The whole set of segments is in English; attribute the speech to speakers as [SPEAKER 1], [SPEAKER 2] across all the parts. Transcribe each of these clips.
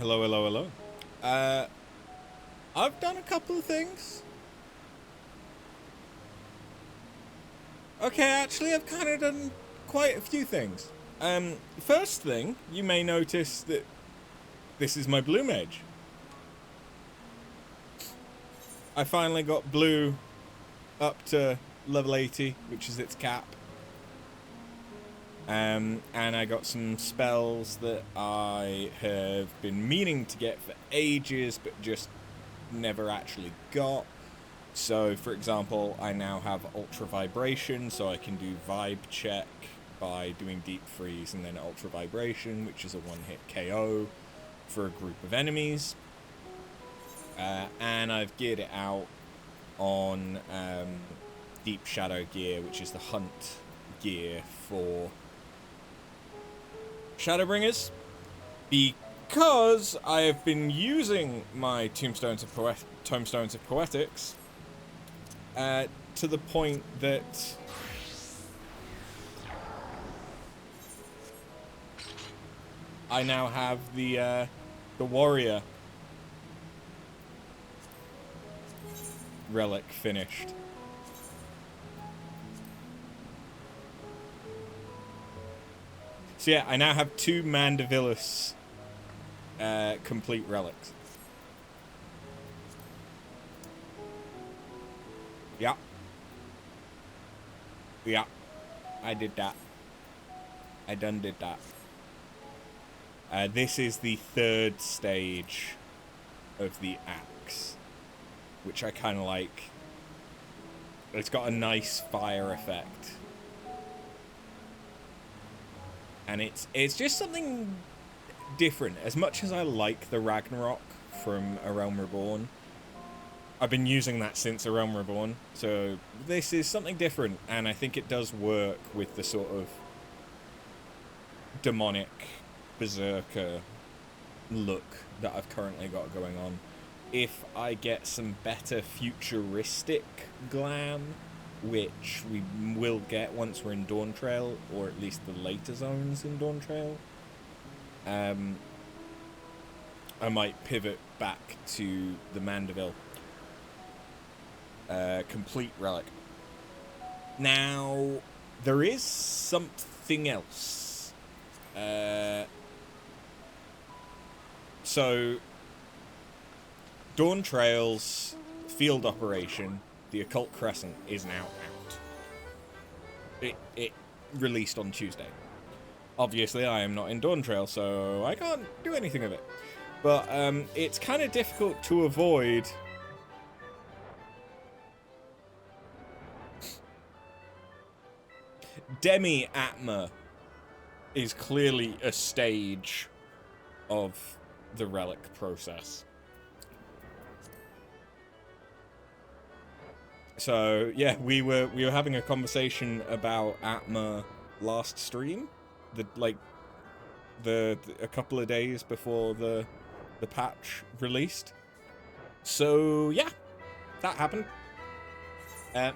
[SPEAKER 1] Hello, hello, hello. Uh, I've done a couple of things. Okay, actually, I've kind of done quite a few things. First thing, you may notice that this is my blue mage. I finally got blue up to level 80, which is its cap. And I got some spells that I have been meaning to get for ages, but just never actually got. So, for example, I now have Ultra Vibration, so I can do Vibe Check by doing Deep Freeze and then Ultra Vibration, which is a one-hit KO for a group of enemies. And I've geared it out on Deep Shadow gear, which is the Hunt gear for Shadowbringers, because I have been using my Tombstones of Poetics to the point that I now have the warrior relic finished. So yeah, I now have 2 Mandavilis complete relics. Yeah. Yeah. I did that. I done did that. This is the 3rd stage of the axe, which I kind of like. It's got a nice fire effect. And it's just something different. As much as I like the Ragnarok from A Realm Reborn, I've been using that since A Realm Reborn, so this is something different, and I think it does work with the sort of demonic berserker look that I've currently got going on. If I get some better futuristic glam, which we will get once we're in Dawn Trail, or at least the later zones in Dawn Trail, I might pivot back to the Mandeville complete relic. Now, there is something else. So, Dawn Trail's field operation, the Occult Crescent, is now out. It released on Tuesday. Obviously, I am not in Dawn Trail, so I can't do anything of it. But it's kind of difficult to avoid Demi-Atma is clearly a stage of the relic process. So yeah, we were having a conversation about Atma last stream, a couple of days before the patch released. So yeah, that happened.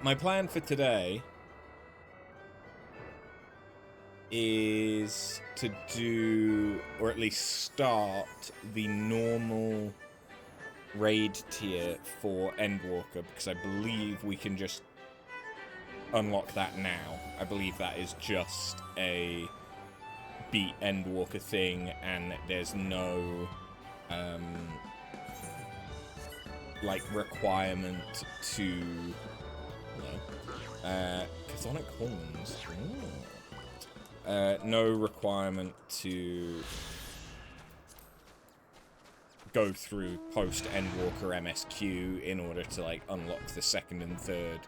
[SPEAKER 1] My plan for today is to do, or at least start, the normal raid tier for Endwalker, because I believe we can just unlock that now. I believe that is just a beat Endwalker thing, and there's no requirement to Chthonic Horns. No requirement to go through post Endwalker MSQ in order to unlock the 2nd and 3rd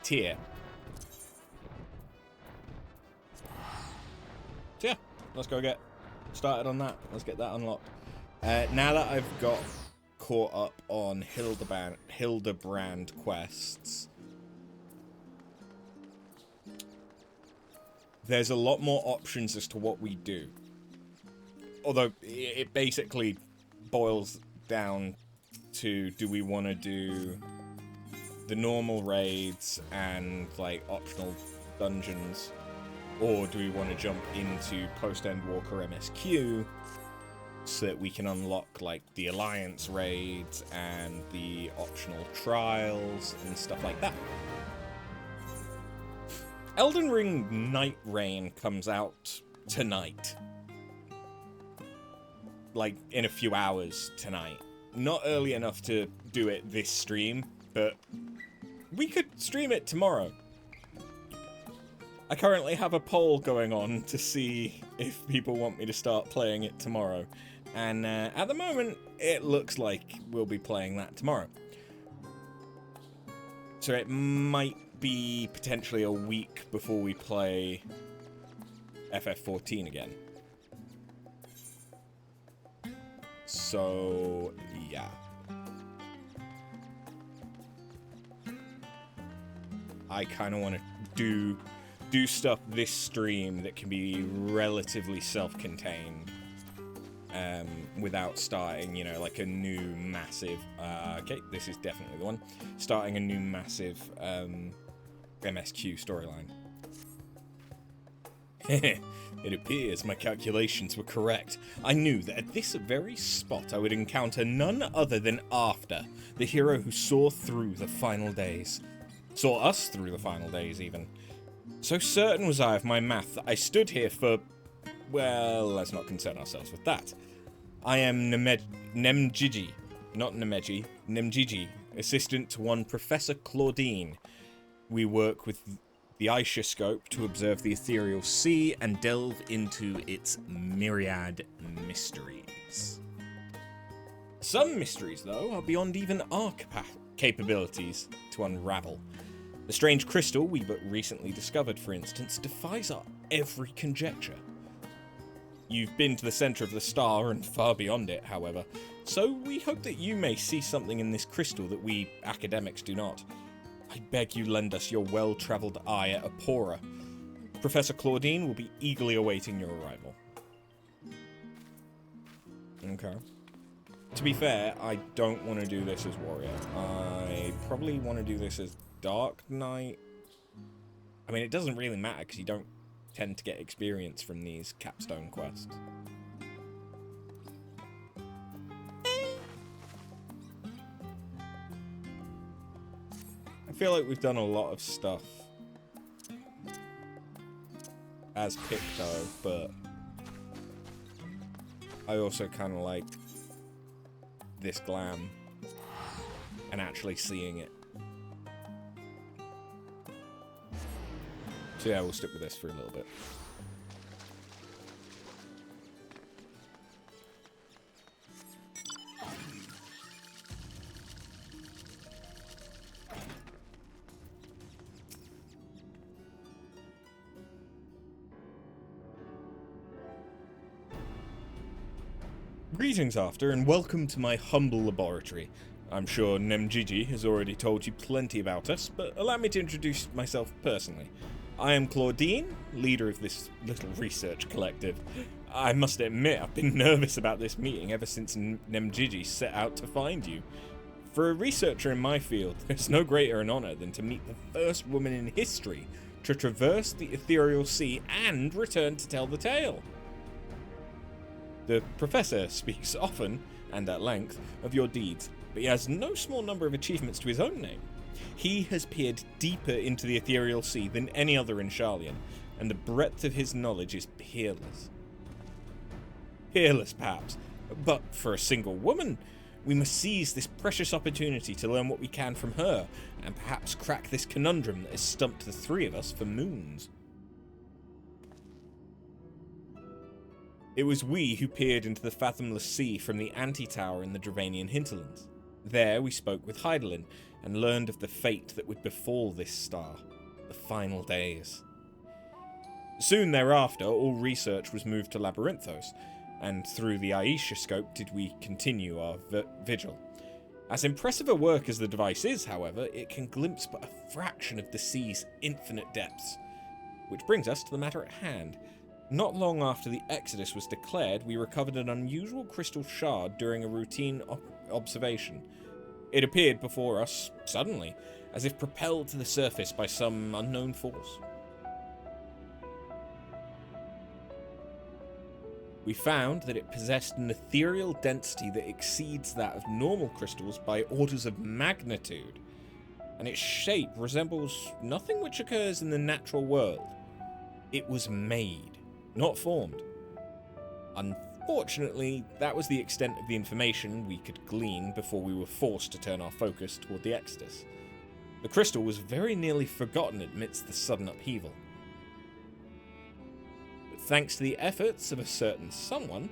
[SPEAKER 1] tier. So yeah, let's go get started on that. Let's get that unlocked. Now that I've got caught up on Hildebrand quests, there's a lot more options as to what we do. Although it basically boils down to, do we want to do the normal raids and optional dungeons, or do we want to jump into post Endwalker MSQ so that we can unlock like the Alliance raids and the optional trials and stuff like that. Elden Ring Night Rain comes out tonight. Like, in a few hours tonight. Not early enough to do it this stream, but we could stream it tomorrow. I currently have a poll going on to see if people want me to start playing it tomorrow. And at the moment, it looks like we'll be playing that tomorrow. So it might be potentially a week before we play FF14 again. So, yeah. I kind of want to do stuff this stream that can be relatively self-contained, without starting, you know, like a new massive, okay, this is definitely the one, starting a new massive, MSQ storyline. It appears my calculations were correct. I knew that at this very spot I would encounter none other than After, the hero who saw through the final days. Saw us through the final days, even. So certain was I of my math that I stood here for... Well, let's not concern ourselves with that. I am Nemjiji, not Nemeji, Nemjiji, assistant to one Professor Claudine. We work with the Aisha to observe the ethereal sea and delve into its myriad mysteries. Some mysteries, though, are beyond even our capabilities to unravel. The strange crystal we but recently discovered, for instance, defies our every conjecture. You've been to the center of the star and far beyond it, however, so we hope that you may see something in this crystal that we academics do not. I beg you lend us your well-travelled eye at Apora. Professor Claudine will be eagerly awaiting your arrival. Okay. To be fair, I don't want to do this as Warrior. I probably want to do this as Dark Knight. I mean, it doesn't really matter because you don't tend to get experience from these capstone quests. I feel like we've done a lot of stuff as Picto, but I also kind of like this glam and actually seeing it. So yeah, we'll stick with this for a little bit. Greetings, After, and welcome to my humble laboratory. I'm sure Nemjiji has already told you plenty about us, but allow me to introduce myself personally. I am Claudine, leader of this little research collective. I must admit, I've been nervous about this meeting ever since Nemjiji set out to find you. For a researcher in my field, there's no greater an honor than to meet the first woman in history to traverse the ethereal sea and return to tell the tale. The professor speaks often, and at length, of your deeds, but he has no small number of achievements to his own name. He has peered deeper into the ethereal sea than any other in Sharlayan, and the breadth of his knowledge is peerless. Peerless, perhaps, but for a single woman, we must seize this precious opportunity to learn what we can from her, and perhaps crack this conundrum that has stumped the three of us for moons. It was we who peered into the fathomless sea from the anti-tower in the Dravanian hinterlands. There we spoke with Hydaelyn and learned of the fate that would befall this star, the final days. Soon thereafter, all research was moved to Labyrinthos, and through the Aisha scope did we continue our vigil. As impressive a work as the device is, however, it can glimpse but a fraction of the sea's infinite depths. Which brings us to the matter at hand. Not long after the Exodus was declared, we recovered an unusual crystal shard during a routine observation. It appeared before us, suddenly, as if propelled to the surface by some unknown force. We found that it possessed an ethereal density that exceeds that of normal crystals by orders of magnitude, and its shape resembles nothing which occurs in the natural world. It was made, not formed. Unfortunately, that was the extent of the information we could glean before we were forced to turn our focus toward the Exodus. The crystal was very nearly forgotten amidst the sudden upheaval. But thanks to the efforts of a certain someone,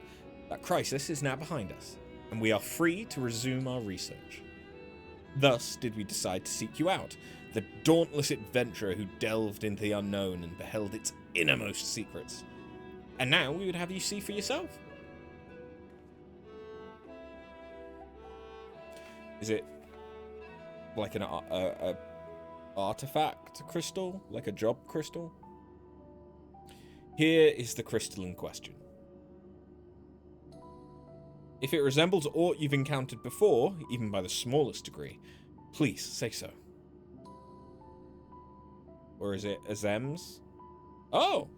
[SPEAKER 1] that crisis is now behind us, and we are free to resume our research. Thus did we decide to seek you out, the dauntless adventurer who delved into the unknown and beheld its innermost secrets. And now we would have you see for yourself. Is it like an artifact crystal? Like a job crystal? Here is the crystal in question. If it resembles aught you've encountered before, even by the smallest degree, please say so. Or is it Azem's? Oh!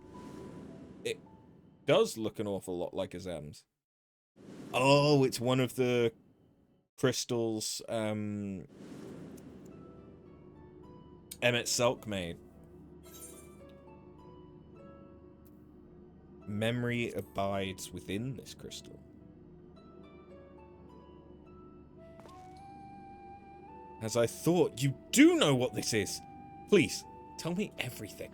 [SPEAKER 1] It does look an awful lot like Azem's. Oh, it's one of the crystals Emmett Selk made. Memory abides within this crystal. As I thought, you do know what this is. Please, tell me everything.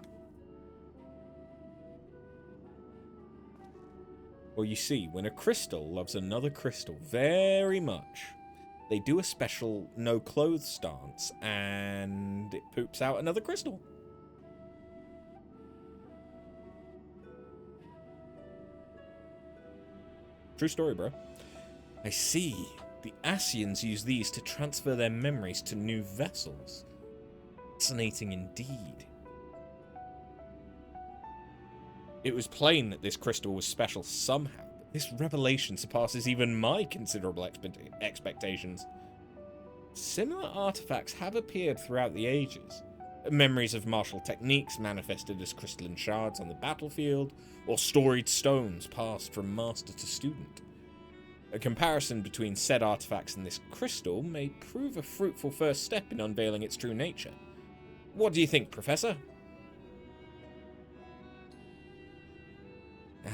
[SPEAKER 1] Well, you see, when a crystal loves another crystal very much, they do a special no-clothes stance, and it poops out another crystal. True story, bro. I see. The Asians use these to transfer their memories to new vessels. Fascinating indeed. It was plain that this crystal was special somehow, but this revelation surpasses even my considerable expectations. Similar artifacts have appeared throughout the ages. Memories of martial techniques manifested as crystalline shards on the battlefield, or storied stones passed from master to student. A comparison between said artifacts and this crystal may prove a fruitful first step in unveiling its true nature. What do you think, Professor?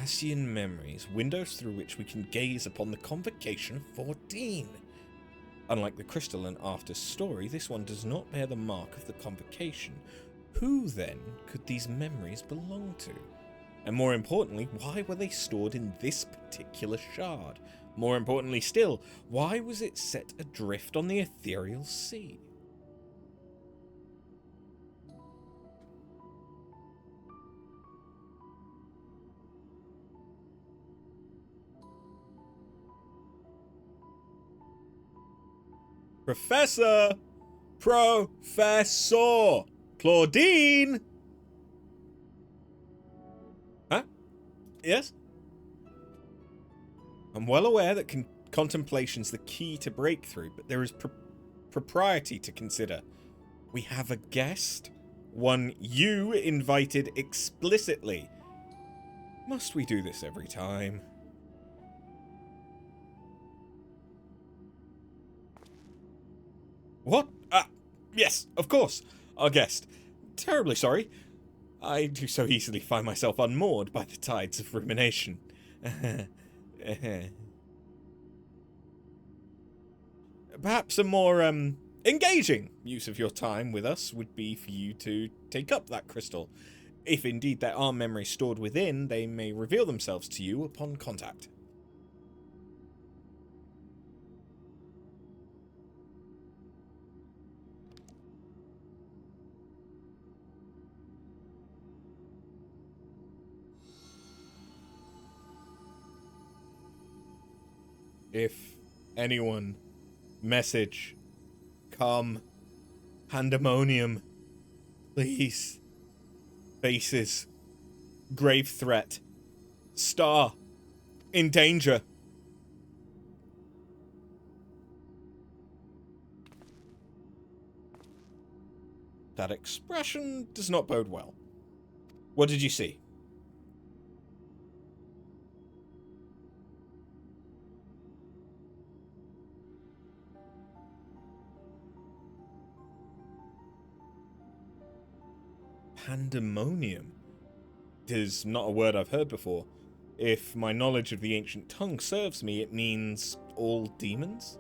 [SPEAKER 1] Asian memories, windows through which we can gaze upon the convocation of 14. Unlike the crystal and after story, this one does not bear the mark of the convocation. Who, then, could these memories belong to? And more importantly, why were they stored in this particular shard? More importantly still, why was it set adrift on the ethereal sea? Professor! Professor! Claudine! Huh? Yes? I'm well aware that contemplation's the key to breakthrough, but there is propriety to consider. We have a guest, one you invited explicitly. Must we do this every time? What? Yes, of course. Our guest. Terribly sorry. I do so easily find myself unmoored by the tides of rumination. Perhaps a more, engaging use of your time with us would be for you to take up that crystal. If indeed there are memories stored within, they may reveal themselves to you upon contact. If anyone, message, come, Pandæmonium, please, faces, grave threat, star, in danger. That expression does not bode well. What did you see? Pandæmonium is not a word I've heard before. If my knowledge of the ancient tongue serves me, it means all demons?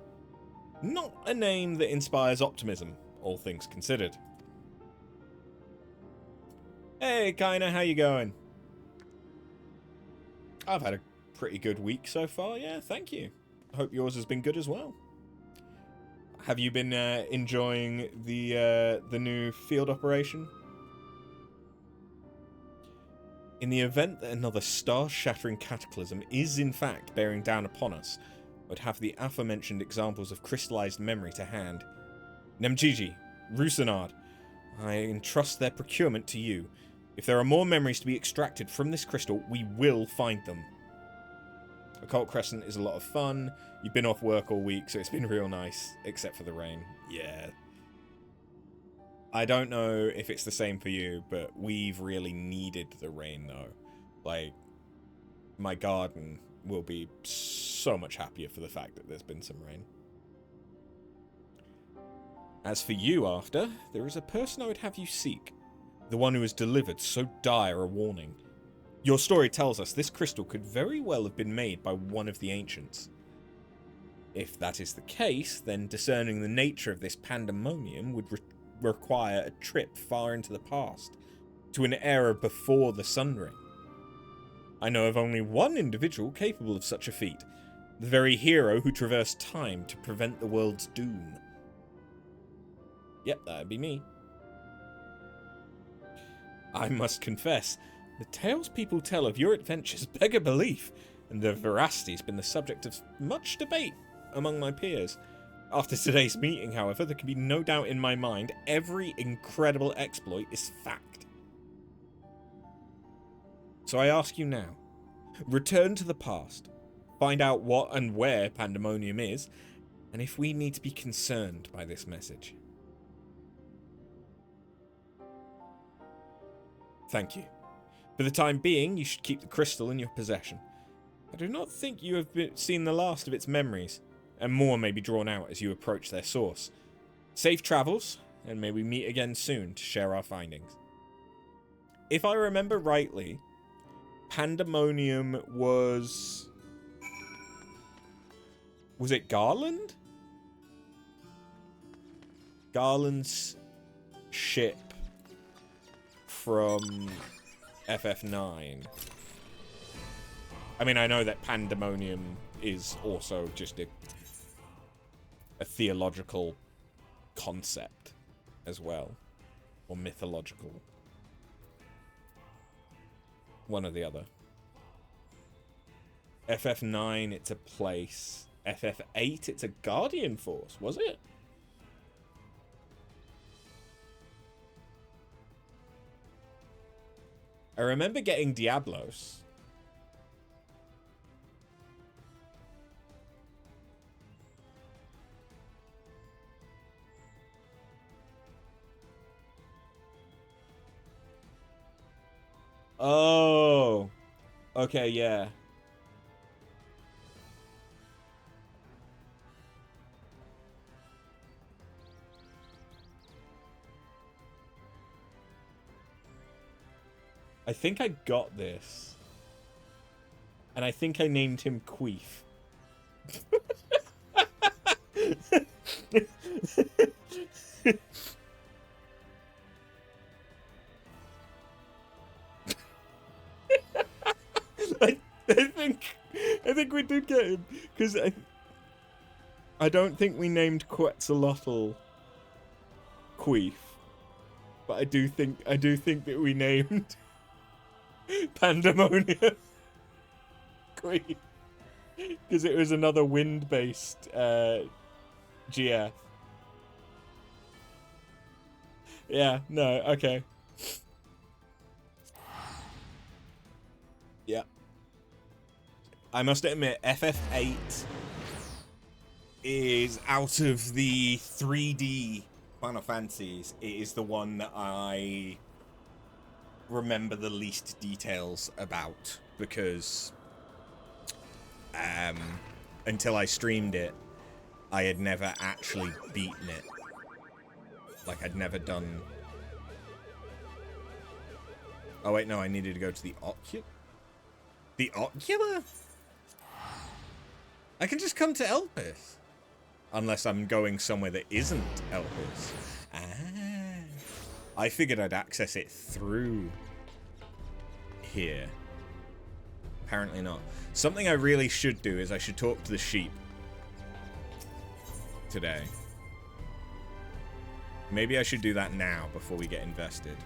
[SPEAKER 1] Not a name that inspires optimism, all things considered. Hey, Kaina, how you going? I've had a pretty good week so far, yeah, thank you. I hope yours has been good as well. Have you been enjoying the new field operation? In the event that another star-shattering cataclysm is in fact bearing down upon us, I would have the aforementioned examples of crystallized memory to hand. Nemjiji, Rusanard, I entrust their procurement to you. If there are more memories to be extracted from this crystal, we will find them. Occult Crescent is a lot of fun. You've been off work all week, so it's been real nice, except for the rain. Yeah. I don't know if it's the same for you, but we've really needed the rain, though. Like, my garden will be so much happier for the fact that there's been some rain. As for you, After, there is a person I would have you seek. The one who has delivered so dire a warning. Your story tells us this crystal could very well have been made by one of the ancients. If that is the case, then discerning the nature of this pandemonium would require a trip far into the past, to an era before the Sun Ring. I know of only one individual capable of such a feat, the very hero who traversed time to prevent the world's doom. Yep, that'd be me. I must confess, the tales people tell of your adventures beg a belief, and their veracity has been the subject of much debate among my peers. After today's meeting, however, there can be no doubt in my mind every incredible exploit is fact. So I ask you now, return to the past, find out what and where Pandæmonium is, and if we need to be concerned by this message. Thank you. For the time being, you should keep the crystal in your possession. I do not think you have seen the last of its memories, and more may be drawn out as you approach their source. Safe travels, and may we meet again soon to share our findings. If I remember rightly, Pandæmonium was... Was it Garland? Garland's ship from FF9. I mean, I know that Pandæmonium is also just a theological concept as well, or mythological. One or the other. FF9, it's a place. FF8, it's a guardian force, was it? I remember getting Diablos. Oh. Okay, yeah. I think I got this. And I think I named him Queef. I think we did get him, because I don't think we named Quetzalotl Queef, but I do think that we named Pandæmonium Queef, because it was another wind-based GF. Yeah, no, okay. Yeah. I must admit, FF8 is, out of the 3D Final Fantasies, it is the one that I remember the least details about, because until I streamed it, I had never actually beaten it. Like, I'd never done Oh, wait, no, I needed to go to the ocular. The ocular? I can just come to Elpis. Unless I'm going somewhere that isn't Elpis. Ah. I figured I'd access it through here. Apparently not. Something I really should do is I should talk to the sheep today. Maybe I should do that now before we get invested.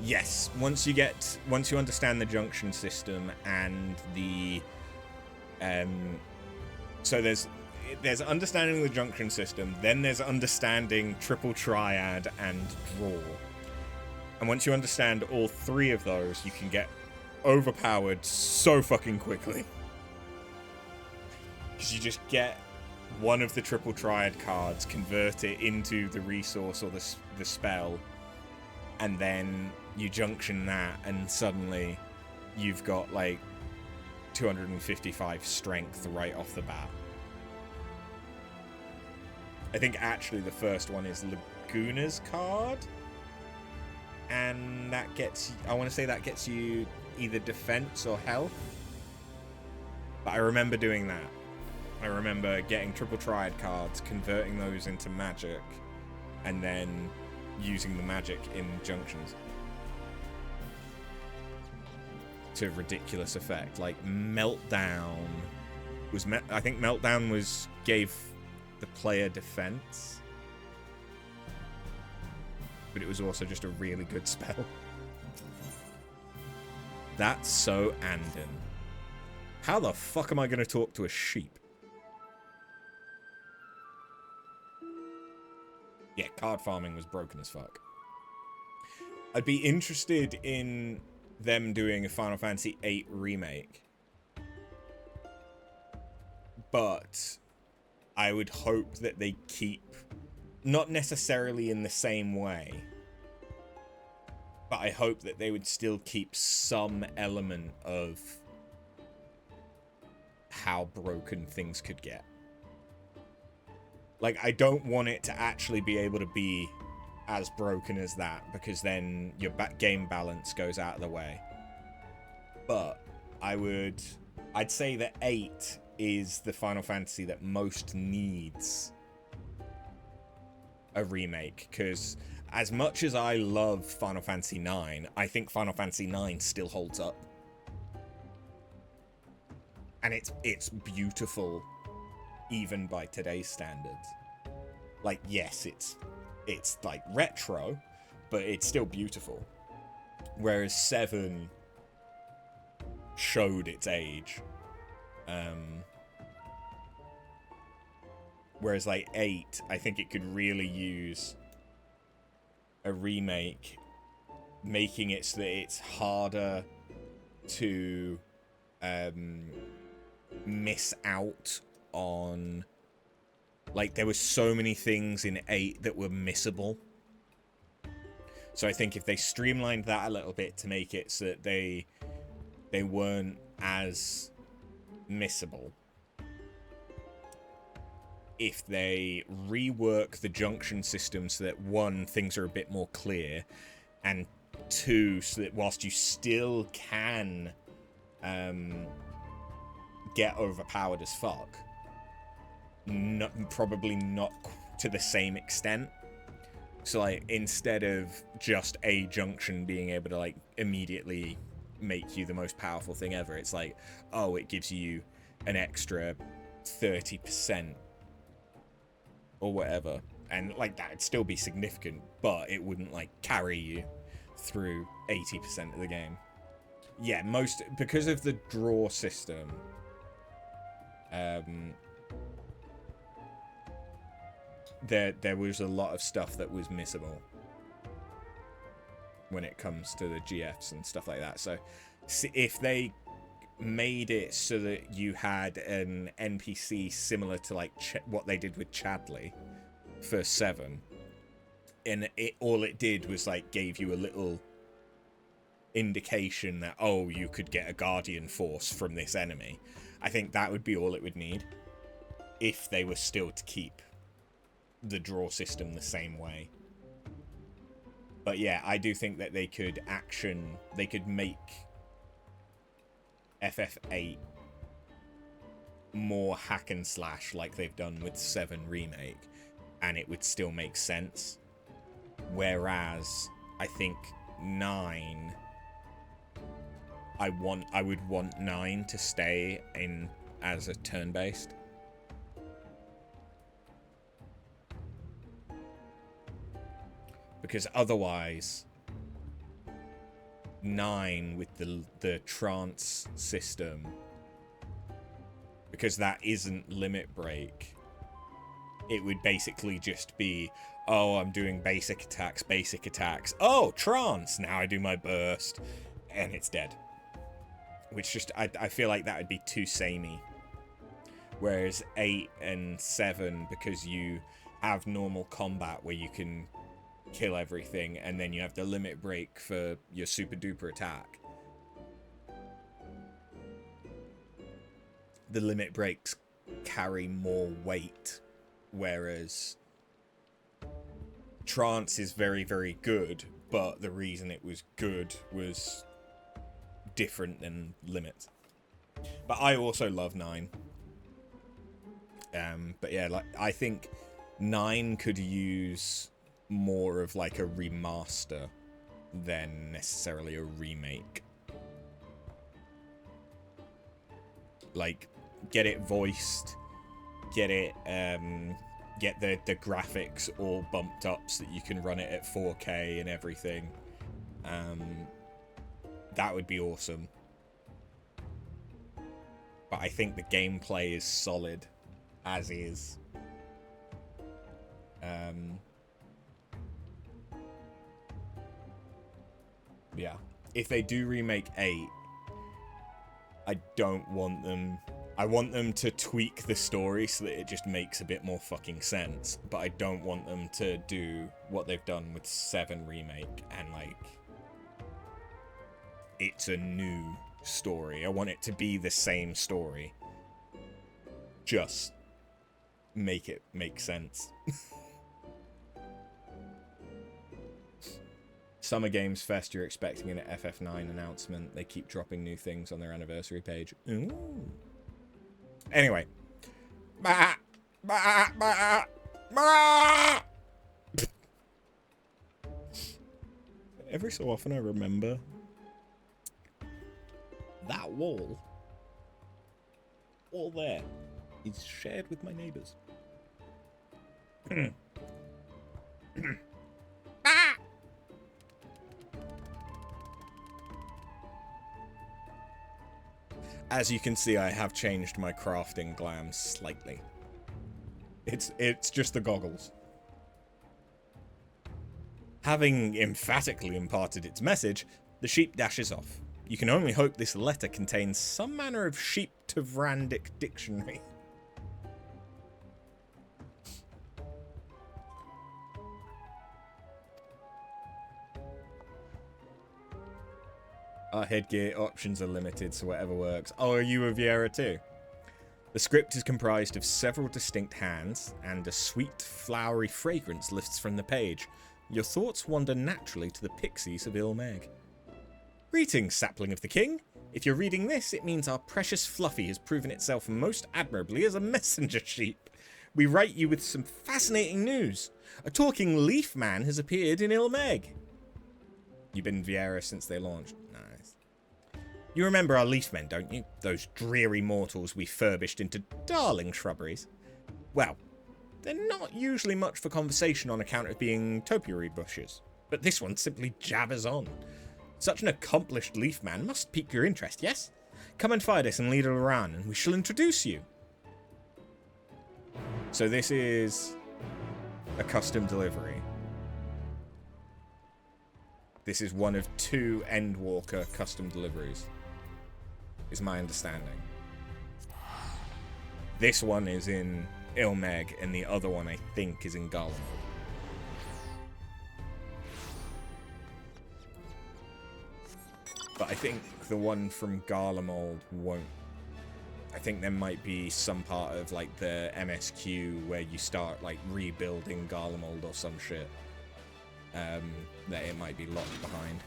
[SPEAKER 1] Yes, once you understand the junction system and the so there's understanding the junction system, then there's understanding triple triad and draw. And once you understand all three of those, you can get overpowered so fucking quickly. Because you just get one of the triple triad cards, convert it into the resource or the spell, and then you junction that, and suddenly you've got like 255 strength right off the bat. I think actually the first one is Laguna's card, and that gets, I want to say that gets you either defense or health, but I remember doing that. I remember getting triple triad cards, converting those into magic, and then using the magic in junctions to ridiculous effect. Like Meltdown was, I think Meltdown was gave the player defense, but it was also just a really good spell. That's so Andon. How the fuck am I going to talk to a sheep? Yeah, card farming was broken as fuck. I'd be interested in them doing a Final Fantasy VIII remake, but I would hope that they keep, not necessarily in the same way, but I hope that they would still keep some element of how broken things could get. Like, I don't want it to actually be able to be as broken as that, because then your game balance goes out of the way. But I'd say that 8 is the Final Fantasy that most needs a remake, because as much as I love Final Fantasy IX, I think Final Fantasy IX still holds up. And it's beautiful even by today's standards. Like, yes, it's like retro, but it's still beautiful. Whereas 7 showed its age. Whereas like 8, I think it could really use a remake, making it so that it's harder to miss out on. Like, there were so many things in 8 that were missable. So I think if they streamlined that a little bit to make it so that they weren't as missable. If they rework the junction system so that 1, things are a bit more clear, and 2, so that whilst you still can get overpowered as fuck, probably not to the same extent. So like, instead of just a junction being able to like immediately make you the most powerful thing ever, it's like, oh, it gives you an extra 30% or whatever, and like that'd still be significant, but it wouldn't like carry you through 80% of the game. Yeah, because of the draw system, there was a lot of stuff that was missable when it comes to the GFs and stuff like that. So if they made it so that you had an NPC similar to like what they did with Chadley for 7, and all it did was like gave you a little indication that, oh, you could get a guardian force from this enemy, I think that would be all it would need if they were still to keep the draw system the same way. But yeah, I do think that they could make FF8 more hack and slash like they've done with 7 Remake, and it would still make sense. Whereas I think 9, I would want 9 to stay in as a turn-based. Because otherwise 9 with the trance system, because that isn't limit break, it would basically just be, oh, I'm doing basic attacks. Oh, trance! Now I do my burst. And it's dead. Which just, I feel like that would be too samey. Whereas 8 and 7, because you have normal combat where you can kill everything, and then you have the limit break for your super duper attack. The limit breaks carry more weight, whereas trance is very, very good, but the reason it was good was different than limit. But I also love 9. But yeah, like, I think 9 could use more of like a remaster than necessarily a remake. Like, get it voiced, get it, get the graphics all bumped up so that you can run it at 4K and everything. That would be awesome. But I think the gameplay is solid as is. Yeah. If they do remake 8, I don't want them... I want them to tweak the story so that it just makes a bit more fucking sense. But I don't want them to do what they've done with 7 Remake and, like... it's a new story. I want it to be the same story. Just make it make sense. Summer Games Fest, you're expecting an FF9 announcement. They keep dropping new things on their anniversary page. Ooh. Anyway. Every so often I remember that wall there is shared with my neighbours. As you can see, I have changed my crafting glam slightly. It's just the goggles. Having emphatically imparted its message, the sheep dashes off. You can only hope this letter contains some manner of sheep-to-Vrandic dictionary. Our headgear options are limited, so whatever works. Oh, are you a Viera too? The script is comprised of several distinct hands, and a sweet, flowery fragrance lifts from the page. Your thoughts wander naturally to the pixies of Ilmeg. Greetings, sapling of the king. If you're reading this, it means our precious Fluffy has proven itself most admirably as a messenger sheep. We write you with some fascinating news. A talking leaf man has appeared in Ilmeg. You've been Viera since they launched. Nice. You remember our leaf men, don't you? Those dreary mortals we furbished into darling shrubberies. Well, they're not usually much for conversation on account of being topiary bushes, but this one simply jabbers on. Such an accomplished leaf man must pique your interest, yes? Come and find us and lead us around, and we shall introduce you. So this is a custom delivery. This is one of 2 Endwalker custom deliveries, is my understanding. This one is in Ilmeg, and the other one, I think, is in Garlemald. But I think the one from Garlemald won't. I think there might be some part of, like, the MSQ where you start, like, rebuilding Garlemald or some shit. that it might be locked behind.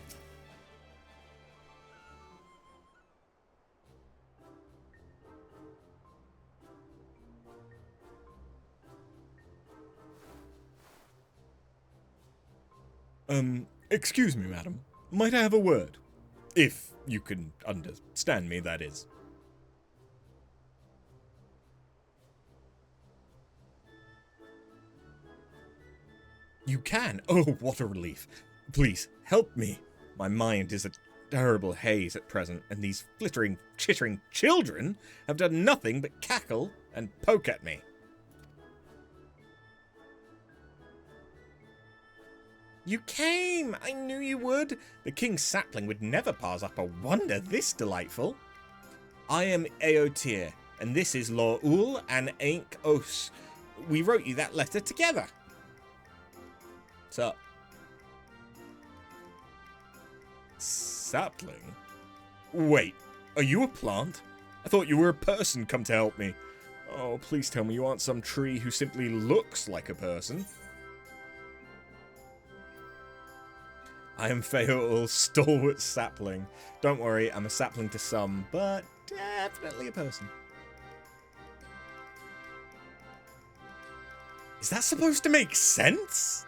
[SPEAKER 1] Excuse me, madam. Might I have a word? If you can understand me, that is. You can? Oh, what a relief. Please, help me. My mind is a terrible haze at present, and these flittering, chittering children have done nothing but cackle and poke at me. You came! I knew you would! The king's sapling would never pass up a wonder this delightful. I am Aotir, and this is Lor-Ul and Aink Os. We wrote you that letter together. What's up? Sapling? Wait, are you a plant? I thought you were a person come to help me. Oh, please tell me you aren't some tree who simply looks like a person. I am Feoul's stalwart sapling. Don't worry, I'm a sapling to some, but definitely a person. Is that supposed to make sense?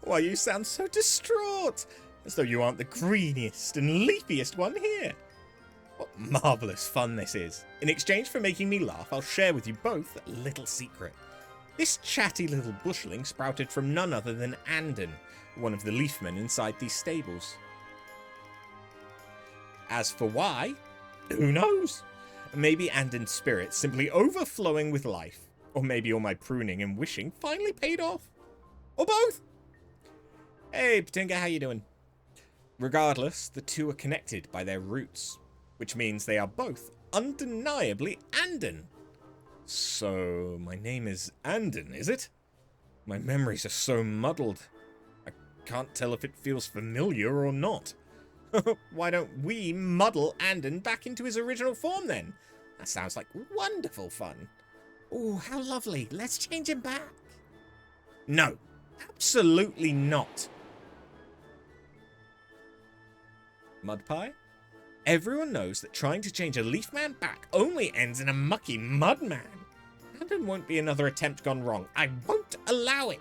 [SPEAKER 1] Why, you sound so distraught, as though you aren't the greeniest and leafiest one here. What marvellous fun this is. In exchange for making me laugh, I'll share with you both a little secret. This chatty little bushling sprouted from none other than Andon, one of the leafmen inside these stables. As for why, who knows? Maybe Andon's spirit simply overflowing with life, or maybe all my pruning and wishing finally paid off. Or both. Hey, Patinga, how you doing? Regardless, the two are connected by their roots, which means they are both undeniably Andon. So, my name is Andon, is it? My memories are so muddled. I can't tell if it feels familiar or not. Why don't we muddle Andon back into his original form then? That sounds like wonderful fun. Oh, how lovely. Let's change him back. No, absolutely not. Mudpie? Everyone knows that trying to change a leaf man back only ends in a mucky mud man. Andon won't be another attempt gone wrong. I won't allow it.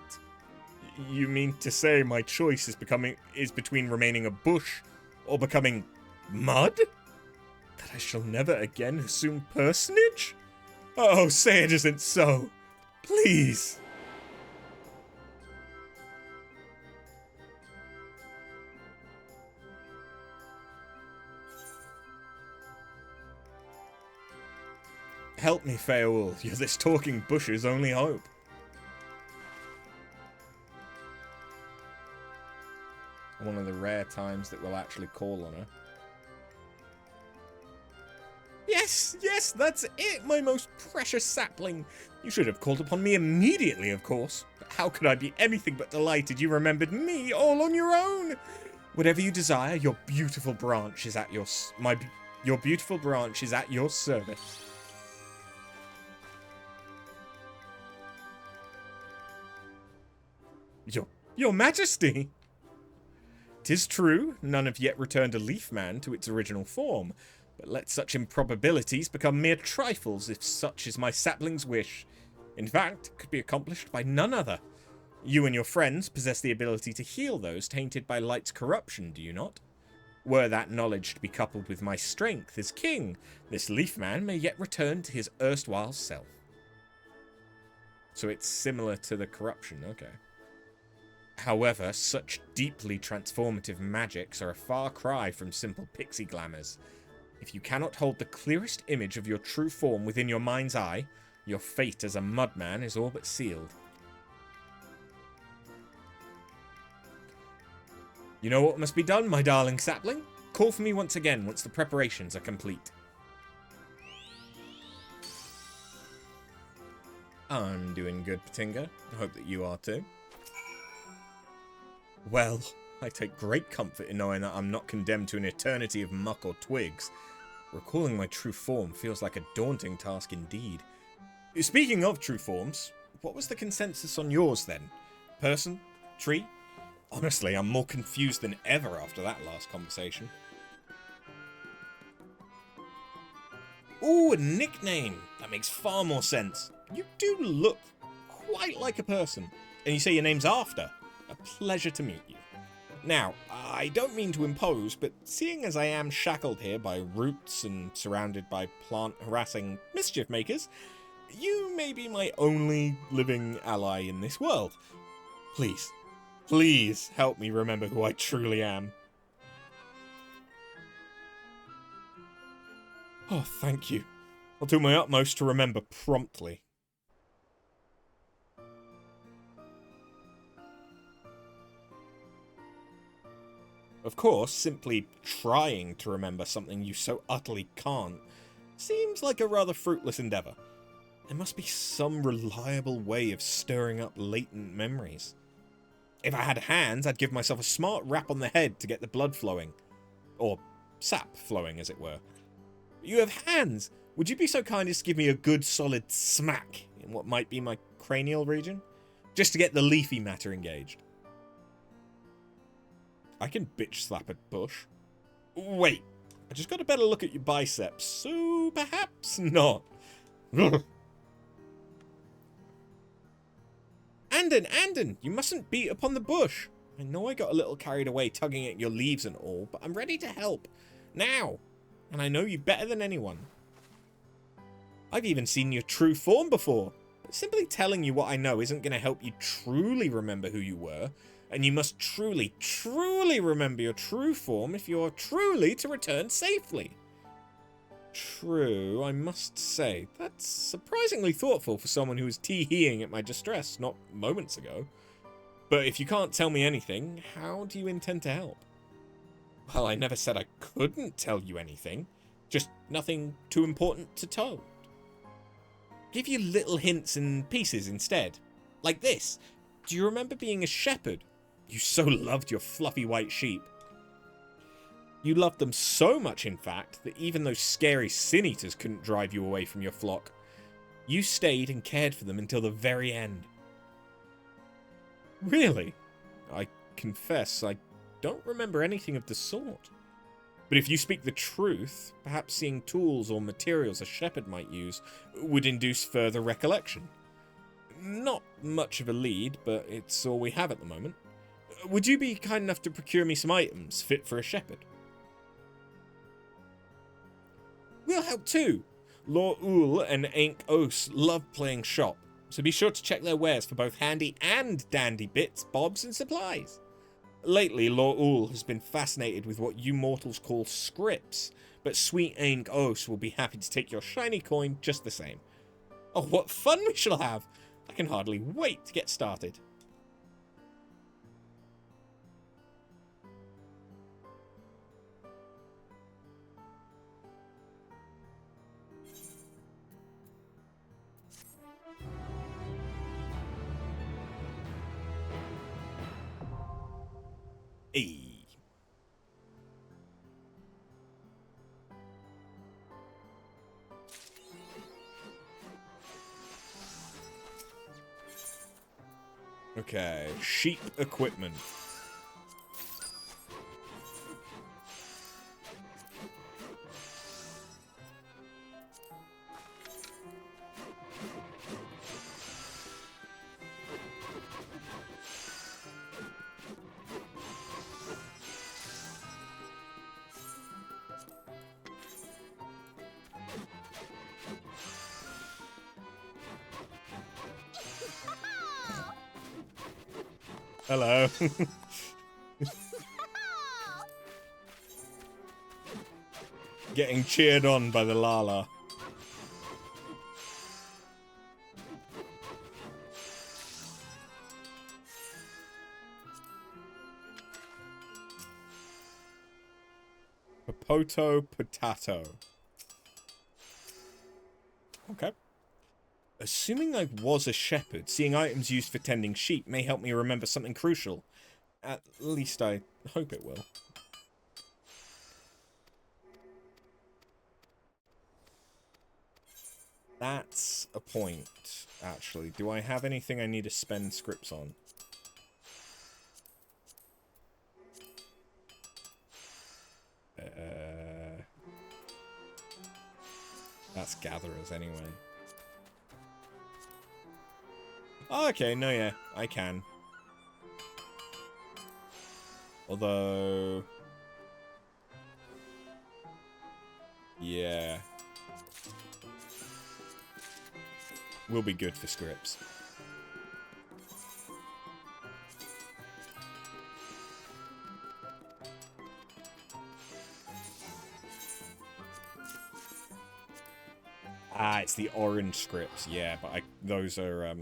[SPEAKER 1] You mean to say my choice is between remaining a bush or becoming mud? That I shall never again assume personage? Oh, say it isn't so. Please. Help me, Feoul. You're this talking bush's only hope. One of the rare times that we'll actually call on her. Yes, yes, that's it, my most precious sapling. You should have called upon me immediately, of course. But how could I be anything but delighted you remembered me all on your own? Whatever you desire, your beautiful branch is at your beautiful branch is at your service. Your Majesty! 'Tis true, none have yet returned a leaf man to its original form, but let such improbabilities become mere trifles if such is my sapling's wish. In fact, it could be accomplished by none other. You and your friends possess the ability to heal those tainted by light's corruption, do you not? Were that knowledge to be coupled with my strength as king, this leaf man may yet return to his erstwhile self. So it's similar to the corruption, okay. However, such deeply transformative magics are a far cry from simple pixie glamours. If you cannot hold the clearest image of your true form within your mind's eye, your fate as a mudman is all but sealed. You know what must be done, my darling sapling? Call for me once again once the preparations are complete. I'm doing good, Patinga. I hope that you are too. Well, I take great comfort in knowing that I'm not condemned to an eternity of muck or twigs. Recalling my true form feels like a daunting task indeed. Speaking of true forms, what was the consensus on yours then? Person, tree? Honestly, I'm more confused than ever after that last conversation. Ooh, a nickname! That makes far more sense. You do look quite like a person. And you say your name's After. A pleasure to meet you. Now, I don't mean to impose, but seeing as I am shackled here by roots and surrounded by plant-harassing mischief makers, you may be my only living ally in this world. Please, please help me remember who I truly am. Oh, thank you. I'll do my utmost to remember promptly. Of course, simply trying to remember something you so utterly can't seems like a rather fruitless endeavour. There must be some reliable way of stirring up latent memories. If I had hands, I'd give myself a smart rap on the head to get the blood flowing. Or sap flowing, as it were. You have hands! Would you be so kind as to give me a good solid smack in what might be my cranial region? Just to get the leafy matter engaged. I can bitch slap a bush. Wait, I just got a better look at your biceps, so perhaps not. Andon, you mustn't beat upon the bush. I know I got a little carried away tugging at your leaves and all, but I'm ready to help. Now. And I know you better than anyone. I've even seen your true form before, but simply telling you what I know isn't going to help you truly remember who you were, and you must truly, truly remember your true form if you're truly to return safely. True, I must say, that's surprisingly thoughtful for someone who was tee-heeing at my distress not moments ago. But if you can't tell me anything, how do you intend to help? Well, I never said I couldn't tell you anything, just nothing too important to tell. Give you little hints and pieces instead. Like this. Do you remember being a shepherd? You so loved your fluffy white sheep. You loved them so much, in fact, that even those scary sin-eaters couldn't drive you away from your flock. You stayed and cared for them until the very end. Really? I confess, I don't remember anything of the sort. But if you speak the truth, perhaps seeing tools or materials a shepherd might use would induce further recollection. Not much of a lead, but it's all we have at the moment. Would you be kind enough to procure me some items fit for a shepherd? We'll help too. Lord Ul and Aink Os love playing shop, so be sure to check their wares for both handy and dandy bits, bobs and supplies. Lately, Lord Ul has been fascinated with what you mortals call scripts, but sweet Aink Os will be happy to take your shiny coin just the same. Oh, what fun we shall have! I can hardly wait to get started. Hey. Okay, sheep equipment. Hello. Getting cheered on by the Lala. Popoto potato. Okay. Assuming I was a shepherd, seeing items used for tending sheep may help me remember something crucial. At least I hope it will. That's a point, actually. Do I have anything I need to spend scripts on? That's gatherers anyway. Oh, okay, no, yeah, I can. Although... yeah. Will be good for scripts. Ah, it's the orange scripts, yeah, but those are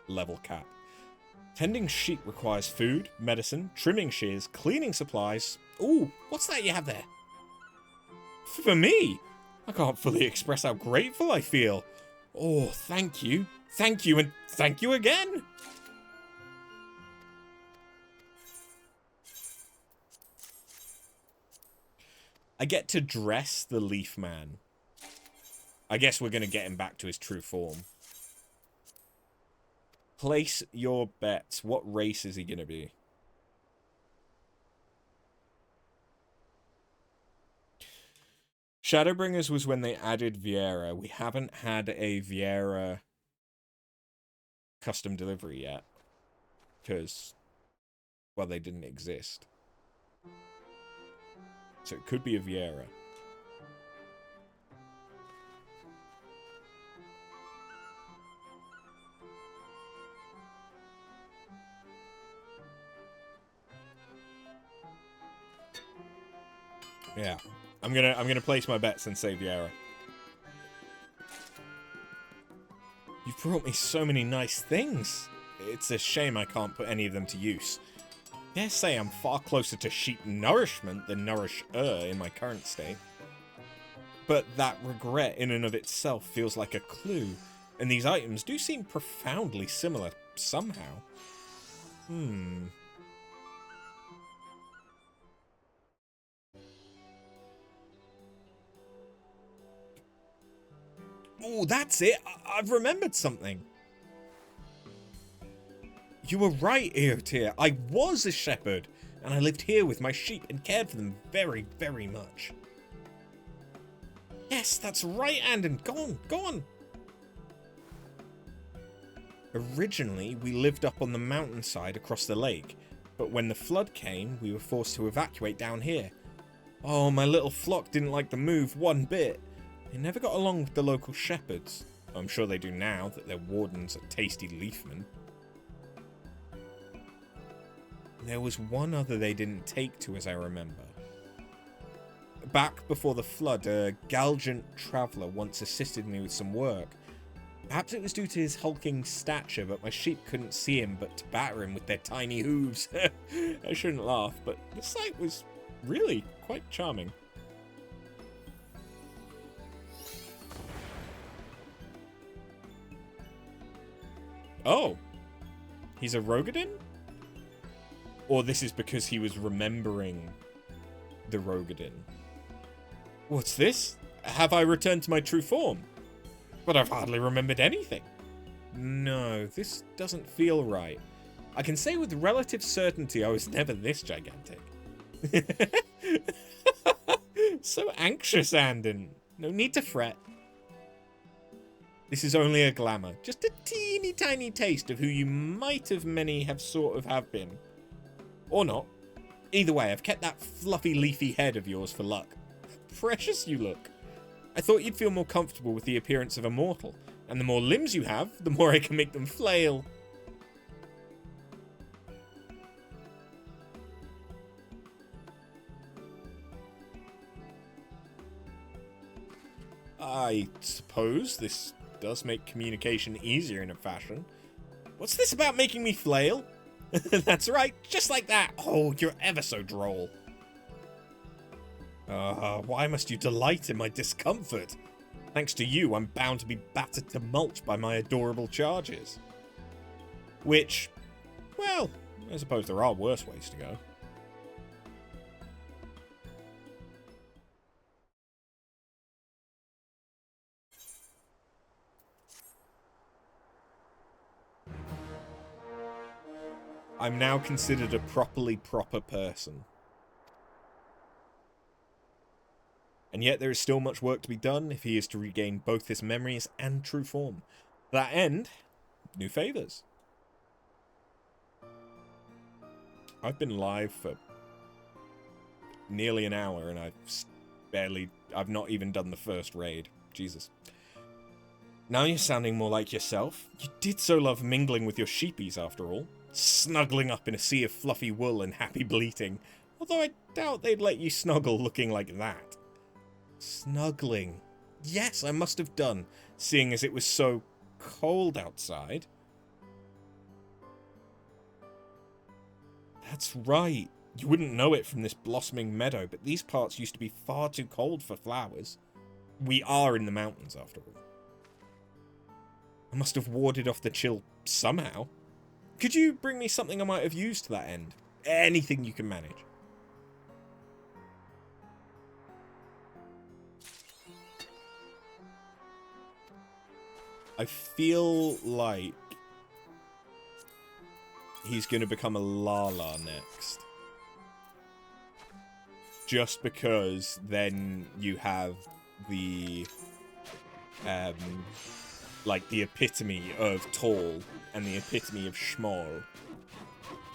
[SPEAKER 1] level cap. Tending sheep requires food, medicine, trimming shears, cleaning supplies. Ooh, what's that you have there? For me? I can't fully express how grateful I feel. Oh, thank you. Thank you, and thank you again. I get to dress the Leaf Man. I guess we're going to get him back to his true form. Place your bets. What race is he going to be? Shadowbringers was when they added Viera. We haven't had a Viera custom delivery yet. Because, well, they didn't exist. So it could be a Viera. Yeah. I'm gonna place my bets and say Viera. You've brought me so many nice things. It's a shame I can't put any of them to use. Dare say I'm far closer to sheep nourishment than nourisher in my current state. But that regret in and of itself feels like a clue, and these items do seem profoundly similar somehow. Oh, that's it! I've remembered something! You were right, Eotir. I was a shepherd, and I lived here with my sheep and cared for them very, very much. Yes, that's right, Andon. Go on, go on. Originally, we lived up on the mountainside across the lake, but when the flood came, we were forced to evacuate down here. Oh, my little flock didn't like the move one bit. They never got along with the local shepherds. I'm sure they do now that their warden's a tasty leafman. There was one other they didn't take to, as I remember. Back before the flood, a galgant traveller once assisted me with some work. Perhaps it was due to his hulking stature, but my sheep couldn't see him but to batter him with their tiny hooves. I shouldn't laugh, but the sight was really quite charming. Oh, he's a Rogadin? Or this is because he was remembering the Rogadin. What's this? Have I returned to my true form? But I've hardly remembered anything. No, this doesn't feel right. I can say with relative certainty I was never this gigantic. So anxious, Andon. No need to fret. This is only a glamour. Just a teeny tiny taste of who you might have many have sort of have been. Or not. Either way, I've kept that fluffy leafy head of yours for luck. Precious you look. I thought you'd feel more comfortable with the appearance of a mortal, and the more limbs you have, the more I can make them flail. I suppose this does make communication easier in a fashion. What's this about making me flail? That's right, just like that. Oh, you're ever so droll. Why must you delight in my discomfort? Thanks to you, I'm bound to be battered to mulch by my adorable charges. Which, well, I suppose there are worse ways to go. I'm now considered a proper person. And yet there is still much work to be done if he is to regain both his memories and true form. To that end, new favors. I've been live for nearly an hour and I've not even done the first raid. Jesus. Now you're sounding more like yourself. You did so love mingling with your sheepies after all. Snuggling up in a sea of fluffy wool and happy bleating. Although I doubt they'd let you snuggle looking like that. Snuggling. Yes, I must have done, seeing as it was so cold outside. That's right. You wouldn't know it from this blossoming meadow, but these parts used to be far too cold for flowers. We are in the mountains, after all. I must have warded off the chill somehow. Could you bring me something I might have used to that end? Anything you can manage. I feel like he's going to become a Lala next. Just because then you have the like the epitome of tall and the epitome of small.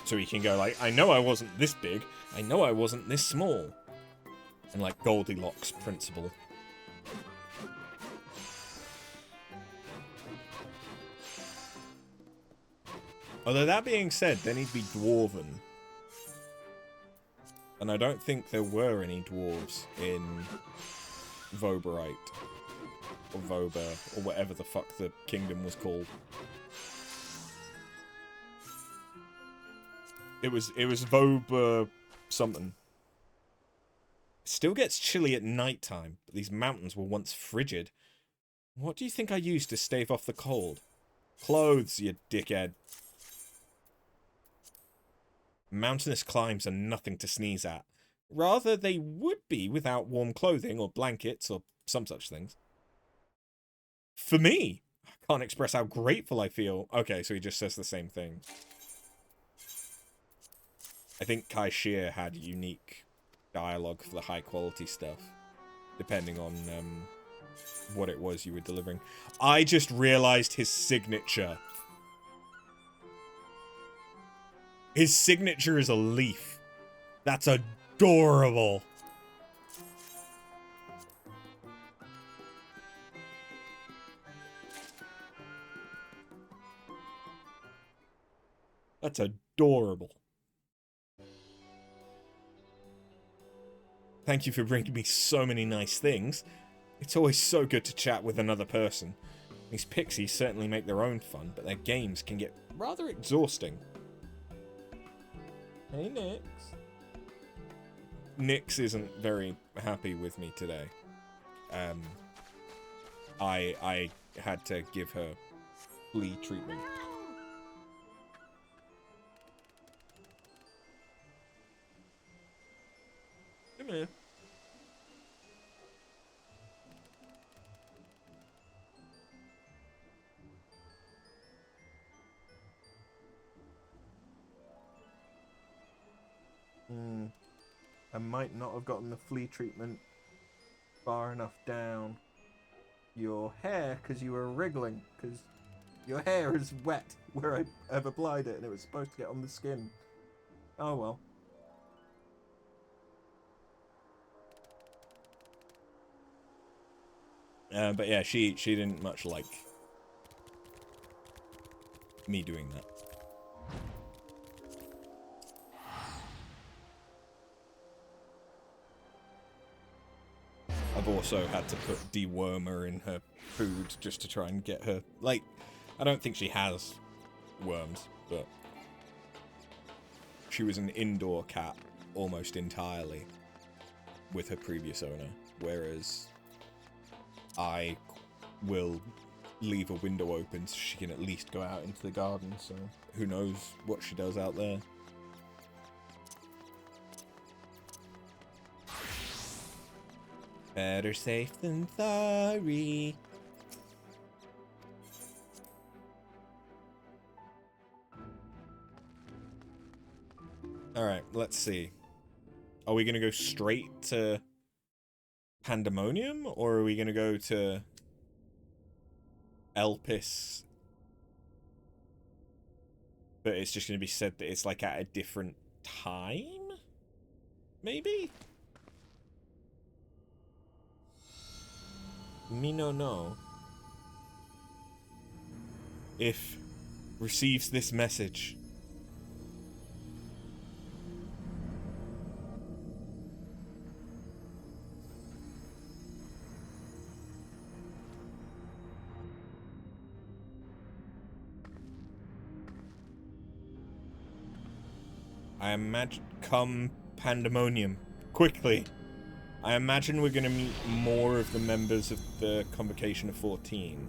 [SPEAKER 1] So he can go like, I know I wasn't this big, I know I wasn't this small. And like Goldilocks principle. Although that being said, then he'd be dwarven. And I don't think there were any dwarves in Voberite. Or Vober, or whatever the fuck the kingdom was called. It was Vober something. It still gets chilly at night time, but these mountains were once frigid. What do you think I used to stave off the cold? Clothes, you dickhead. Mountainous climbs are nothing to sneeze at. Rather, they would be without warm clothing or blankets or some such things. For me, I can't express how grateful I feel. Okay, so he just says the same thing. I think Kai Shir had unique dialogue for the high quality stuff, depending on what it was you were delivering. I just realized his signature. His signature is a leaf. That's adorable. That's adorable. Thank you for bringing me so many nice things. It's always so good to chat with another person. These pixies certainly make their own fun, but their games can get rather exhausting. Hey, Nix. Nix isn't very happy with me today. I had to give her flea treatment. Come here. I might not have gotten the flea treatment far enough down your hair because you were wriggling, because your hair is wet where I've applied it and it was supposed to get on the skin. Oh well. But yeah, she didn't much like me doing that. I've also had to put dewormer in her food just to try and get her, like, I don't think she has worms, but she was an indoor cat almost entirely with her previous owner, whereas I will leave a window open so she can at least go out into the garden, so who knows what she does out there. Better safe than sorry. Alright, let's see. Are we gonna go straight to Pandæmonium, or are we going to go to Elpis? But it's just going to be said that it's like at a different time? Maybe? Me no know. If receives this message. I imagine... Come Pandæmonium. Quickly. I imagine we're going to meet more of the members of the Convocation of 14.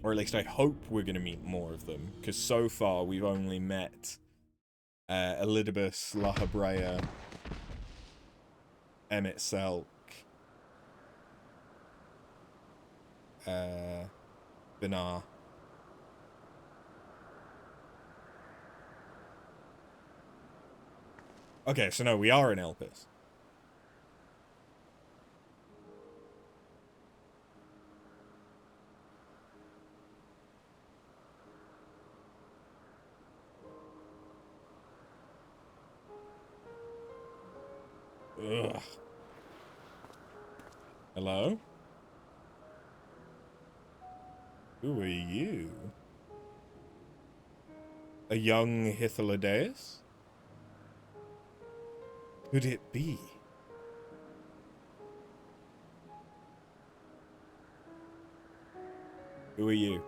[SPEAKER 1] Or at least I hope we're going to meet more of them. Because so far we've only met Elidibus, Lahabrea, Emmett Selk, Binar. Okay, so no, we are in Elpis. Ugh. Hello? Who are you? A young Hythlodaeus? Could it be? Who are you?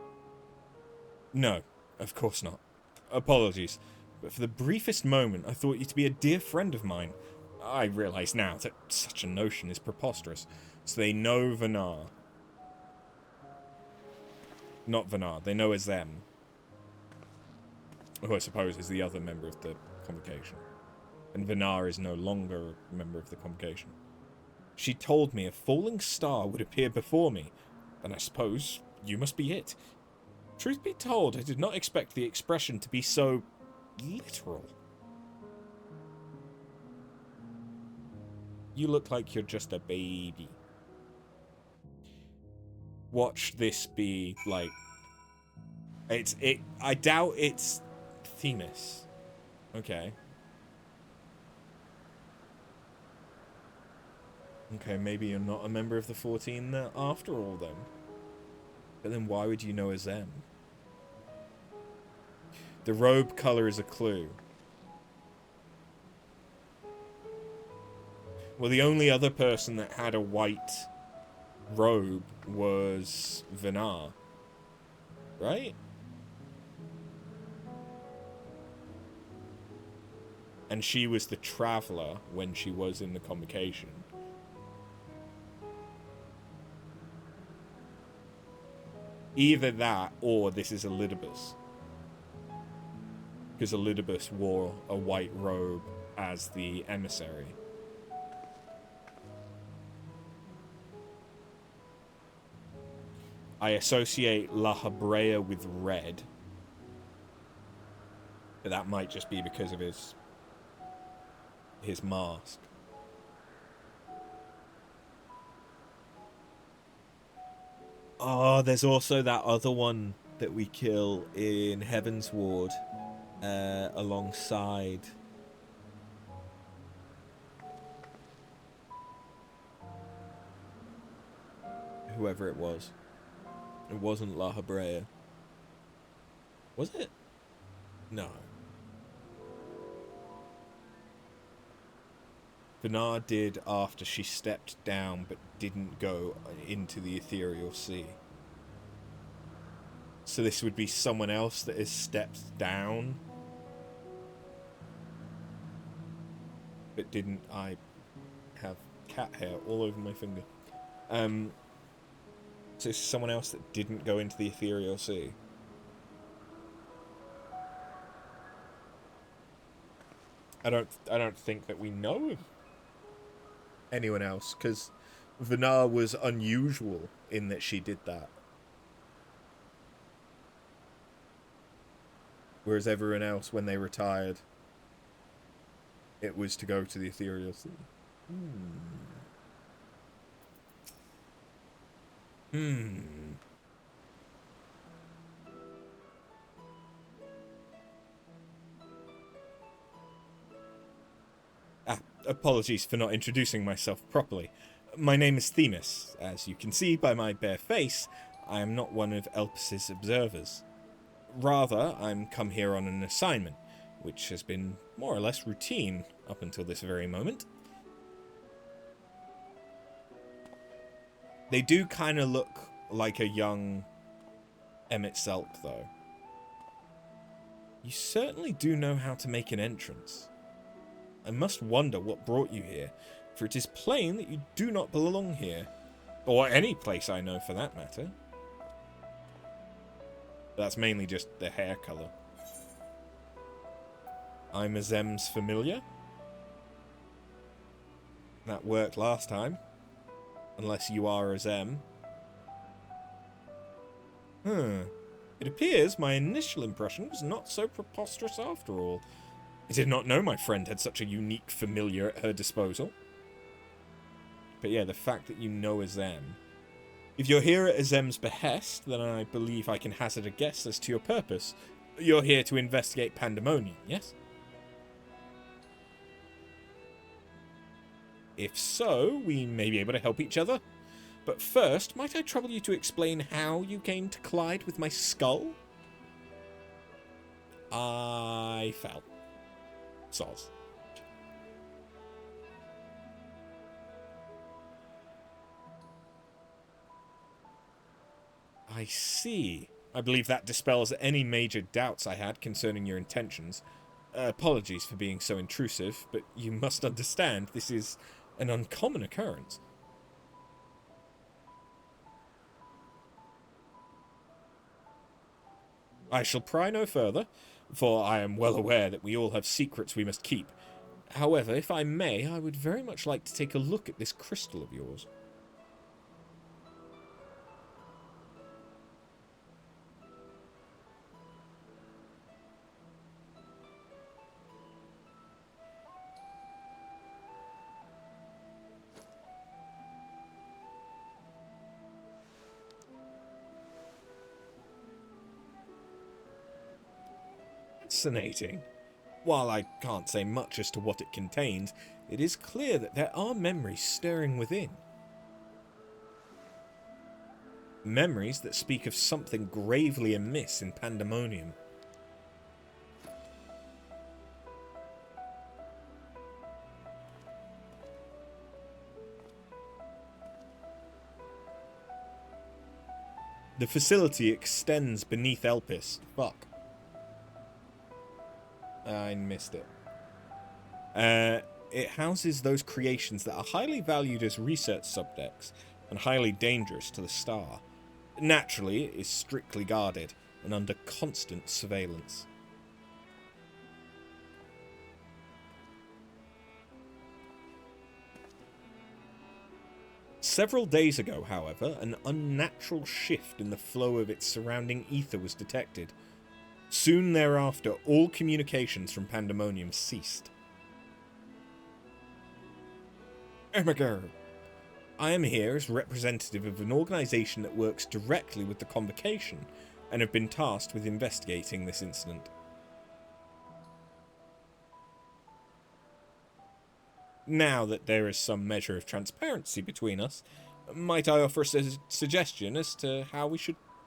[SPEAKER 1] No, of course not. Apologies, but for the briefest moment I thought you to be a dear friend of mine. I realise now that such a notion is preposterous. So they know Vinar. Not Vinar, they know as them. Who I suppose is the other member of the Convocation. And Vinar is no longer a member of the Convocation. She told me a falling star would appear before me, and I suppose you must be it. Truth be told, I did not expect the expression to be so literal. You look like you're just a baby. Watch this be, like... I doubt it's Themis. Okay. Okay, maybe you're not a member of the 14 after all, then. But then why would you know as them? The robe color is a clue. Well, the only other person that had a white robe was Vinar. Right? And she was the traveler when she was in the Convocation. Either that, or this is Elidibus. Because Elidibus wore a white robe as the emissary. I associate Lahabrea with red. But that might just be because of his mask. Oh, there's also that other one that we kill in Heavensward, alongside whoever it was. It wasn't Lahabrea. Was it? No. Bernard did after she stepped down but didn't go into the ethereal sea. So this would be someone else that has stepped down but didn't. I have cat hair all over my finger. So it's someone else that didn't go into the ethereal sea. I don't think that we know of anyone else, because Vinar was unusual in that she did that. Whereas everyone else, when they retired, it was to go to the ethereal sea. Apologies for not introducing myself properly. My name is Themis. As you can see by my bare face, I am not one of Elpis's observers. Rather, I'm come here on an assignment, which has been more or less routine up until this very moment. They do kind of look like a young Emmett Selk, though. You certainly do know how to make an entrance. I must wonder what brought you here, for it is plain that you do not belong here. Or any place I know, for that matter. That's mainly just the hair colour. I'm a Zem's familiar. That worked last time. Unless you are a Zem. It appears my initial impression was not so preposterous after all. I did not know my friend had such a unique familiar at her disposal. But yeah, the fact that you know a Zem. If you're here at a Zem's behest, then I believe I can hazard a guess as to your purpose. You're here to investigate Pandæmonium, yes? If so, we may be able to help each other. But first, might I trouble you to explain how you came to collide with my skull? I fell. Soz. I see. I believe that dispels any major doubts I had concerning your intentions. Apologies for being so intrusive, but you must understand this is an uncommon occurrence. I shall pry no further, for I am well aware that we all have secrets we must keep. However, if I may, I would very much like to take a look at this crystal of yours. Fascinating. While I can't say much as to what it contains, it is clear that there are memories stirring within. Memories that speak of something gravely amiss in Pandæmonium. The facility extends beneath Elpis. Fuck. I missed it. It houses those creations that are highly valued as research subjects and highly dangerous to the star. Naturally, it is strictly guarded and under constant surveillance. Several days ago, however, an unnatural shift in the flow of its surrounding ether was detected. Soon thereafter, all communications from Pandæmonium ceased. Emiger, I am here as representative of an organization that works directly with the Convocation and have been tasked with investigating this incident. Now that there is some measure of transparency between us, might I offer a suggestion as to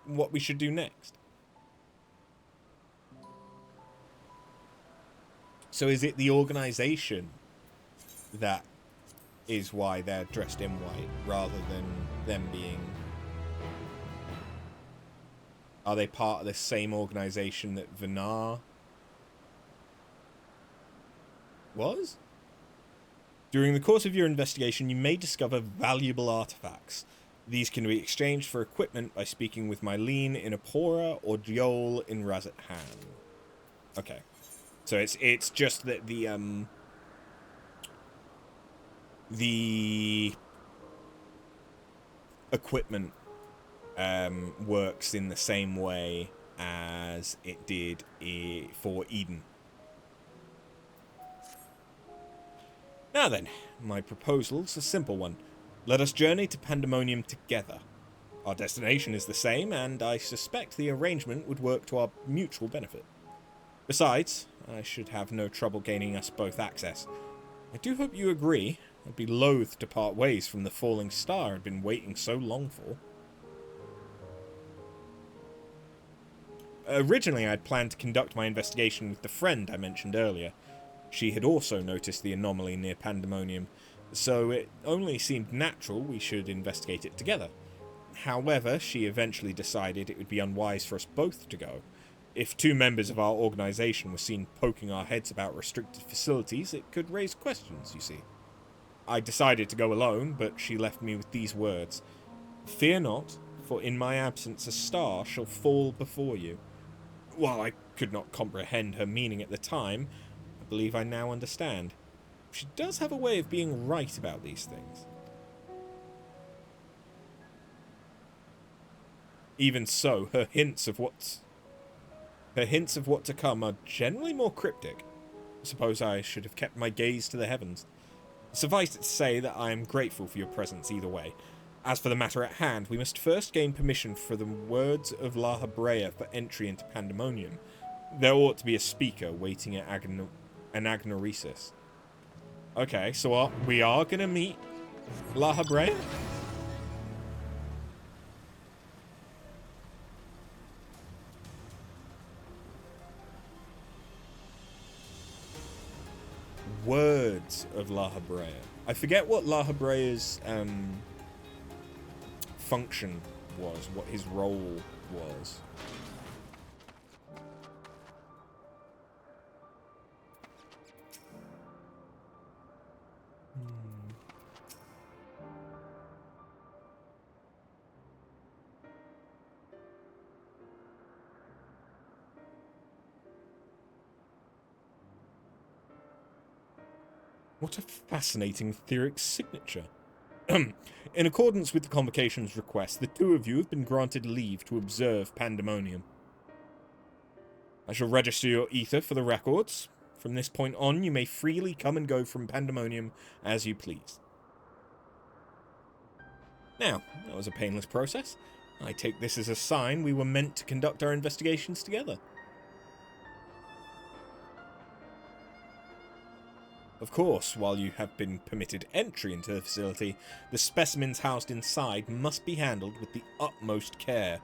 [SPEAKER 1] what we should do next? So is it the organization that is why they're dressed in white, rather than them being... Are they part of the same organization that Vinar was? During the course of your investigation, you may discover valuable artifacts. These can be exchanged for equipment by speaking with Mylene in Apora or Diol in Razat-Han. Okay. So it's just that the equipment works in the same way as it did for Eden. Now then, my proposal's a simple one. Let us journey to Pandæmonium together. Our destination is the same, and I suspect the arrangement would work to our mutual benefit. Besides, I should have no trouble gaining us both access. I do hope you agree. I'd be loath to part ways from the falling star I'd been waiting so long for. Originally, I'd planned to conduct my investigation with the friend I mentioned earlier. She had also noticed the anomaly near Pandæmonium, so it only seemed natural we should investigate it together. However, she eventually decided it would be unwise for us both to go. If two members of our organisation were seen poking our heads about restricted facilities, it could raise questions, you see. I decided to go alone, but she left me with these words. Fear not, for in my absence a star shall fall before you. While I could not comprehend her meaning at the time, I believe I now understand. She does have a way of being right about these things. Even so, her hints of what to come are generally more cryptic. I suppose I should have kept my gaze to the heavens. Suffice it to say that I am grateful for your presence either way. As for the matter at hand, we must first gain permission for the words of La Habrea for entry into Pandæmonium. There ought to be a speaker waiting at Anagnoresis. Okay, so we are going to meet La Habrea? Words of La Habrea. I forget what La Habrea's function was, what his role was. What a fascinating etheric signature. In accordance with the Convocation's request, the two of you have been granted leave to observe Pandæmonium. I shall register your ether for the records. From this point on, you may freely come and go from Pandæmonium as you please. Now, that was a painless process. I take this as a sign we were meant to conduct our investigations together. Of course, while you have been permitted entry into the facility, the specimens housed inside must be handled with the utmost care.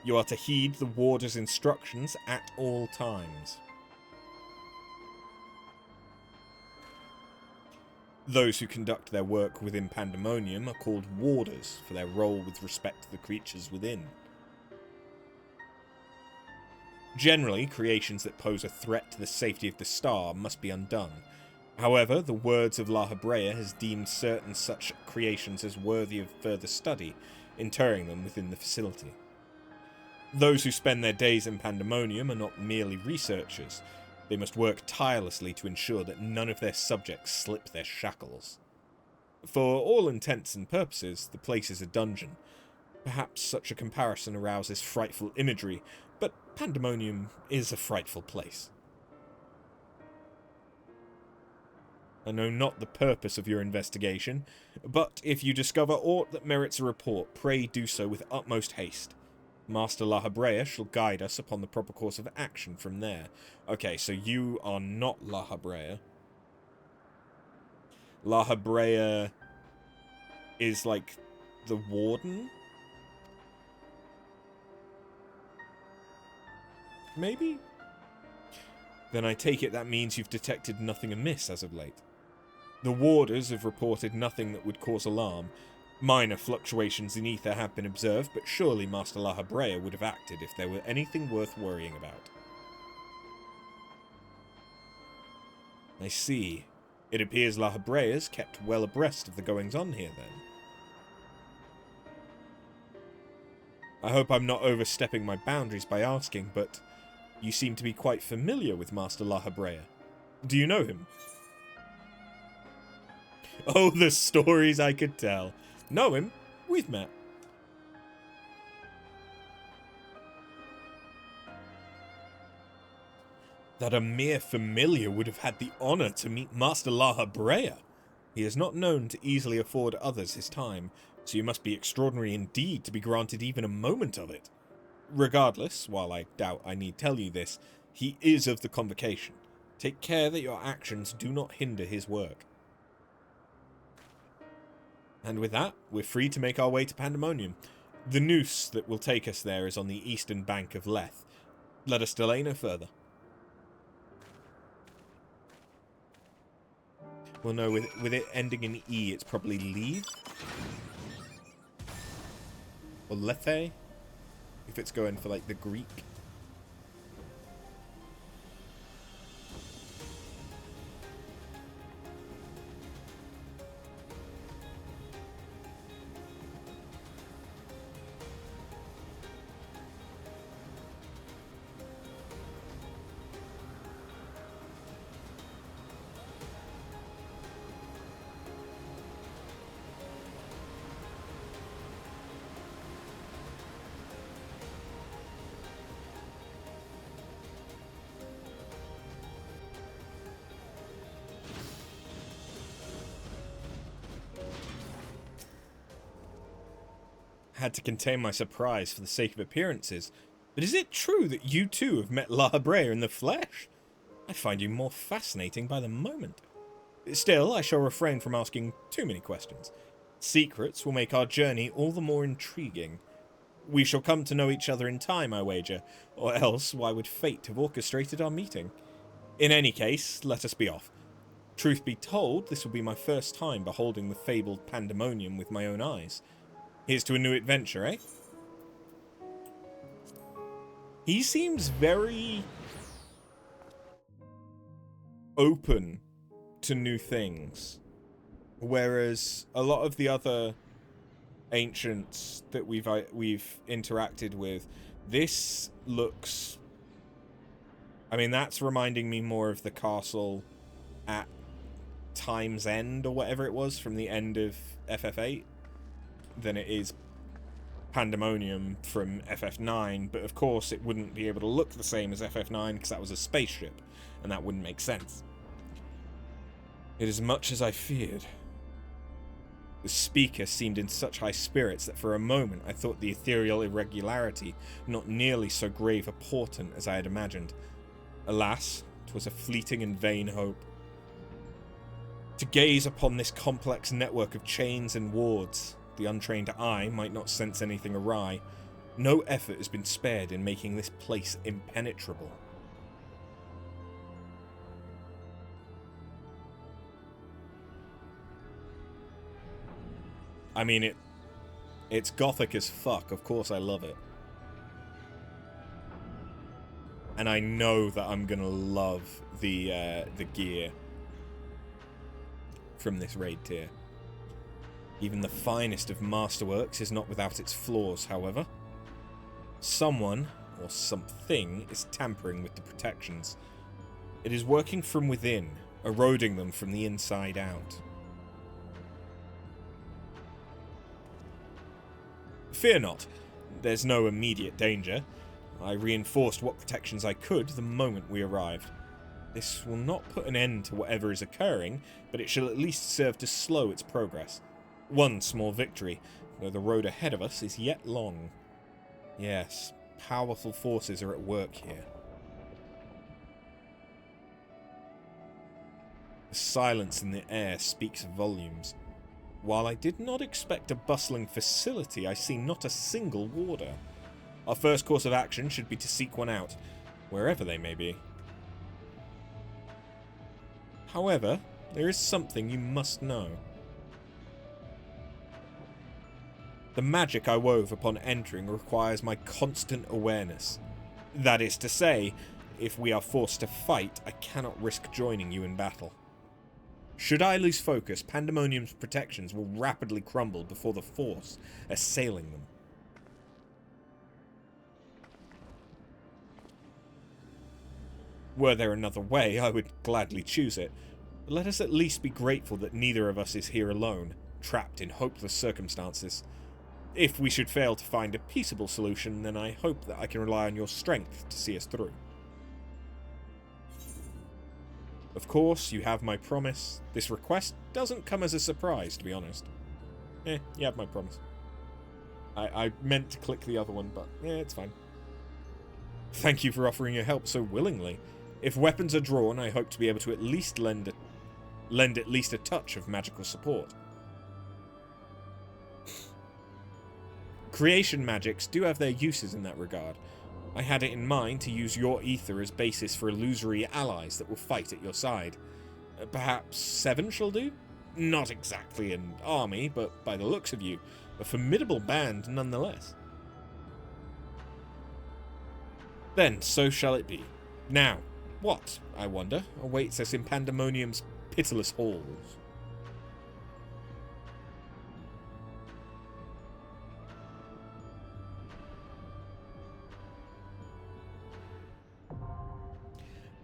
[SPEAKER 1] You are to heed the warder's instructions at all times. Those who conduct their work within Pandæmonium are called warders for their role with respect to the creatures within. Generally, creations that pose a threat to the safety of the star must be undone. However, the words of La Habrea has deemed certain such creations as worthy of further study, interring them within the facility. Those who spend their days in Pandæmonium are not merely researchers. They must work tirelessly to ensure that none of their subjects slip their shackles. For all intents and purposes, the place is a dungeon. Perhaps such a comparison arouses frightful imagery, but Pandæmonium is a frightful place. I know not the purpose of your investigation, but if you discover aught that merits a report, pray do so with utmost haste. Master La Habrea shall guide us upon the proper course of action from there. Okay, so you are not La Habrea. La Habrea is like the warden? Maybe? Then I take it that means you've detected nothing amiss as of late. The warders have reported nothing that would cause alarm. Minor fluctuations in ether have been observed, but surely Master La Habrea would have acted if there were anything worth worrying about. I see. It appears La Habrea's kept well abreast of the goings-on here, then. I hope I'm not overstepping my boundaries by asking, but you seem to be quite familiar with Master La Habrea. Do you know him? Oh, the stories I could tell. Know him? We've met. That a mere familiar would have had the honor to meet Master La Habrea. He is not known to easily afford others his time, so you must be extraordinary indeed to be granted even a moment of it. Regardless, while I doubt I need tell you this, he is of the convocation. Take care that your actions do not hinder his work. And with that, we're free to make our way to Pandæmonium. The noose that will take us there is on the eastern bank of Leth. Let us delay no further. Well, no, with it ending in E, it's probably Leave? Or Lethe? If it's going for, like, the Greek. Had to contain my surprise for the sake of appearances, but is it true that you too have met La Habrea in the flesh? I find you more fascinating by the moment. Still, I shall refrain from asking too many questions. Secrets will make our journey all the more intriguing. We shall come to know each other in time, I wager, or else why would fate have orchestrated our meeting? In any case, let us be off. Truth be told, this will be my first time beholding the fabled Pandæmonium with my own eyes. Here's to a new adventure, eh? He seems very open to new things. Whereas a lot of the other ancients that we've interacted with, this looks... I mean, that's reminding me more of the castle at Time's End, or whatever it was, from the end of FF8. Than it is Pandæmonium from FF9, but of course it wouldn't be able to look the same as FF9 because that was a spaceship, and that wouldn't make sense. It is much as I feared. The speaker seemed in such high spirits that for a moment I thought the ethereal irregularity not nearly so grave a portent as I had imagined. Alas, 'twas a fleeting and vain hope. To gaze upon this complex network of chains and wards, the untrained eye might not sense anything awry. No effort has been spared in making this place impenetrable. I mean, it's gothic as fuck. Of course I love it. And I know that I'm gonna love the gear from this raid tier. Even the finest of masterworks is not without its flaws, however. Someone, or something, is tampering with the protections. It is working from within, eroding them from the inside out. Fear not, there's no immediate danger. I reinforced what protections I could the moment we arrived. This will not put an end to whatever is occurring, but it shall at least serve to slow its progress. One small victory, though the road ahead of us is yet long. Yes, powerful forces are at work here. The silence in the air speaks volumes. While I did not expect a bustling facility, I see not a single warder. Our first course of action should be to seek one out, wherever they may be. However, there is something you must know. The magic I wove upon entering requires my constant awareness. That is to say, if we are forced to fight, I cannot risk joining you in battle. Should I lose focus, Pandæmonium's protections will rapidly crumble before the force assailing them. Were there another way, I would gladly choose it. But let us at least be grateful that neither of us is here alone, trapped in hopeless circumstances. If we should fail to find a peaceable solution, then I hope that I can rely on your strength to see us through. Of course, you have my promise. This request doesn't come as a surprise, to be honest. You have my promise. I meant to click the other one, but it's fine. Thank you for offering your help so willingly. If weapons are drawn, I hope to be able to at least lend at least a touch of magical support. Creation magics do have their uses in that regard. I had it in mind to use your ether as basis for illusory allies that will fight at your side. Perhaps 7 shall do? Not exactly an army, but by the looks of you, a formidable band nonetheless. Then, so shall it be. Now, what, I wonder, awaits us in Pandæmonium's pitiless halls?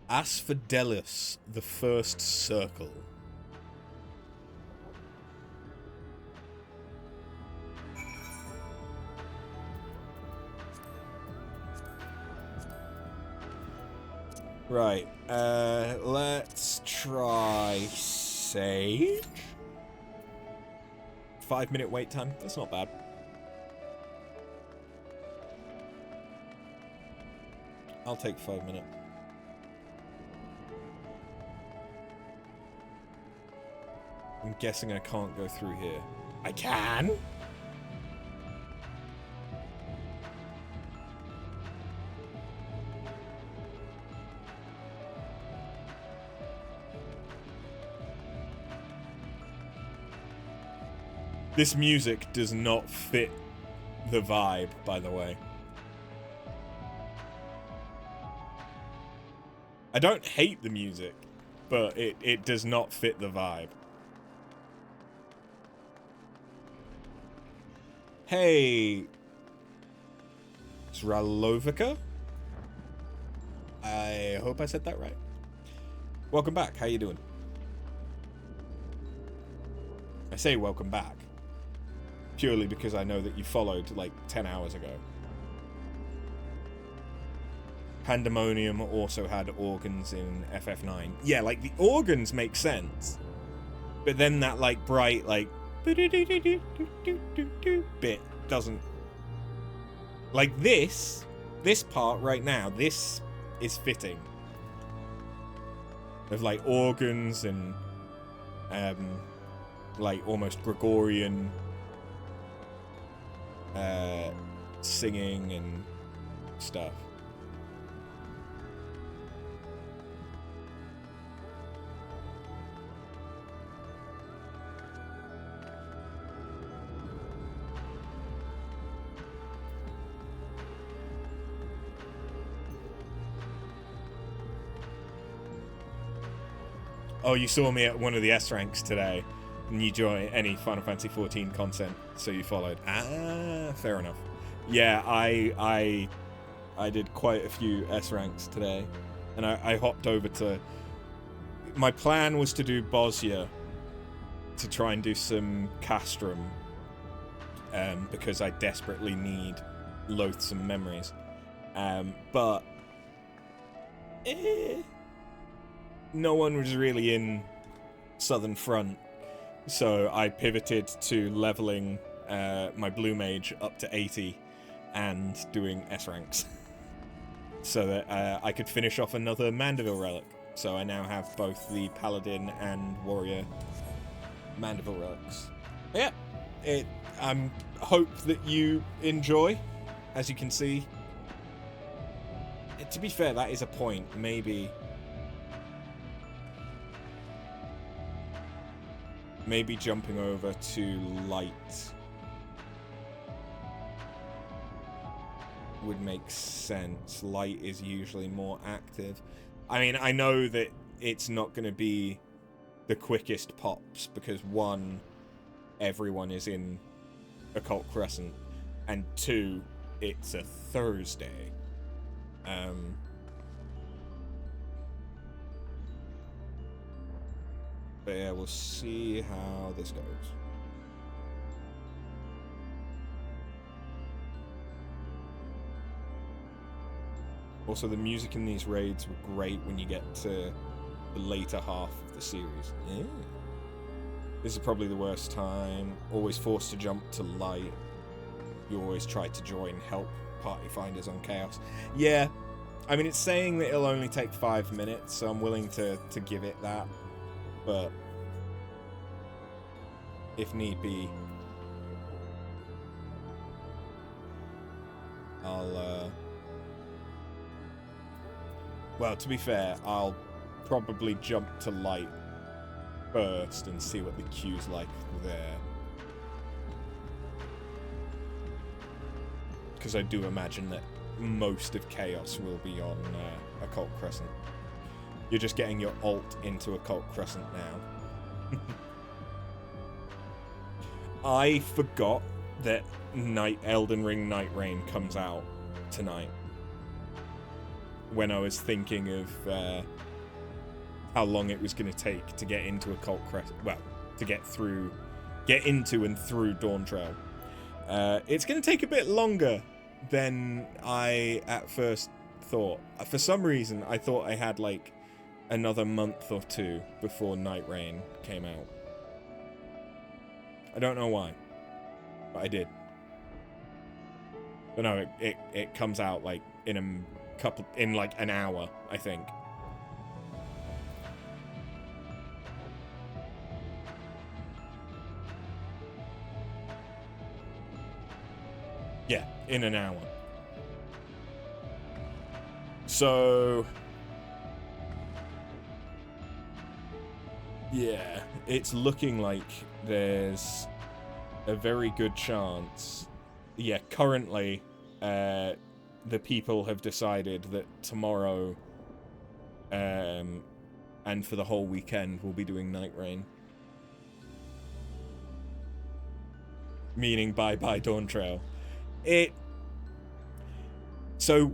[SPEAKER 1] Asphodelos, the First Circle. Right, let's try Sage. 5-minute wait time, that's not bad. I'll take 5 minutes. I'm guessing I can't go through here. I can? This music does not fit the vibe, by the way. I don't hate the music, but it does not fit the vibe. Hey, Zralovica? I hope I said that right. Welcome back. How you doing? I say welcome back purely because I know that you followed like 10 hours ago. Pandæmonium also had organs in FF9. Yeah, like the organs make sense, but then that like bright like bit doesn't. Like this part right now, this is fitting. Of like organs and like almost Gregorian singing and stuff. Oh, you saw me at one of the S ranks today, and you joined any Final Fantasy XIV content, so you followed. Ah, fair enough. Yeah, I did quite a few S ranks today, and I hopped over to. My plan was to do Bosnia, to try and do some Castrum, because I desperately need loathsome memories, but. No one was really in Southern Front, so I pivoted to leveling my Blue Mage up to 80 and doing S ranks so that I could finish off another Mandeville relic. So I now have both the Paladin and Warrior Mandeville relics. But yeah, I hope that you enjoy. As you can see, to be fair, that is a point. Maybe jumping over to light would make sense. Light is usually more active. I mean, I know that it's not going to be the quickest pops because 1, everyone is in Occult Crescent, and 2, it's a Thursday. But yeah, we'll see how this goes. Also, the music in these raids were great when you get to the later half of the series. Yeah. This is probably the worst time. Always forced to jump to light. You always try to join help party finders on chaos. Yeah, I mean, it's saying that it'll only take 5 minutes, so I'm willing to give it that. But if need be, I'll, well, to be fair, I'll probably jump to light first and see what the queue's like there. Because I do imagine that most of Chaos will be on Occult Crescent. You're just getting your ult into Occult Crescent now. I forgot that Elden Ring Night Rain comes out tonight. When I was thinking of how long it was going to take to get into Occult Crescent, well, to get into and through Dawn Trail. It's going to take a bit longer than I at first thought. For some reason, I thought I had like another month or two before Night Rain came out. I don't know why, but I did. But no, it comes out like in like an hour, I think. Yeah, in an hour. So yeah, it's looking like there's a very good chance. Yeah, currently the people have decided that tomorrow and for the whole weekend we'll be doing Night Rain. Meaning bye-bye Dawn Trail. So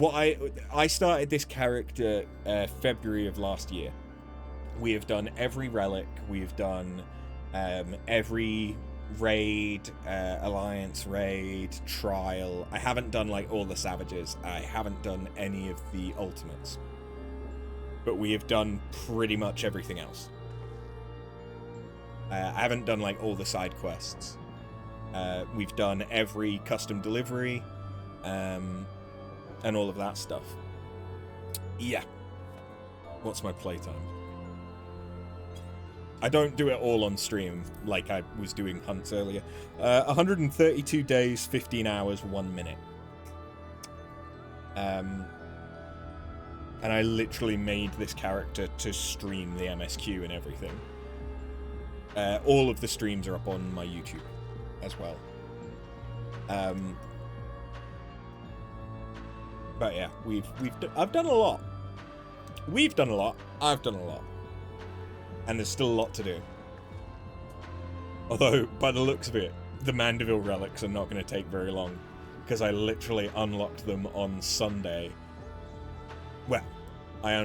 [SPEAKER 1] I started this character February of last year. We have done every relic, we've done every raid, alliance raid, trial. I haven't done like all the savages. I haven't done any of the ultimates. But we have done pretty much everything else. I haven't done like all the side quests. We've done every custom delivery, and all of that stuff. Yeah. What's my playtime? I don't do it all on stream like I was doing hunts earlier. 132 days, 15 hours, 1 minute. And I literally made this character to stream the MSQ and everything. All of the streams are up on my YouTube as well. But yeah, I've done a lot. We've done a lot. I've done a lot. And there's still a lot to do. Although, by the looks of it, the Mandeville relics are not going to take very long, because I literally unlocked them on Sunday. Well, I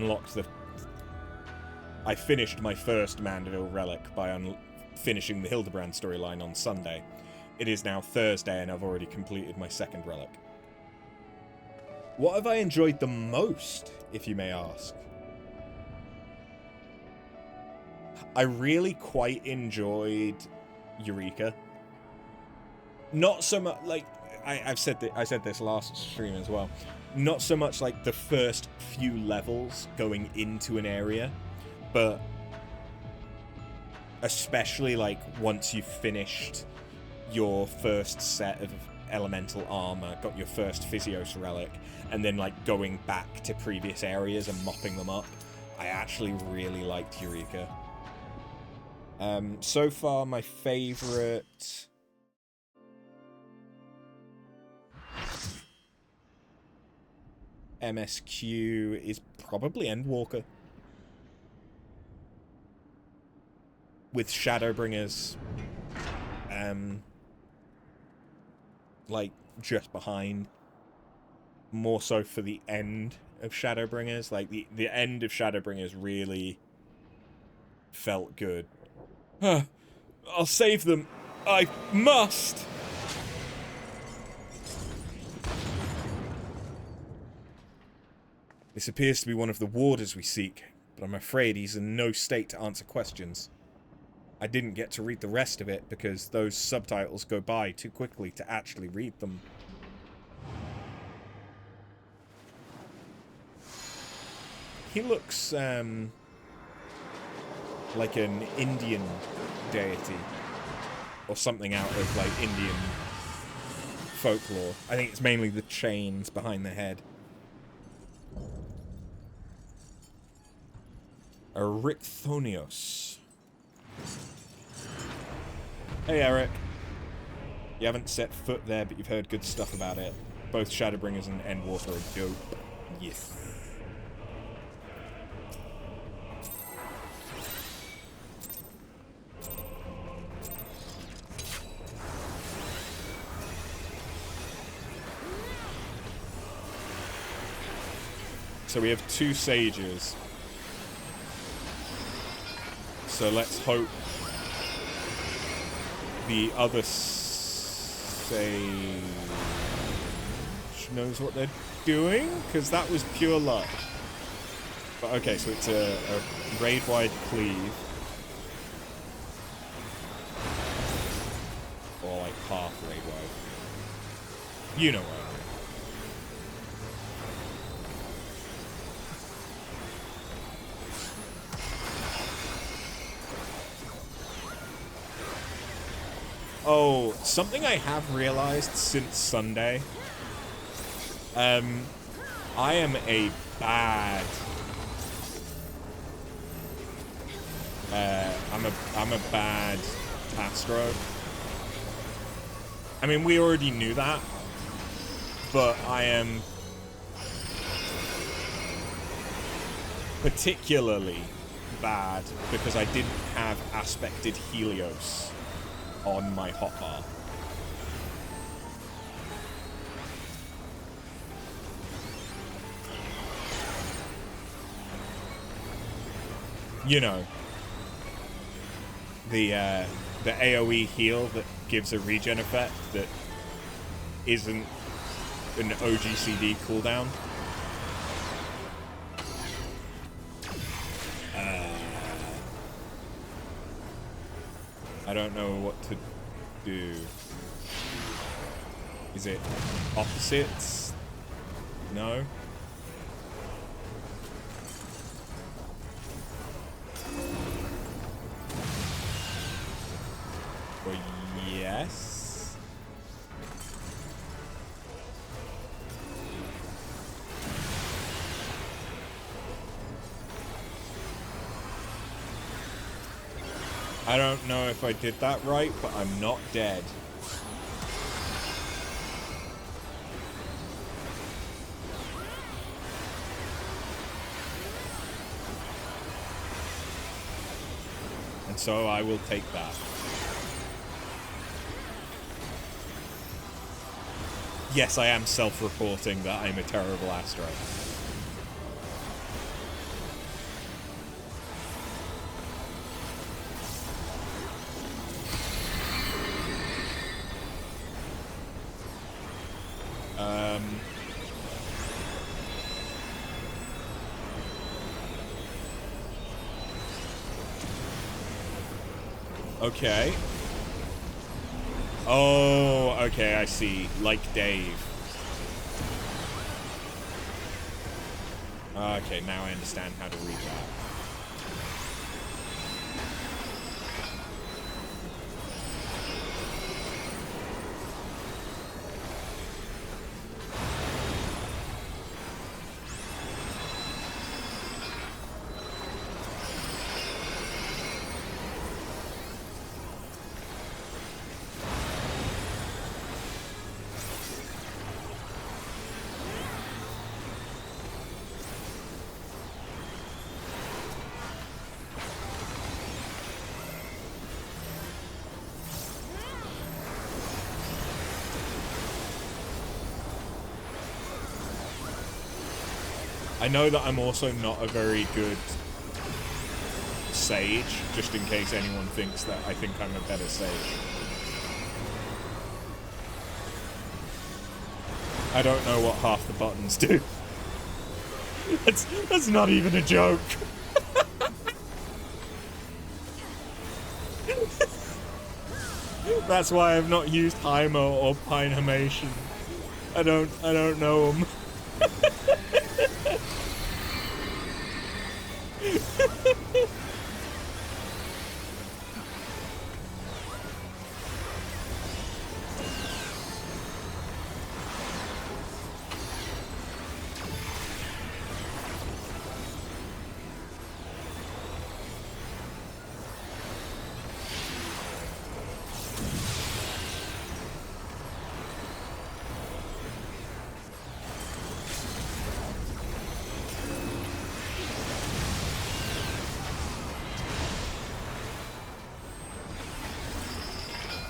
[SPEAKER 1] finished my first Mandeville relic by finishing the Hildebrand storyline on Sunday. It is now Thursday, and I've already completed my second relic. What have I enjoyed the most, if you may ask? I really quite enjoyed Eureka. Not so much like I said this last stream as well. Not so much like the first few levels going into an area, but especially like once you've finished your first set of elemental armor, got your first Physios relic, and then like going back to previous areas and mopping them up. I actually really liked Eureka. So far, my favorite MSQ is probably Endwalker. With Shadowbringers, like, just behind. More so for the end of Shadowbringers. Like, the end of Shadowbringers really felt good. I'll save them. I must! This appears to be one of the warders we seek, but I'm afraid he's in no state to answer questions. I didn't get to read the rest of it because those subtitles go by too quickly to actually read them. He looks, like an Indian deity. Or something out of, like, Indian folklore. I think it's mainly the chains behind the head. Erichthonios. Hey, Eric. You haven't set foot there, but you've heard good stuff about it. Both Shadowbringers and Endwalker are dope. Yes. So we have 2 sages. So let's hope the other sage knows what they're doing, because that was pure luck. But okay, so it's a raid-wide cleave. Or like half raid-wide. You know what I mean. Oh, something I have realized since Sunday. I am a bad. I'm a bad Astro. I mean, we already knew that, but I am particularly bad because I didn't have aspected Helios on my hotbar. You know, the AoE heal that gives a regen effect that isn't an OGCD cooldown. I don't know what to do. Is it opposites? No? Or yes? I don't know if I did that right, but I'm not dead. And so I will take that. Yes, I am self-reporting that I'm a terrible Astro. Okay. Oh, okay, I see. Like Dave. Okay, now I understand how to read that. I know that I'm also not a very good sage, just in case anyone thinks that I think I'm a better sage. I don't know what half the buttons do. That's not even a joke. That's why I've not used Hymo or Pinemation. I don't know them.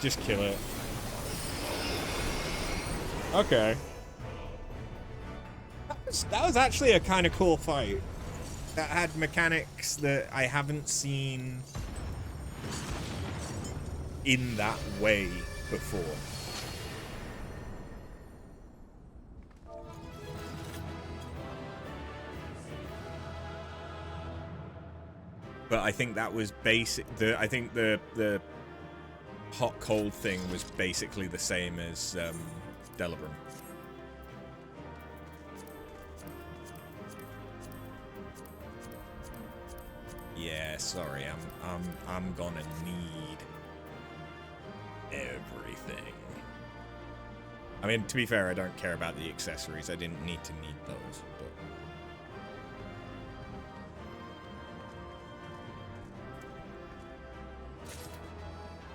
[SPEAKER 1] Just kill it. Okay. That was actually a kind of cool fight. That had mechanics that I haven't seen in that way before. But I think that was basic. I think the hot cold thing was basically the same as Delibram. Yeah, sorry, I'm gonna need everything. I mean, to be fair, I don't care about the accessories. I didn't need to need those, but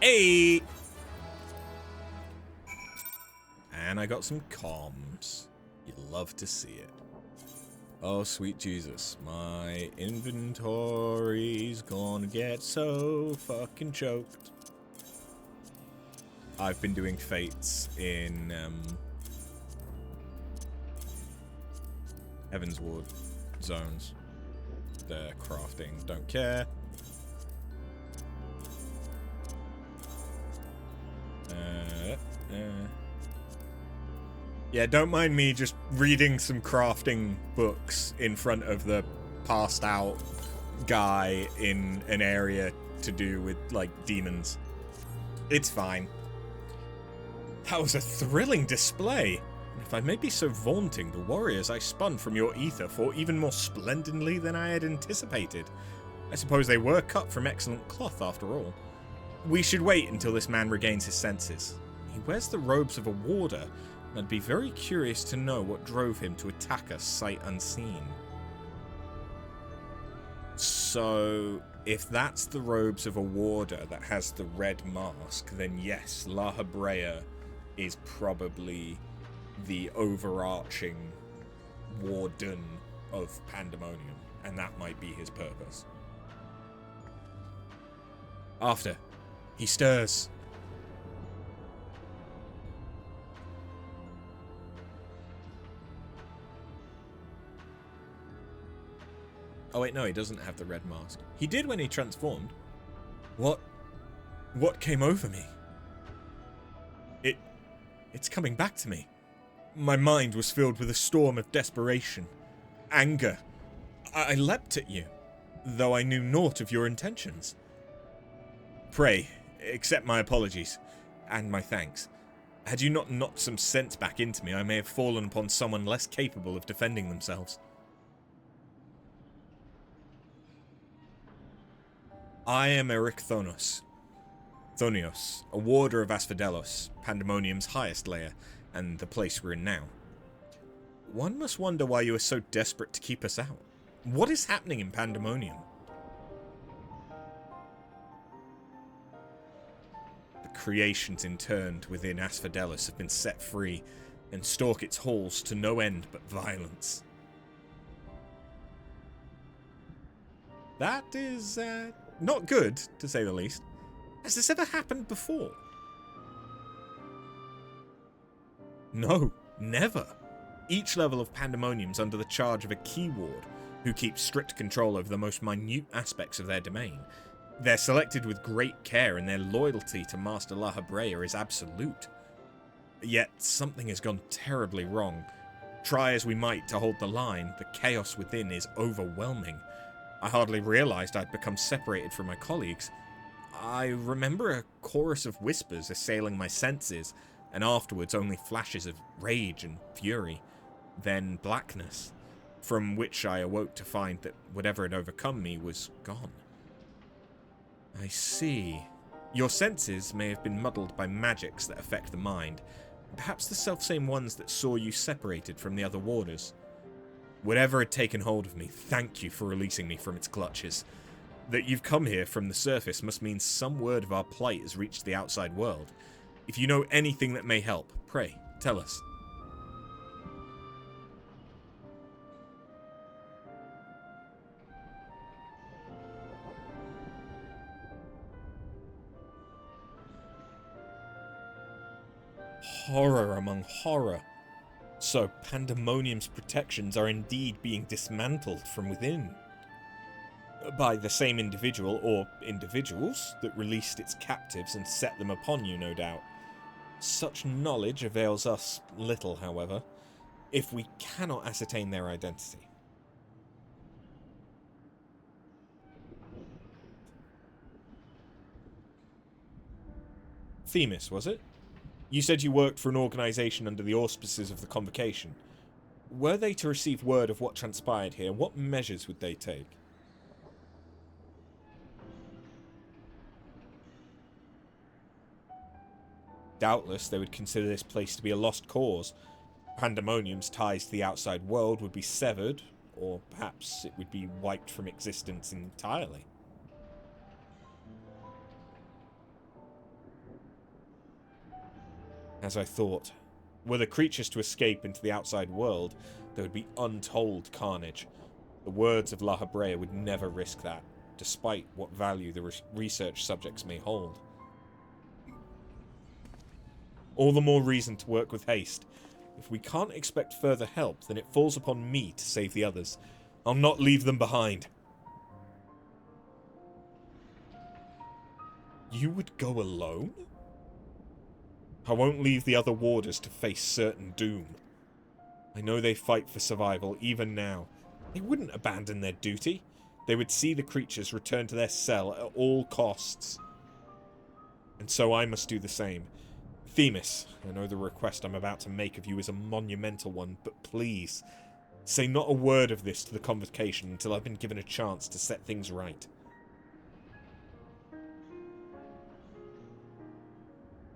[SPEAKER 1] hey! And I got some comms. You love to see it. Oh, sweet Jesus. My inventory's gonna get so fucking choked. I've been doing fates in Heavensward zones. The crafting, don't care. Yeah, don't mind me just reading some crafting books in front of the passed out guy in an area to do with, like, demons. It's fine. That was a thrilling display. If I may be so vaunting, the warriors I spun from your ether fought even more splendidly than I had anticipated. I suppose they were cut from excellent cloth after all. We should wait until this man regains his senses. He wears the robes of a warder, and I'd be very curious to know what drove him to attack us sight unseen. So, if that's the robes of a warder that has the red mask, then yes, La Habrea is probably the overarching warden of Pandæmonium, and that might be his purpose. After. He stirs. Oh wait, no, he doesn't have the red mask. He did when he transformed. What came over me? It's coming back to me. My mind was filled with a storm of desperation. Anger. I leapt at you, though I knew naught of your intentions. Pray, accept my apologies, and my thanks. Had you not knocked some sense back into me, I may have fallen upon someone less capable of defending themselves. I am Eric Thonios, a warder of Asphodelos, Pandæmonium's highest layer, and the place we're in now. One must wonder why you are so desperate to keep us out. What is happening in Pandæmonium? The creations interned within Asphodelos have been set free, and stalk its halls to no end but violence. That is, not good, to say the least. Has this ever happened before? No, never. Each level of Pandæmonium's under the charge of a key ward, who keeps strict control over the most minute aspects of their domain. They're selected with great care, and their loyalty to Master La Habrea is absolute. Yet, something has gone terribly wrong. Try as we might to hold the line, the chaos within is overwhelming. I hardly realized I'd become separated from my colleagues. I remember a chorus of whispers assailing my senses, and afterwards only flashes of rage and fury. Then blackness, from which I awoke to find that whatever had overcome me was gone. I see. Your senses may have been muddled by magics that affect the mind, perhaps the selfsame ones that saw you separated from the other warders. Whatever had taken hold of me, thank you for releasing me from its clutches. That you've come here from the surface must mean some word of our plight has reached the outside world. If you know anything that may help, pray, tell us. Horror among horror. So Pandæmonium's protections are indeed being dismantled from within. By the same individual, or individuals, that released its captives and set them upon you, no doubt. Such knowledge avails us little, however, if we cannot ascertain their identity. Themis, was it? You said you worked for an organisation under the auspices of the Convocation. Were they to receive word of what transpired here, what measures would they take? Doubtless they would consider this place to be a lost cause. Pandæmonium's ties to the outside world would be severed, or perhaps it would be wiped from existence entirely. As I thought, were the creatures to escape into the outside world, there would be untold carnage. The words of La Habrea would never risk that, despite what value the research subjects may hold. All the more reason to work with haste. If we can't expect further help, then it falls upon me to save the others. I'll not leave them behind. You would go alone? I won't leave the other warders to face certain doom. I know they fight for survival even now. They wouldn't abandon their duty. They would see the creatures return to their cell at all costs. And so I must do the same. Themis, I know the request I'm about to make of you is a monumental one, but please, say not a word of this to the Convocation until I've been given a chance to set things right.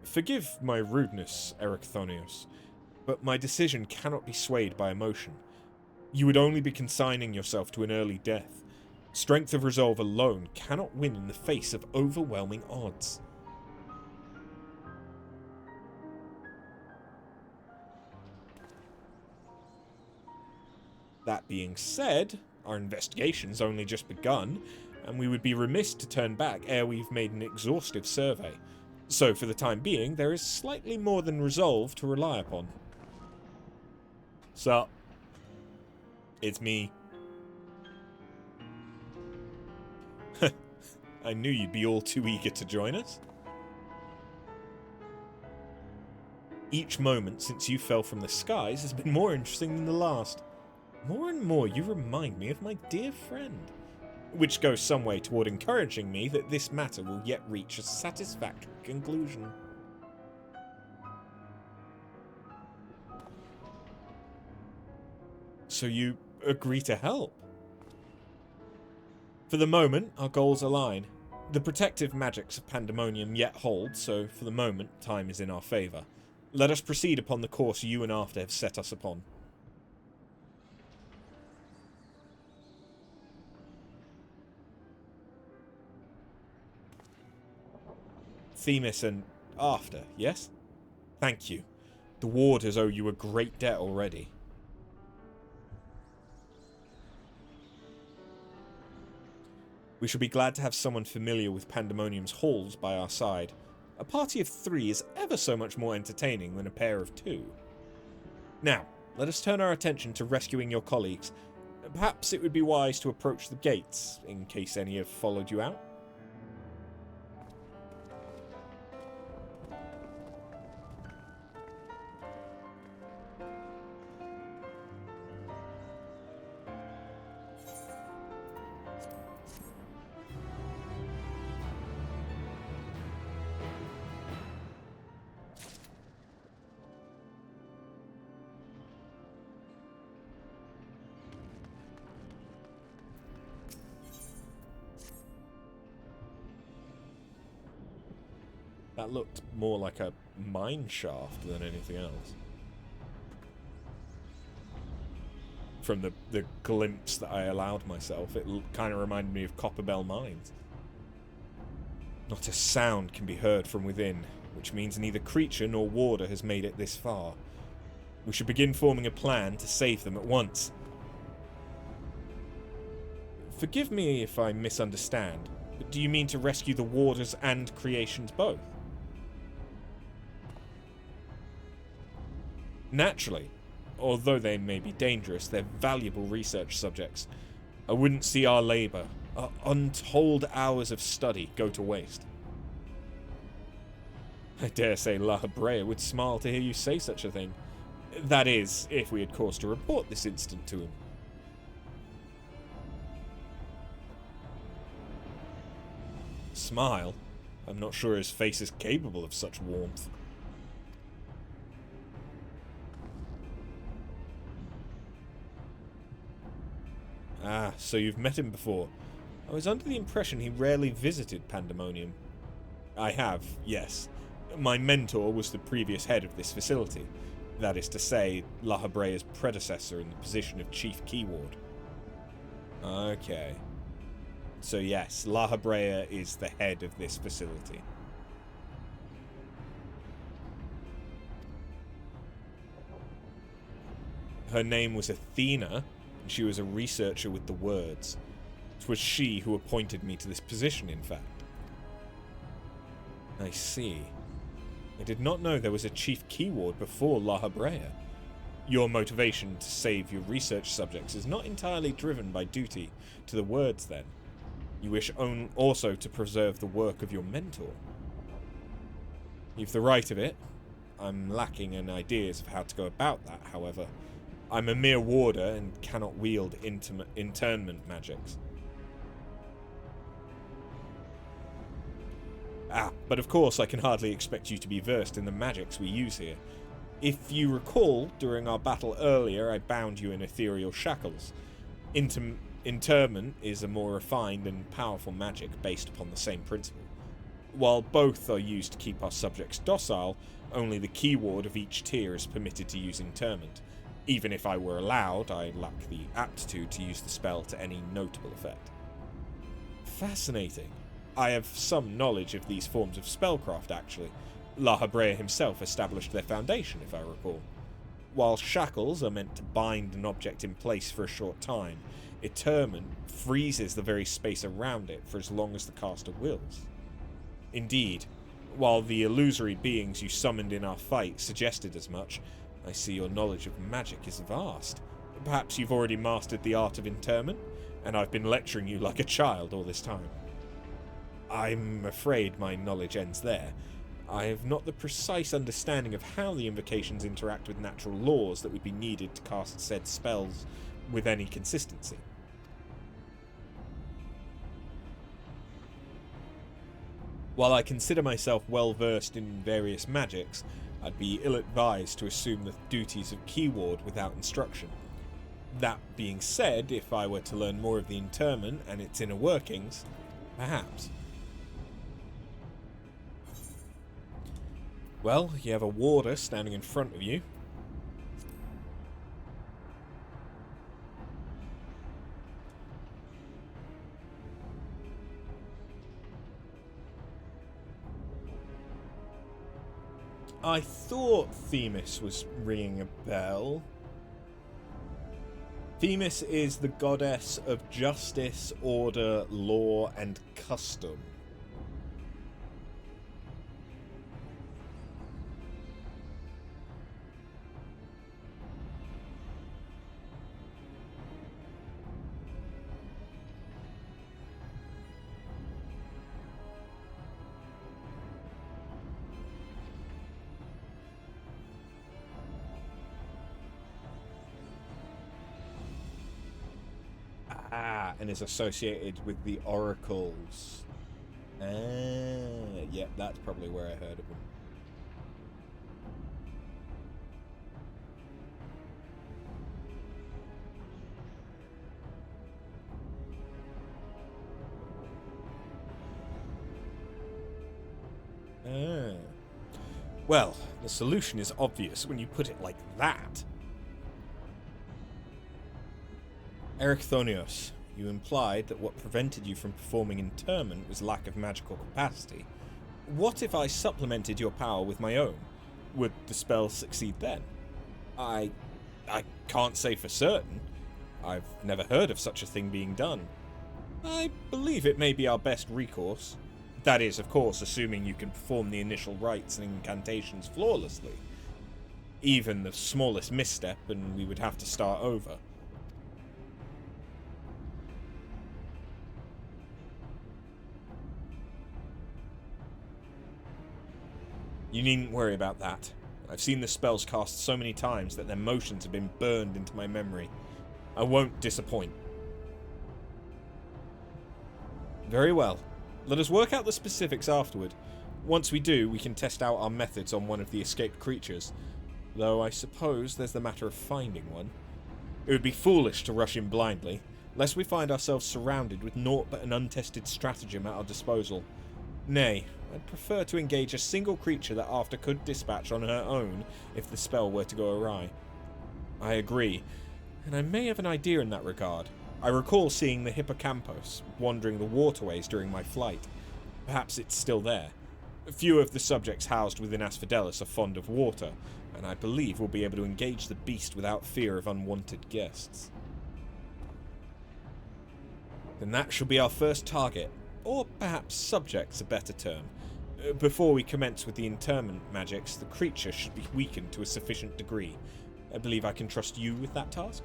[SPEAKER 1] Forgive my rudeness, Erechthonios, but my decision cannot be swayed by emotion. You would only be consigning yourself to an early death. Strength of resolve alone cannot win in the face of overwhelming odds. That being said, our investigation's only just begun, and we would be remiss to turn back ere we've made an exhaustive survey. So, for the time being, there is slightly more than resolve to rely upon. Sup? It's me. I knew you'd be all too eager to join us. Each moment since you fell from the skies has been more interesting than the last. More and more you remind me of my dear friend. Which goes some way toward encouraging me that this matter will yet reach a satisfactory conclusion. So you agree to help? For the moment, our goals align. The protective magics of Pandæmonium yet hold, so for the moment, time is in our favour. Let us proceed upon the course you and After have set us upon. Themis and After, yes? Thank you. The warders owe you a great debt already. We shall be glad to have someone familiar with Pandæmonium's halls by our side. A party of 3 is ever so much more entertaining than a pair of 2. Now, let us turn our attention to rescuing your colleagues. Perhaps it would be wise to approach the gates, in case any have followed you out. That looked more like a mine shaft than anything else. From the glimpse that I allowed myself, it kind of reminded me of Copperbell Mines. Not a sound can be heard from within, which means neither creature nor warder has made it this far. We should begin forming a plan to save them at once. Forgive me if I misunderstand, but do you mean to rescue the warders and creations both? Naturally. Although they may be dangerous, they're valuable research subjects. I wouldn't see our labour, our untold hours of study, go to waste. I dare say La Habrea would smile to hear you say such a thing. That is, if we had cause to report this incident to him. Smile? I'm not sure his face is capable of such warmth. Ah, so you've met him before. I was under the impression he rarely visited Pandæmonium. I have, yes. My mentor was the previous head of this facility. That is to say, La Habrea's predecessor in the position of Chief Keyward. Okay. So yes, La Habrea is the head of this facility. Her name was Athena, and she was a researcher with the words. It was she who appointed me to this position, in fact. I see. I did not know there was a Chief Keyward before La Habrea. Your motivation to save your research subjects is not entirely driven by duty to the words, then. You wish also to preserve the work of your mentor. You've the right of it. I'm lacking in ideas of how to go about that, however. I'm a mere warder and cannot wield internment magics. But of course I can hardly expect you to be versed in the magics we use here. If you recall, during our battle earlier I bound you in ethereal shackles. Interment is a more refined and powerful magic based upon the same principle. While both are used to keep our subjects docile, only the keyword of each tier is permitted to use interment. Even if I were allowed, I lack the aptitude to use the spell to any notable effect. Fascinating. I have some knowledge of these forms of spellcraft, actually. La Habrea himself established their foundation, if I recall. While shackles are meant to bind an object in place for a short time, interment freezes the very space around it for as long as the caster wills. Indeed, while the illusory beings you summoned in our fight suggested as much, I see your knowledge of magic is vast. Perhaps you've already mastered the art of interment, and I've been lecturing you like a child all this time. I'm afraid my knowledge ends there. I have not the precise understanding of how the invocations interact with natural laws that would be needed to cast said spells with any consistency. While I consider myself well versed in various magics, I'd be ill-advised to assume the duties of Keyward without instruction. That being said, if I were to learn more of the interment and its inner workings, perhaps. Well, you have a warder standing in front of you. I thought Themis was ringing a bell. Themis is the goddess of justice, order, law, and custom. And is associated with the oracles. Yeah, that's probably where I heard of them. Well, the solution is obvious when you put it like that. Erechthonios, you implied that what prevented you from performing interment was lack of magical capacity. What if I supplemented your power with my own? Would the spell succeed then? I can't say for certain. I've never heard of such a thing being done. I believe it may be our best recourse. That is, of course, assuming you can perform the initial rites and incantations flawlessly. Even the smallest misstep and we would have to start over. You needn't worry about that. I've seen the spells cast so many times that their motions have been burned into my memory. I won't disappoint. Very well. Let us work out the specifics afterward. Once we do, we can test out our methods on one of the escaped creatures. Though I suppose there's the matter of finding one. It would be foolish to rush in blindly, lest we find ourselves surrounded with naught but an untested stratagem at our disposal. Nay, I'd prefer to engage a single creature that After could dispatch on her own if the spell were to go awry. I agree, and I may have an idea in that regard. I recall seeing the hippocampus wandering the waterways during my flight. Perhaps it's still there. Few of the subjects housed within Asphodelos are fond of water, and I believe we'll be able to engage the beast without fear of unwanted guests. Then that shall be our first target, or perhaps subject's a better term. Before we commence with the interment magics, the creature should be weakened to a sufficient degree. I believe I can trust you with that task?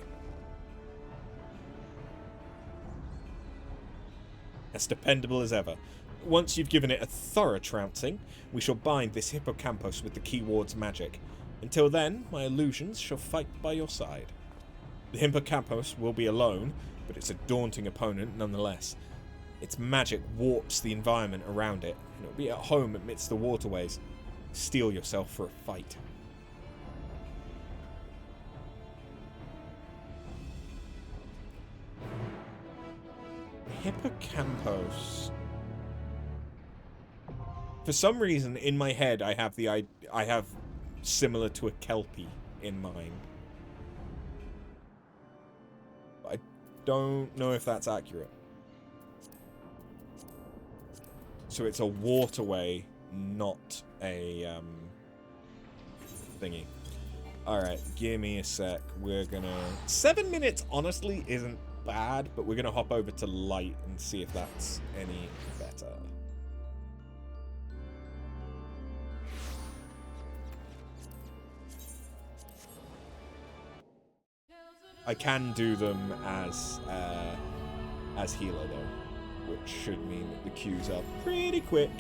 [SPEAKER 1] As dependable as ever. Once you've given it a thorough trouncing, we shall bind this hippocampus with the keyword's magic. Until then, my illusions shall fight by your side. The hippocampus will be alone, but it's a daunting opponent nonetheless. Its magic warps the environment around it, and it'll be at home amidst the waterways. Steel yourself for a fight. Hippocampus. For some reason, in my head, I have similar to a kelpie in mind. I don't know if that's accurate. So it's a waterway, not a thingy. Alright, give me a sec. We're gonna... 7 minutes, honestly, isn't bad, but we're gonna hop over to light and see if that's any better. I can do them as healer though, which should mean that the queues are pretty quick.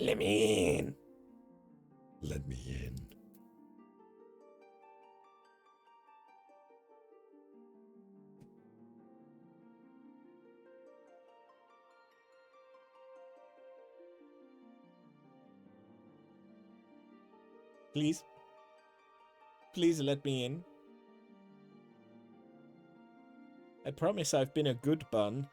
[SPEAKER 1] Let me in. Let me in. Please. Please let me in. I promise I've been a good bun.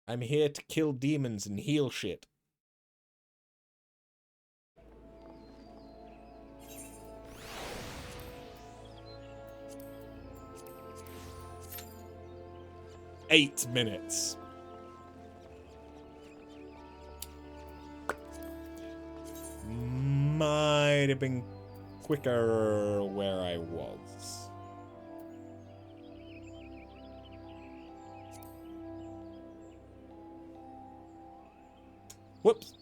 [SPEAKER 1] I'm here to kill demons and heal shit. Eight minutes. Might have been quicker where I was. Whoops.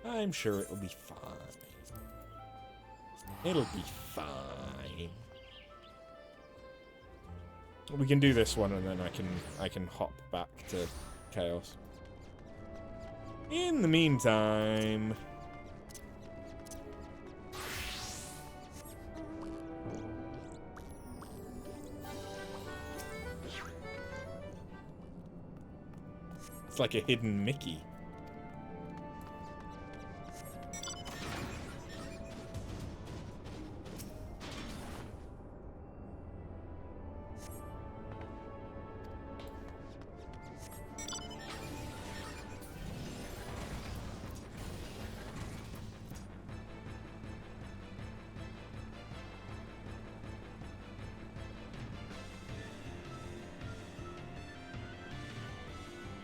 [SPEAKER 1] I'm sure it'll be fine. It'll be fine. We can do this one, and then I can hop back to Chaos. In the meantime, it's like a hidden Mickey.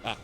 [SPEAKER 1] Ah.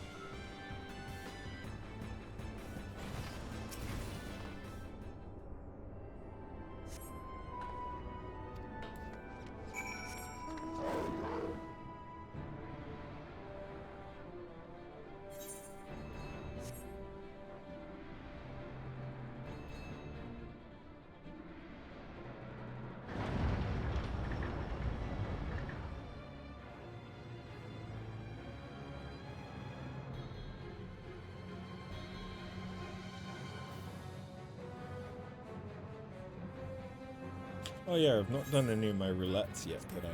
[SPEAKER 1] Oh yeah, I've not done any of my roulettes yet today.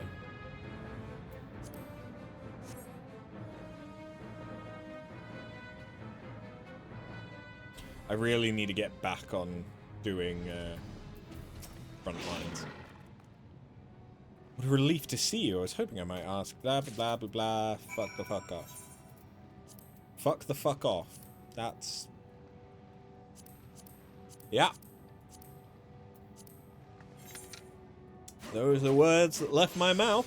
[SPEAKER 1] I really need to get back on doing front lines. What a relief to see you. I was hoping I might ask blah blah blah blah blah. Fuck the fuck off. Fuck the fuck off. That's... yeah. Those are words that left my mouth.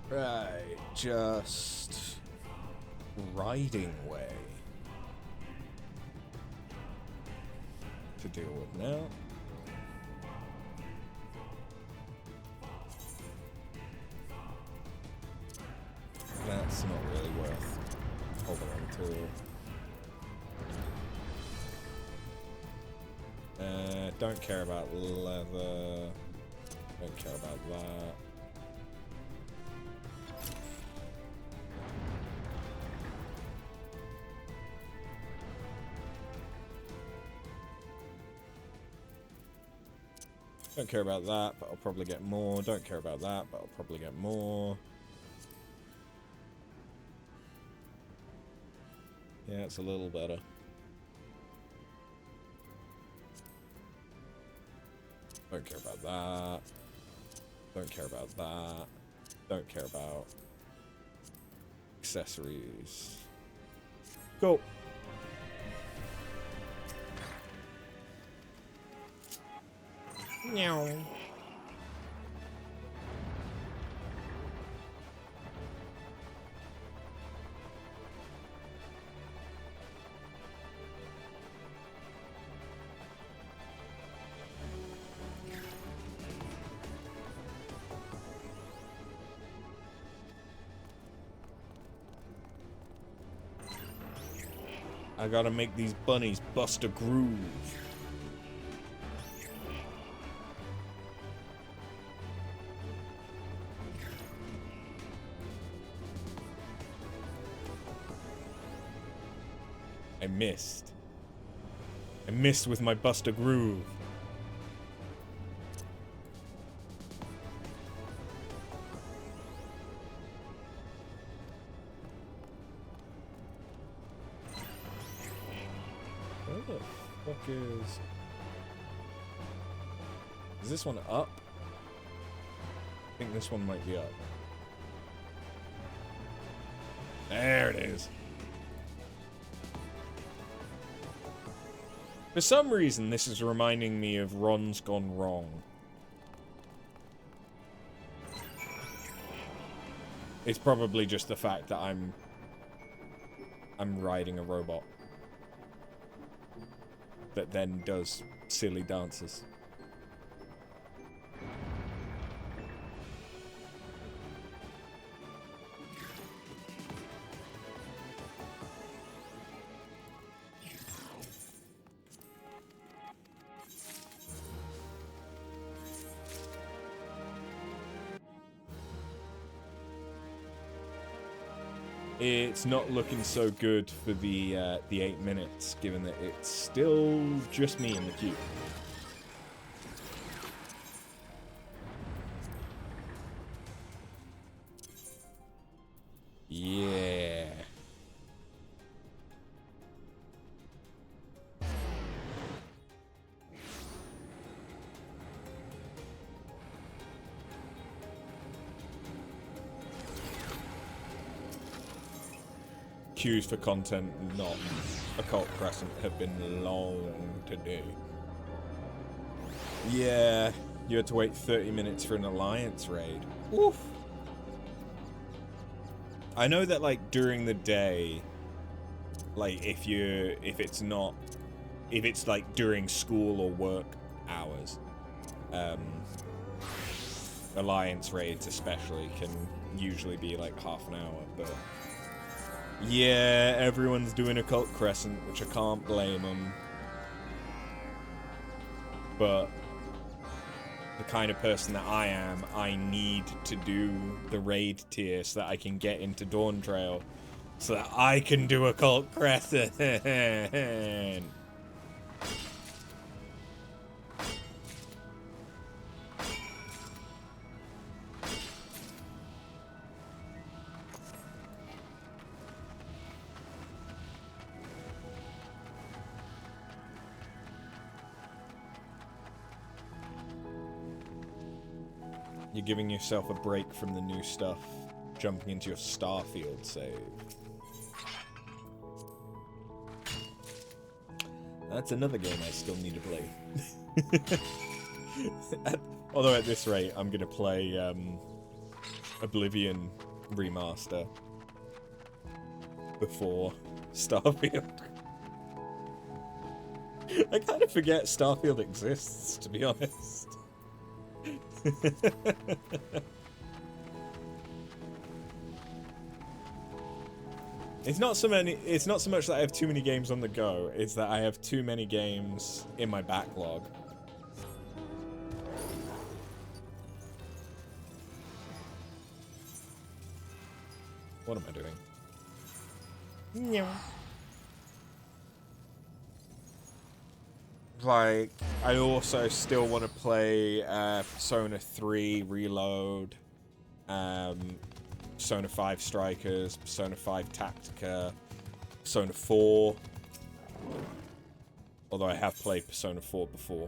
[SPEAKER 1] Right, just riding way to deal with now. That's not really worth holding on to. Don't care about leather. Don't care about that. Don't care about that, but I'll probably get more. Don't care about that, but I'll probably get more. Yeah, it's a little better. Don't care about that. Don't care about that. Don't care about accessories. Cool. Meow. I gotta make these bunnies bust a groove. I missed. I missed with my bust a groove. What the fuck is this one up? I think this one might be up. There it is. For some reason, this is reminding me of Ron's Gone Wrong. It's probably just the fact that I'm riding a robot that then does silly dances. It's not looking so good for the 8 minutes, given that it's still just me in the queue. Yeah. Queues for content, not Occult Crescent, have been long to do. Yeah, you had to wait 30 minutes for an Alliance raid. Oof. I know that, like, during the day, like, if it's like during school or work hours, Alliance raids especially can usually be like half an hour, but yeah, everyone's doing Occult Crescent, which I can't blame them. But the kind of person that I am, I need to do the raid tier so that I can get into Dawn Trail, so that I can do Occult Crescent. You're giving yourself a break from the new stuff, jumping into your Starfield save. That's another game I still need to play. Although at this rate, I'm gonna play Oblivion Remaster before Starfield. I kind of forget Starfield exists, to be honest. It's not so much that I have too many games on the go, it's that I have too many games in my backlog. What am I doing? No. Like, I also still want to play Persona 3 Reload, Persona 5 Strikers, Persona 5 Tactica, Persona 4. Although I have played Persona 4 before,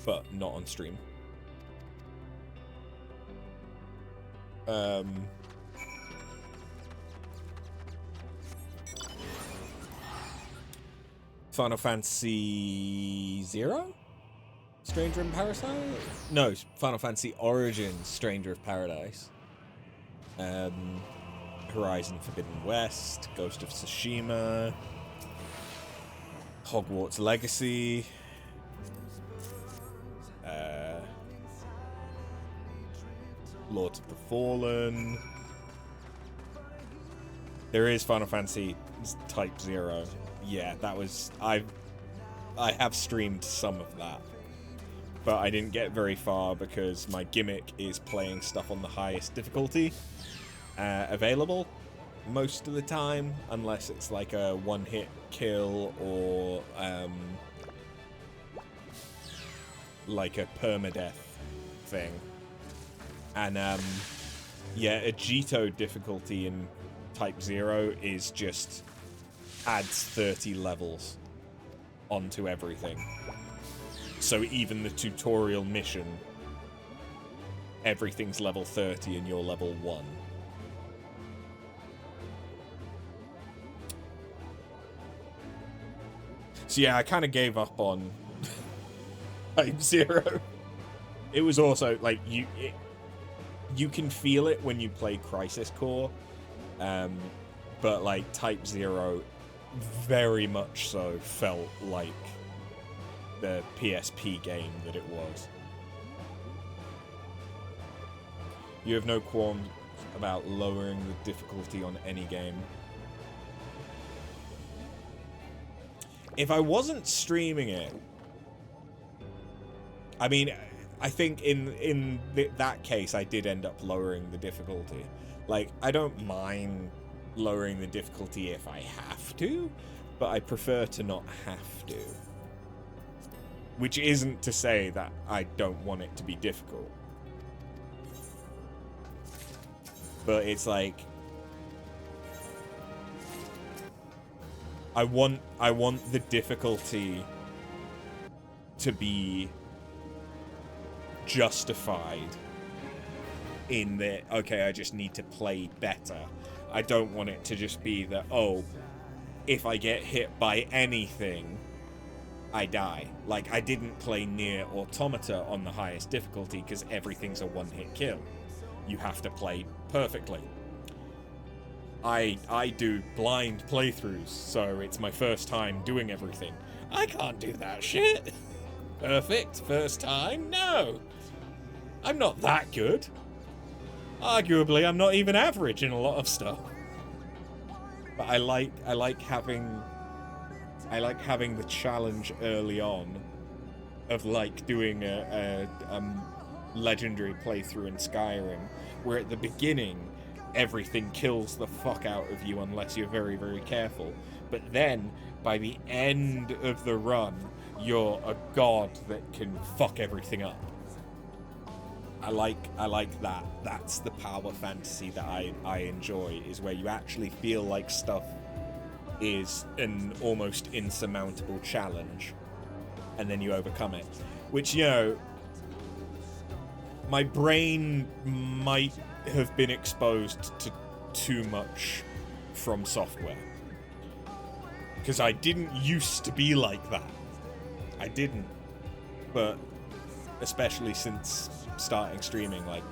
[SPEAKER 1] but not on stream. Final Fantasy XIV? Stranger in Paradise? No, Final Fantasy Origins, Stranger of Paradise. Horizon Forbidden West, Ghost of Tsushima, Hogwarts Legacy, Lords of the Fallen. There is Final Fantasy Type 0. Yeah, that was... I have streamed some of that. But I didn't get very far because my gimmick is playing stuff on the highest difficulty available most of the time, unless it's like a one-hit kill or like a permadeath thing. And yeah, a Jito difficulty in Type 0 is just adds 30 levels onto everything. So even the tutorial mission, everything's level 30 and you're level 1. So yeah, I kind of gave up on Type 0. It was also, like, you can feel it when you play Crisis Core, but, like, Type 0 very much so felt like the PSP game that it was. You have no qualms about lowering the difficulty on any game. If I wasn't streaming it, I mean, I think in that case, I did end up lowering the difficulty. Like, I don't mind lowering the difficulty if I have to, but I prefer to not have to. Which isn't to say that I don't want it to be difficult. But it's like, I want the difficulty to be justified in that, okay, I just need to play better. I don't want it to just be that, oh, if I get hit by anything, I die. Like, I didn't play Nier Automata on the highest difficulty because everything's a one-hit kill. You have to play perfectly. I do blind playthroughs, so it's my first time doing everything. I can't do that shit. Perfect first time? No. I'm not that good. Arguably, I'm not even average in a lot of stuff. But I like having the challenge early on of, like, doing a legendary playthrough in Skyrim, where at the beginning everything kills the fuck out of you unless you're very, very careful. But then, by the end of the run, you're a god that can fuck everything up. I like that. That's the power fantasy that I enjoy, is where you actually feel like stuff is an almost insurmountable challenge, and then you overcome it. Which, you know, my brain might have been exposed to too much From Software. Because I didn't used to be like that. I didn't. But especially since starting streaming, like,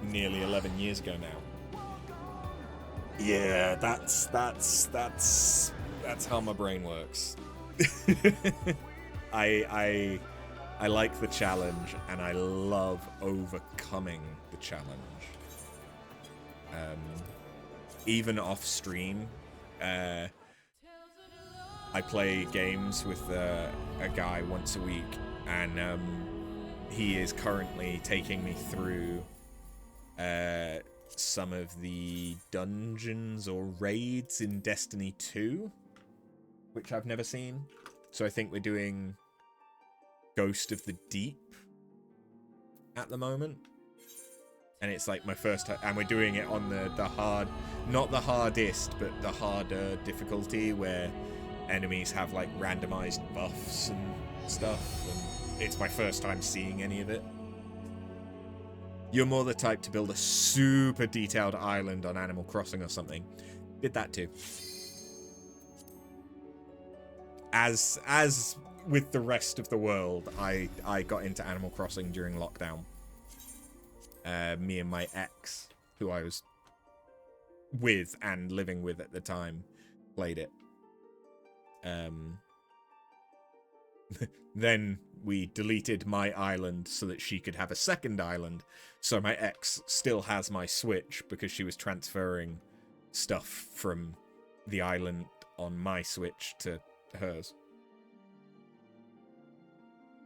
[SPEAKER 1] nearly 11 years ago now. Yeah, that's how my brain works. I like the challenge, and I love overcoming the challenge. Even off stream, I play games with a guy once a week, and he is currently taking me through some of the dungeons or raids in Destiny 2, which I've never seen. So I think we're doing Ghost of the Deep at the moment. And it's like my first time, and we're doing it on the hard, not the hardest, but the harder difficulty, where enemies have, like, randomized buffs and stuff, and it's my first time seeing any of it. You're more the type to build a super detailed island on Animal Crossing or something. Did that too. As with the rest of the world, I got into Animal Crossing during lockdown. Me and my ex, who I was with and living with at the time, played it. Then we deleted my island so that she could have a second island. So my ex still has my Switch because she was transferring stuff from the island on my Switch to hers.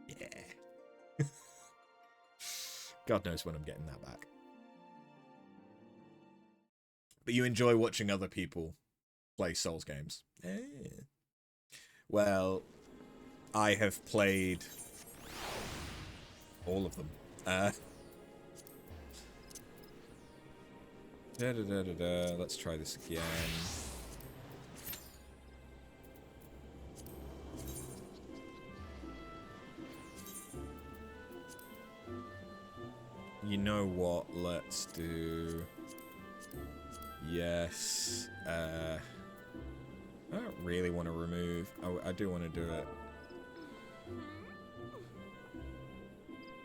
[SPEAKER 1] Yeah. God knows when I'm getting that back. But you enjoy watching other people play Souls games. Well, I have played all of them. Let's try this again. You know what? Let's do... Yes. I don't really want to remove... I do want to do it.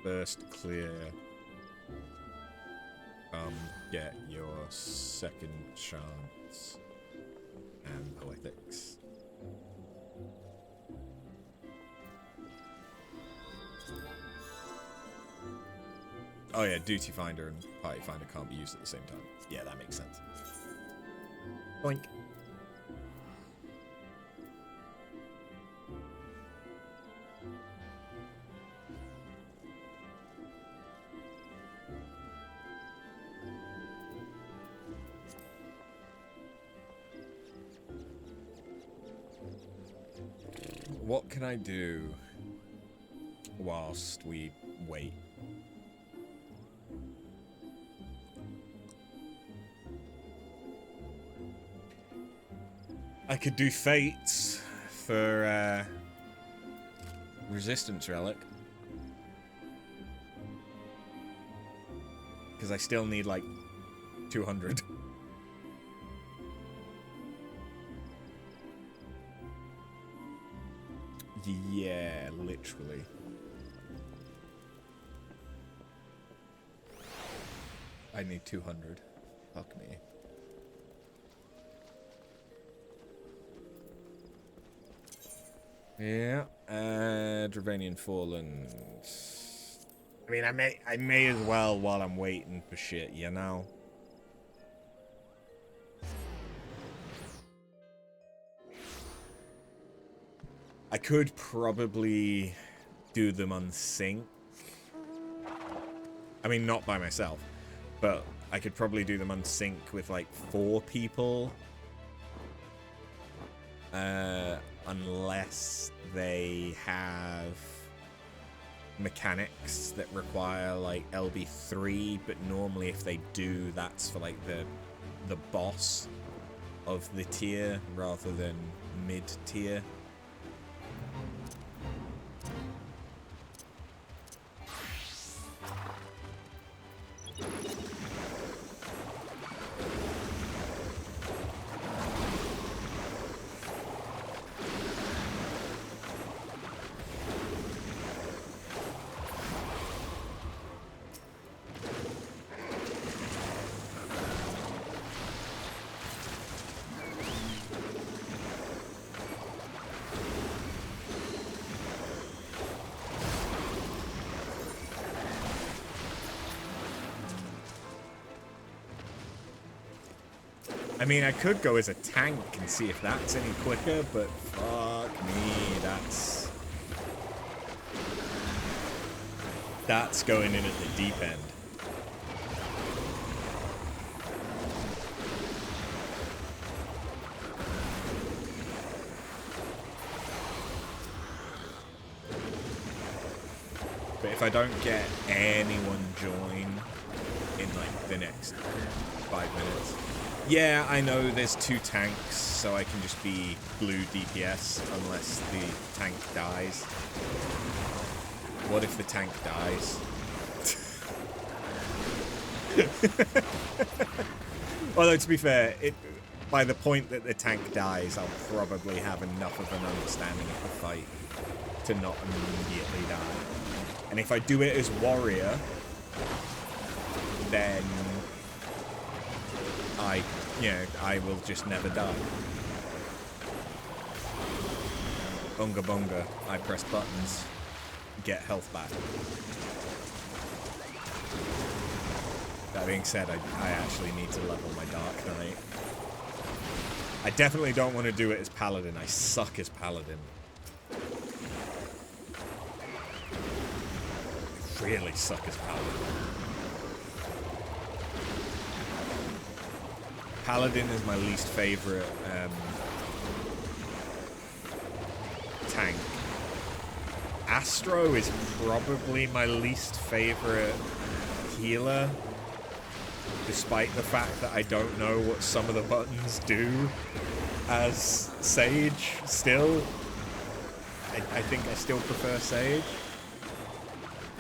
[SPEAKER 1] First clear. Get your second chance. And politics. Oh yeah, Duty Finder and Party Finder can't be used at the same time. Yeah, that makes sense. Boink. What can I do whilst we wait? I could do Fates for Resistance Relic. Because I still need like 200. Yeah, literally. I need 200. Fuck me. Yeah, Dravanian Fallen. I mean, I may as well while I'm waiting for shit, you know? I could probably do them on sync. I mean, not by myself, but I could probably do them on sync with like 4 people. Unless they have mechanics that require like LB3, but normally if they do, that's for like the boss of the tier rather than mid tier. I mean, I could go as a tank and see if that's any quicker, but fuck me, that's going in at the deep end. But if I don't get anyone join in like the next 5 minutes. Yeah, I know there's 2 tanks, so I can just be blue DPS unless the tank dies. What if the tank dies? Although, to be fair, by the point that the tank dies, I'll probably have enough of an understanding of the fight to not immediately die. And if I do it as warrior, then I will just never die. Bunga bunga, I press buttons, get health back. That being said, I actually need to level my Dark Knight. I definitely don't want to do it as Paladin. I suck as Paladin. I really suck as Paladin. Paladin is my least favorite tank. Astro is probably my least favorite healer, despite the fact that I don't know what some of the buttons do as Sage still. I think I still prefer Sage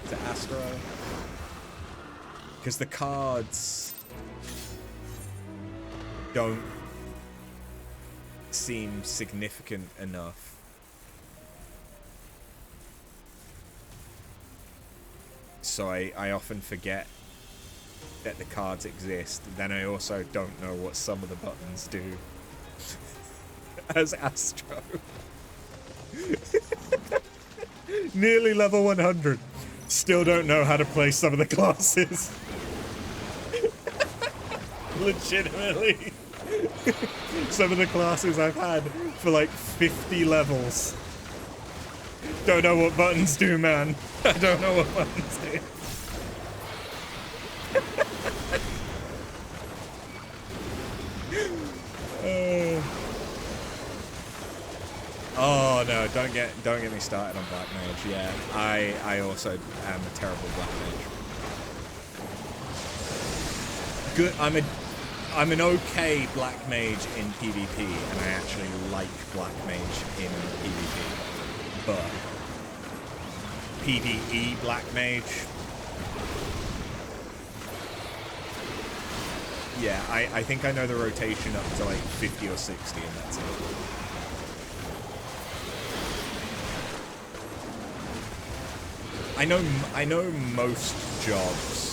[SPEAKER 1] to Astro. because the cards don't seem significant enough. So I often forget that the cards exist. Then I also don't know what some of the buttons do. As Astro. Nearly level 100. Still don't know how to play some of the classes. Legitimately. Some of the classes I've had for like 50 levels. Don't know what buttons do, man. I don't know what buttons do. Oh no, don't get me started on Black Mage. Yeah, I also am a terrible Black Mage. Good, I'm an okay Black Mage in PvP, and I actually like Black Mage in PvP. But PvE Black Mage, yeah, I think I know the rotation up to like 50 or 60, and that's it. I know most jobs.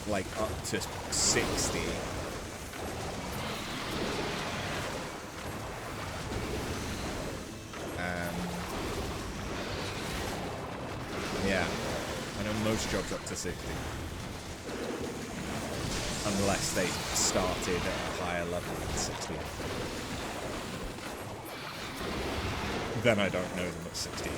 [SPEAKER 1] Like up to 60. Yeah, I know most jobs up to 60. Unless they started at a higher level than 60. Then I don't know them at 60.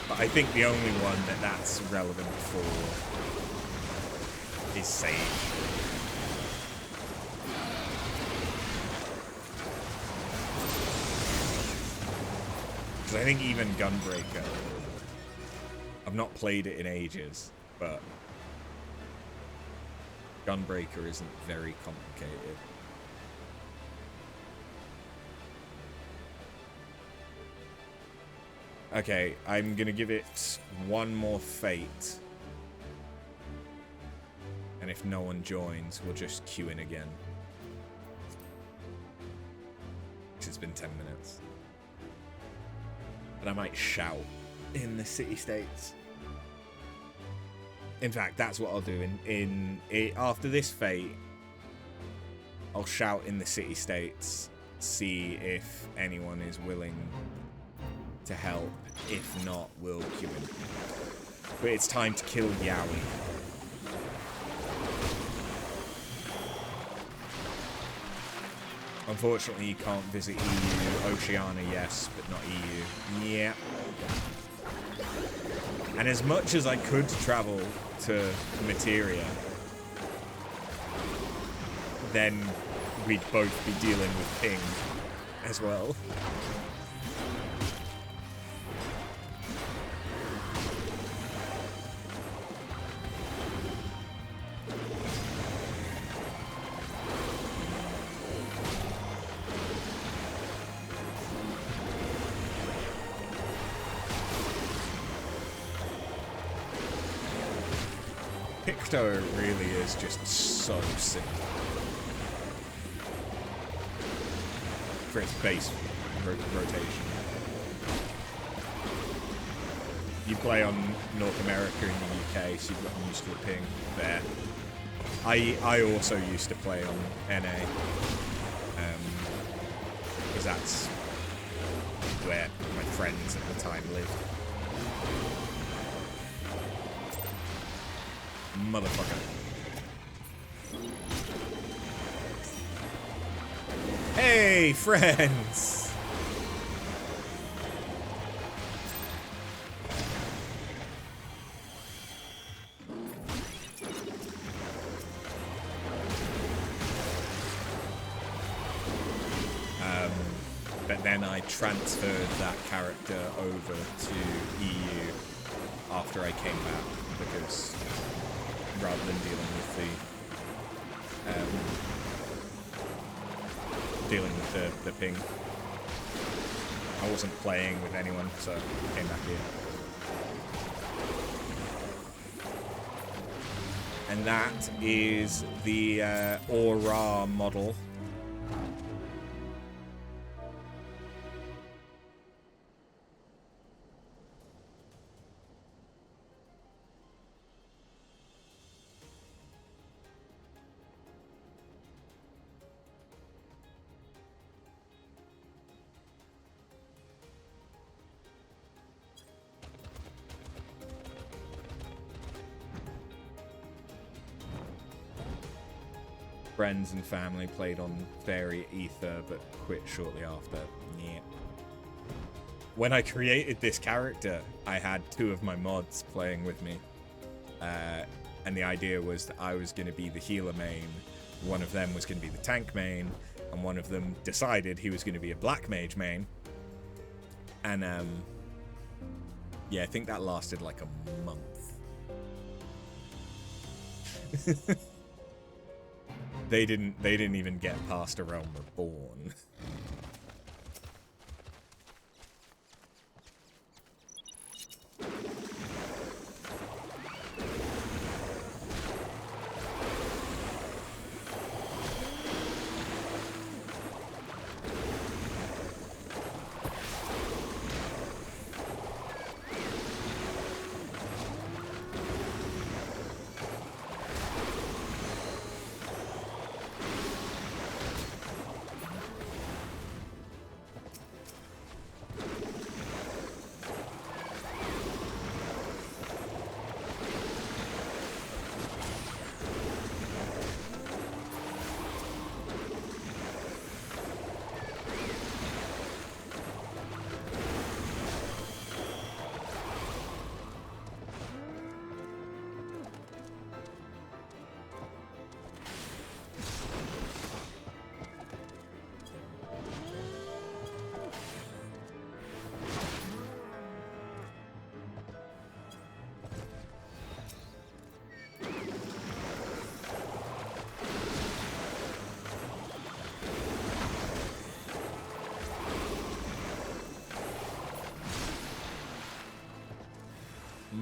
[SPEAKER 1] But I think the only one that's relevant for is Sage. Because I think even Gunbreaker, I've not played it in ages, but Gunbreaker isn't very complicated. Okay, I'm gonna give it one more fate. And if no one joins, we'll just queue in again. It's been 10 minutes. But I might shout in the city-states. In fact, that's what I'll do. After this fate, I'll shout in the city-states, see if anyone is willing to help. If not, we'll queue in. But it's time to kill Yowie. Unfortunately, you can't visit EU. Oceania, yes, but not EU. Yeah. And as much as I could travel to Materia, then we'd both be dealing with ping as well. Picto really is just so sick for its base rotation. You play on North America and the UK, so you've gotten used to the ping there. I also used to play on NA, because that's where my friends at the time lived. Motherfucker. Hey, friends! But then I transferred that character over to EU after I came back, because rather than dealing with dealing with the ping. I wasn't playing with anyone, so I came back here. And that is the Aura model. Friends and family played on Fairy Ether, but quit shortly after. Yeah. When I created this character, I had 2 of my mods playing with me. And the idea was that I was going to be the healer main, one of them was going to be the tank main, and one of them decided he was going to be a black mage main. And, yeah, I think that lasted like a month. They didn't even get past A Realm Reborn.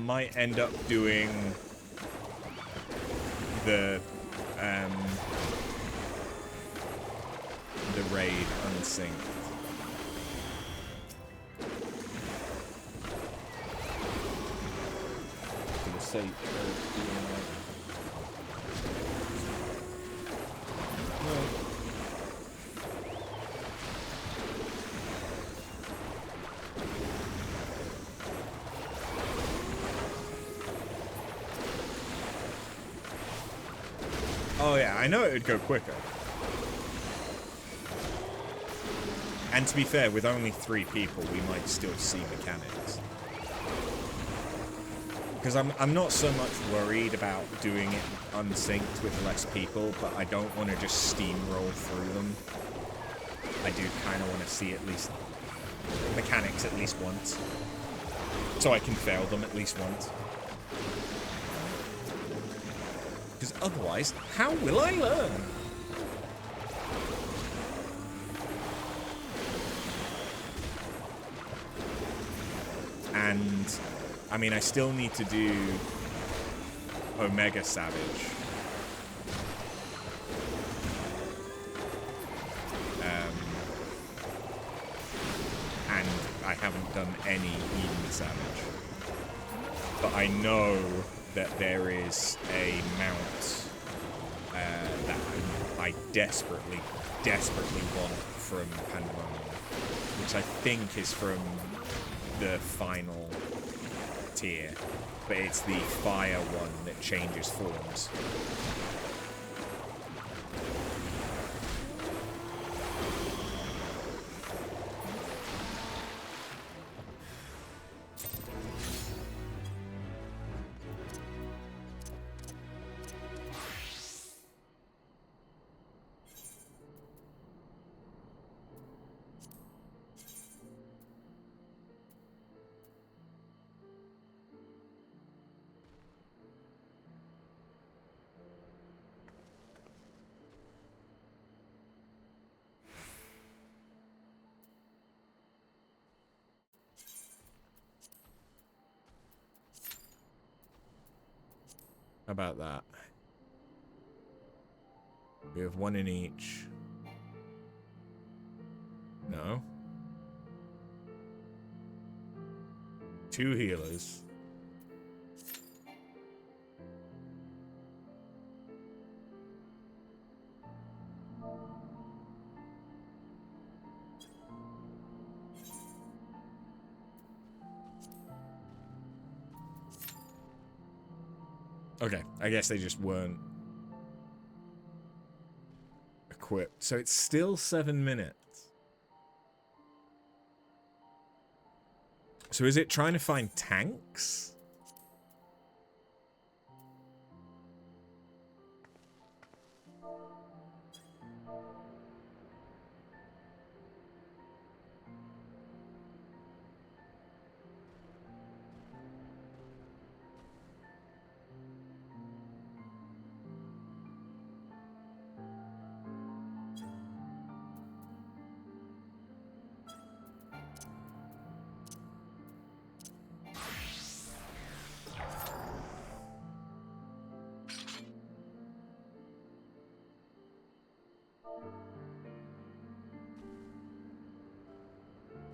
[SPEAKER 1] Might end up doing the raid unsynced. For the sake of doing that. Oh yeah, I know it would go quicker. And to be fair, with only 3 people, we might still see mechanics. Because I'm not so much worried about doing it unsynced with less people, but I don't want to just steamroll through them. I do kind of want to see at least mechanics at least once. So I can fail them at least once. Because otherwise, how will I learn? And, I mean, I still need to do Omega Savage. And I haven't done any Eden Savage. But I know that there is a mount that I desperately want from Pandæmonium, which I think is from the final tier, but it's the fire one that changes forms. How about that? We have one in each. No. 2 healers. Okay, I guess they just weren't equipped. So it's still 7 minutes. So is it trying to find tanks?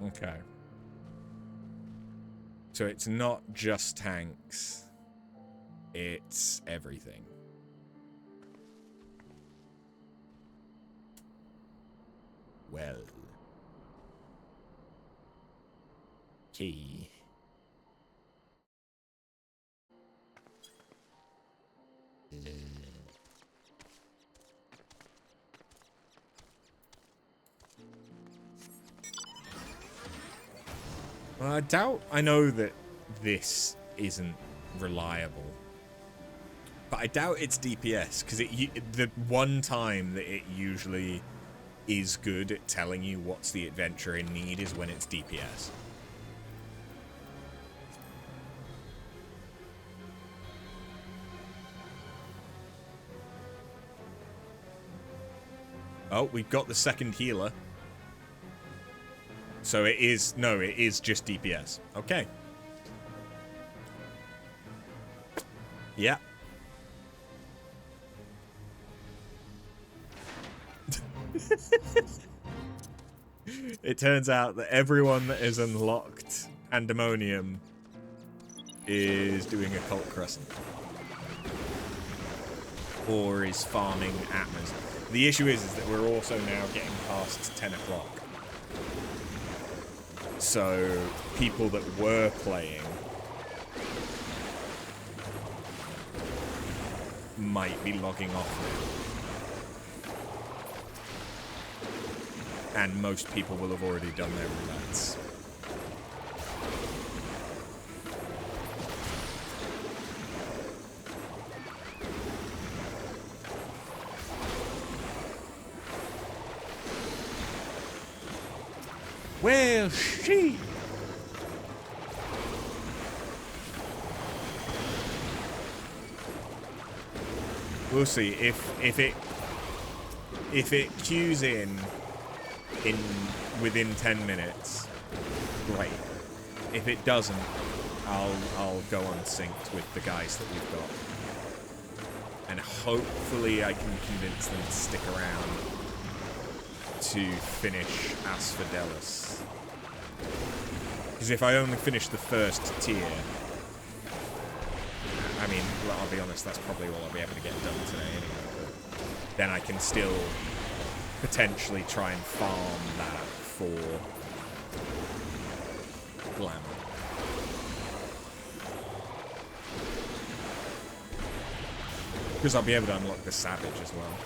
[SPEAKER 1] Okay. So it's not just tanks. It's everything. Well. Key. Well, I doubt I know that this isn't reliable. But I doubt it's DPS, because the one time that it usually is good at telling you what's the adventure in need is when it's DPS. Oh, we've got the second healer. So it is... No, it is just DPS. Okay. Yeah. It turns out that everyone that is unlocked Pandæmonium is doing a cult crescent. Or is farming Atmas. The issue is that we're also now getting past 10 o'clock. So people that were playing might be logging off now. And most people will have already done their roulettes. Well, she. We'll see if it queues in within 10 minutes. Great. If it doesn't, I'll go unsynced with the guys that we've got, and hopefully I can convince them to stick around to finish Asphodelos. Because if I only finish the first tier, I mean, well, I'll be honest, that's probably all I'll be able to get done today anyway, but then I can still potentially try and farm that for glamour. Because I'll be able to unlock the Savage as well.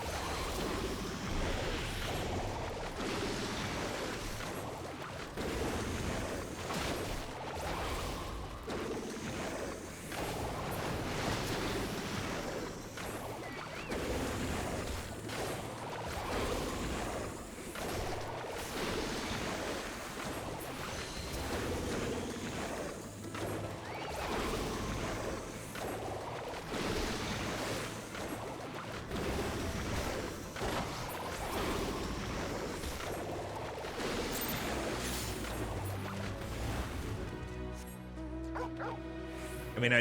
[SPEAKER 1] I mean,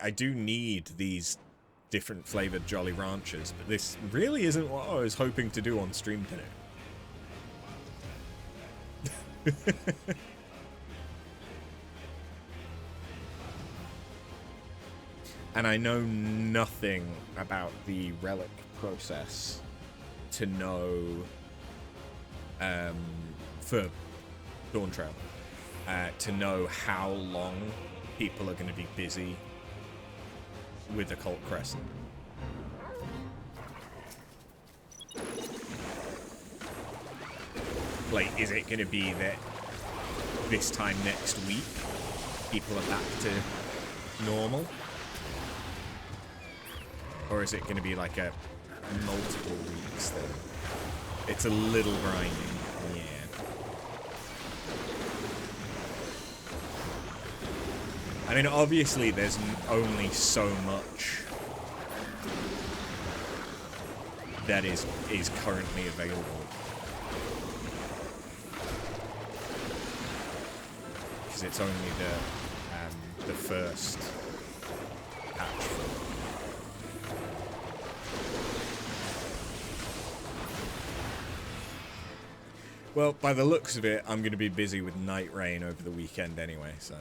[SPEAKER 1] I do need these different flavored Jolly Ranchers, but this really isn't what I was hoping to do on stream today. And I know nothing about the relic process to know for Dawn Trail, to know how long people are going to be busy with the Cult Crescent. Like, is it going to be that this time next week people are back to normal? Or is it going to be like a multiple weeks thing? It's a little grinding, yeah. I mean, obviously there's only so much that is currently available. Because it's only the first patch. Well, by the looks of it, I'm going to be busy with Night Rain over the weekend anyway, so.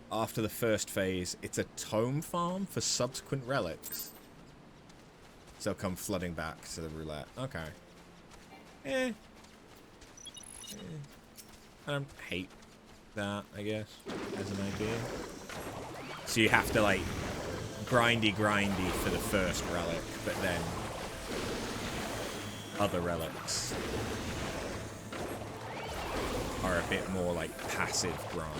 [SPEAKER 1] After the first phase, it's a tome farm for subsequent relics. So come flooding back to the roulette. Okay. I don't hate that, I guess, as an idea. So you have to, like, grindy for the first relic, but then other relics are a bit more like passive grind.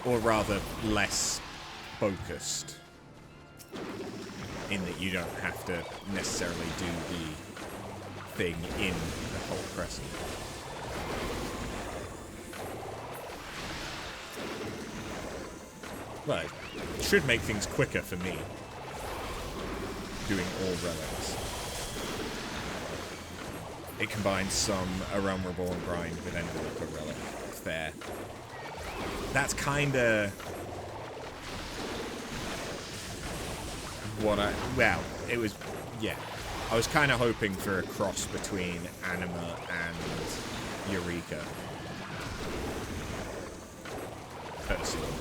[SPEAKER 1] Or rather, less focused. In that you don't have to necessarily do the thing in the whole crescent. Well, it should make things quicker for me. Doing all relics. It combines some A Realm Reborn grind with Endwalker relic. Fair. That's kinda what well, it was, yeah. I was kinda hoping for a cross between Anima and Eureka. Personally.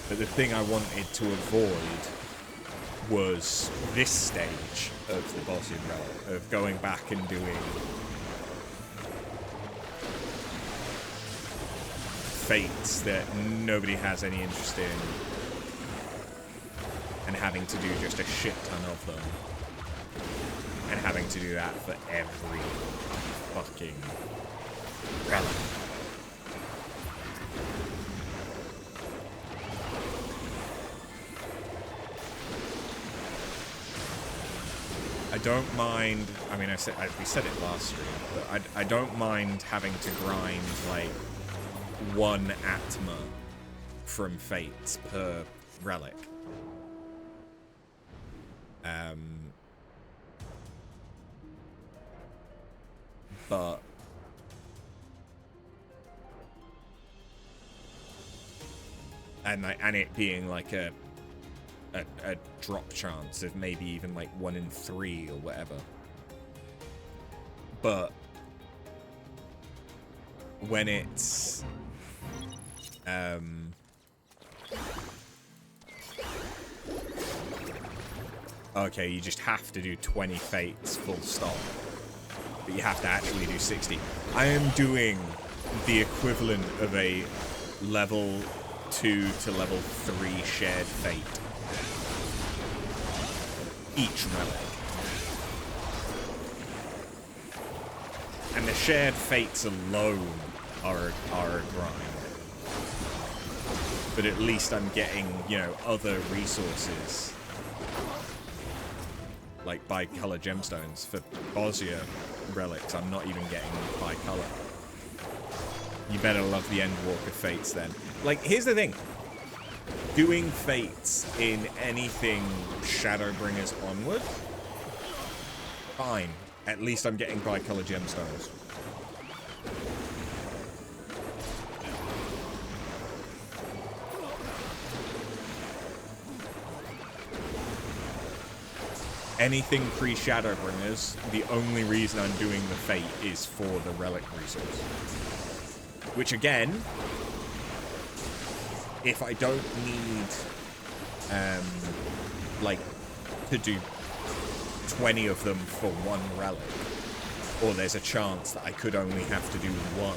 [SPEAKER 1] But the thing I wanted to avoid was this stage of the Bosnian Relic, of going back and doing fates that nobody has any interest in, and having to do just a shit ton of them, and having to do that for every fucking relic. I don't mind, I mean, we said it last stream, but I don't mind having to grind, like, one Atma from Fates per relic. But and it being like a drop chance of maybe even like 1 in 3 or whatever. But when it's okay, you just have to do 20 fates full stop, but you have to actually do 60. I am doing the equivalent of a level 2 to level 3 shared fate each relic. And the shared fates alone are a grind. But at least I'm getting, you know, other resources. Like bi-color gemstones. For Bosnia relics, I'm not even getting bi-color. You better love the Endwalker fates then. Like, here's the thing. doing fates in anything Shadowbringers onward, fine. At least I'm getting bright color gemstones. Anything pre-Shadowbringers, the only reason I'm doing the fate is for the relic resource. Which again, if I don't need, like, to do 20 of them for one relic, or there's a chance that I could only have to do one,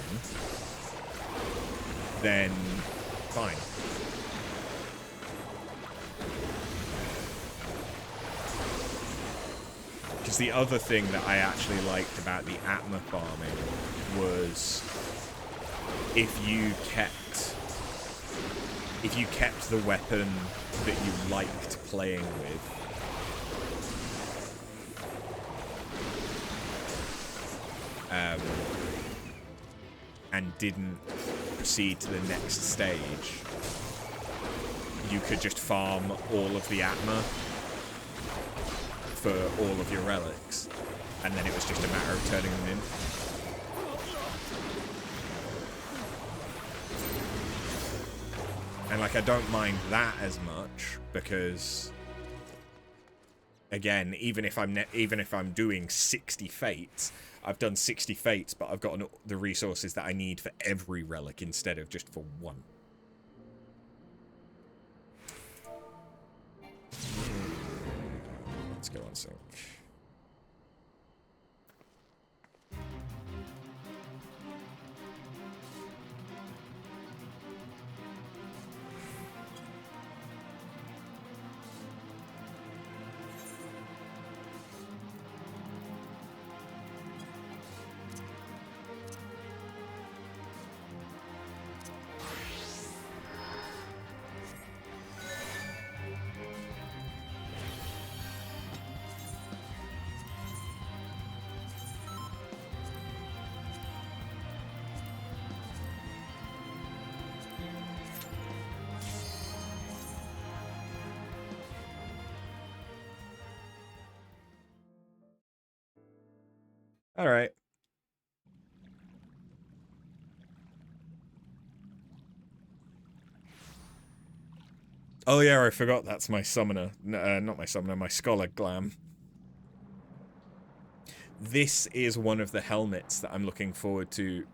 [SPEAKER 1] then fine. Because the other thing that I actually liked about the Atma farming was if you kept the weapon that you liked playing with, and didn't proceed to the next stage, you could just farm all of the Atma for all of your relics, and then it was just a matter of turning them in. And like, I don't mind that as much because, again, even if I'm doing 60 fates, I've done 60 fates, but I've got the resources that I need for every relic instead of just for one. Let's go on sync. All right. Oh yeah, I forgot that's my summoner. Not my summoner, my scholar glam. This is one of the helmets that I'm looking forward to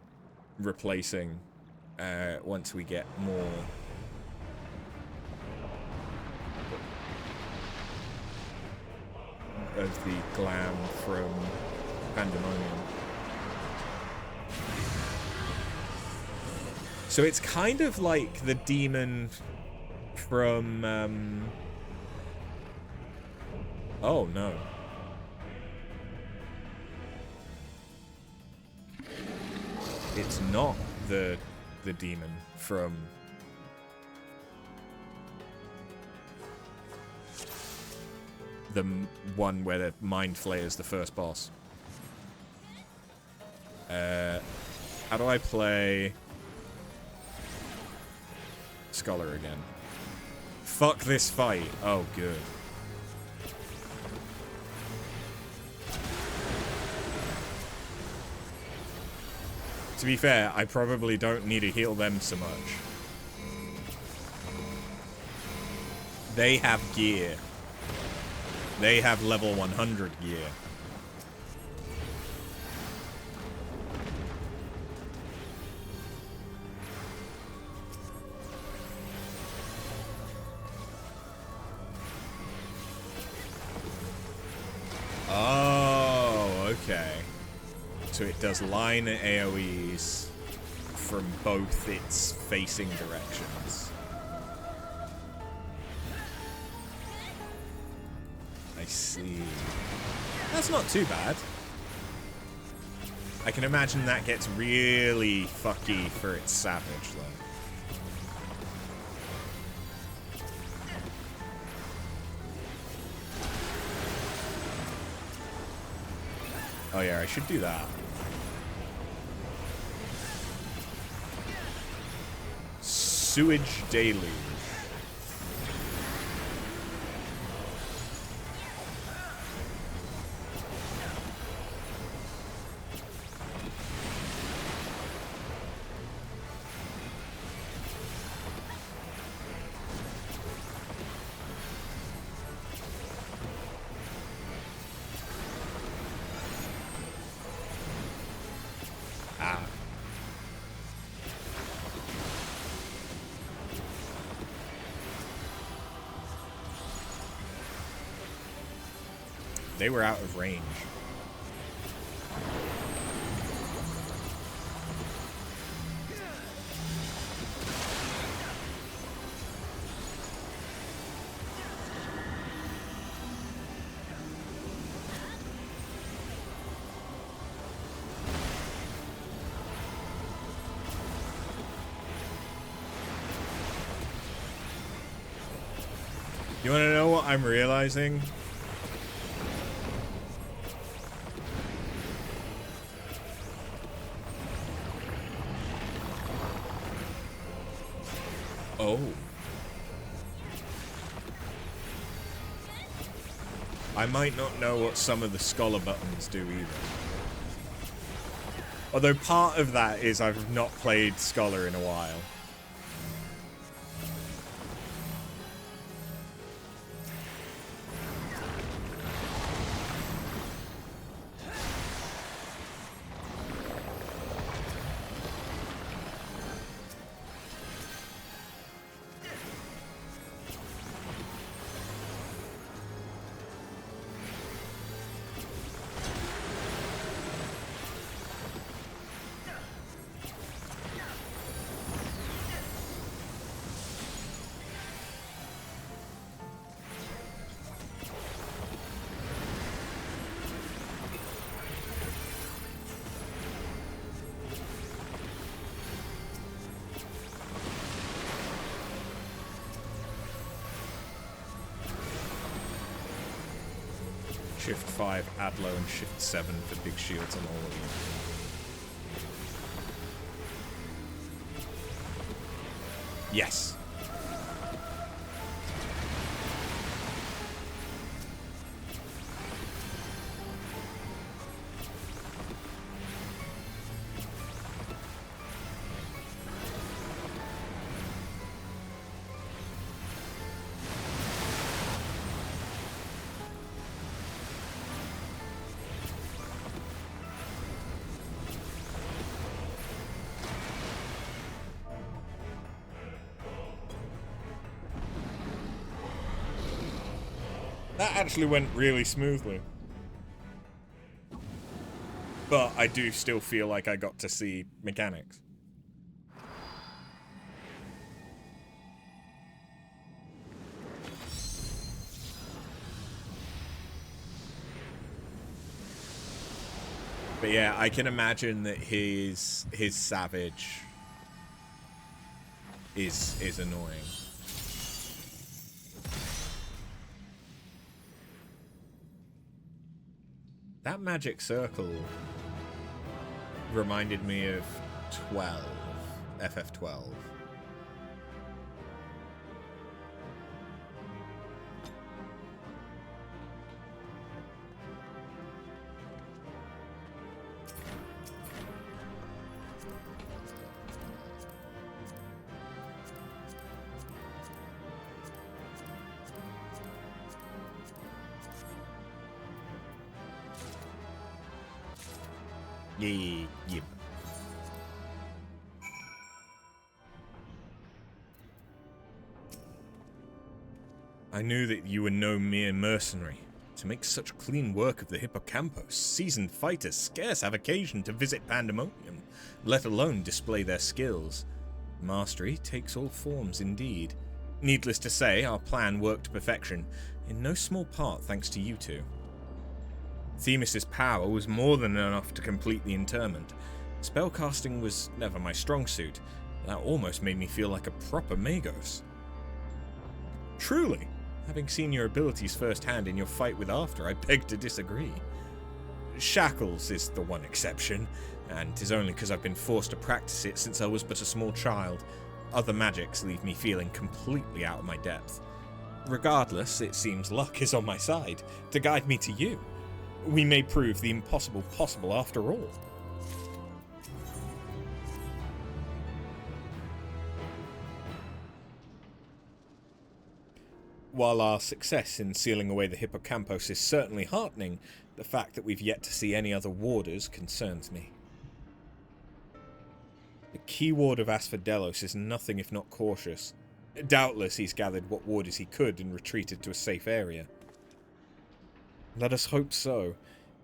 [SPEAKER 1] replacing once we get more of the glam from Pandæmonium. So it's kind of like the demon from oh no. It's not the demon from the one where the Mind Flayer's the first boss. How do I play Scholar again? Fuck this fight. Oh, good. To be fair, I probably don't need to heal them so much. They have gear. They have level 100 gear. Oh, okay. So it does line AoEs from both its facing directions. I see. That's not too bad. I can imagine that gets really fucky for its Savage, though. Oh yeah, I should do that. Sewage Deluge. They were out of range. You want to know what I'm realizing? Oh. I might not know what some of the scholar buttons do either. Although part of that is I've not played Scholar in a while. Shift 5, add low, and Shift 7 for big shields on all of you. Yes. That actually went really smoothly. But I do still feel like I got to see mechanics. But yeah, I can imagine that his savage is annoying. That magic circle reminded me of 12, FF12. Yeah. I knew that you were no mere mercenary. To make such clean work of the hippocampus, seasoned fighters scarce have occasion to visit Pandæmonium, let alone display their skills. Mastery takes all forms indeed. Needless to say, our plan worked to perfection, in no small part thanks to you two. Themis' power was more than enough to complete the interment. Spellcasting was never my strong suit. That almost made me feel like a proper magos. Truly, having seen your abilities firsthand in your fight with After, I beg to disagree. Shackles is the one exception, and 'tis only because I've been forced to practice it since I was but a small child. Other magics leave me feeling completely out of my depth. Regardless, it seems luck is on my side, to guide me to you. We may prove the impossible possible after all. While our success in sealing away the hippocampus is certainly heartening, the fact that we've yet to see any other warders concerns me. The key ward of Asphodelos is nothing if not cautious. Doubtless he's gathered what warders he could and retreated to a safe area. Let us hope so.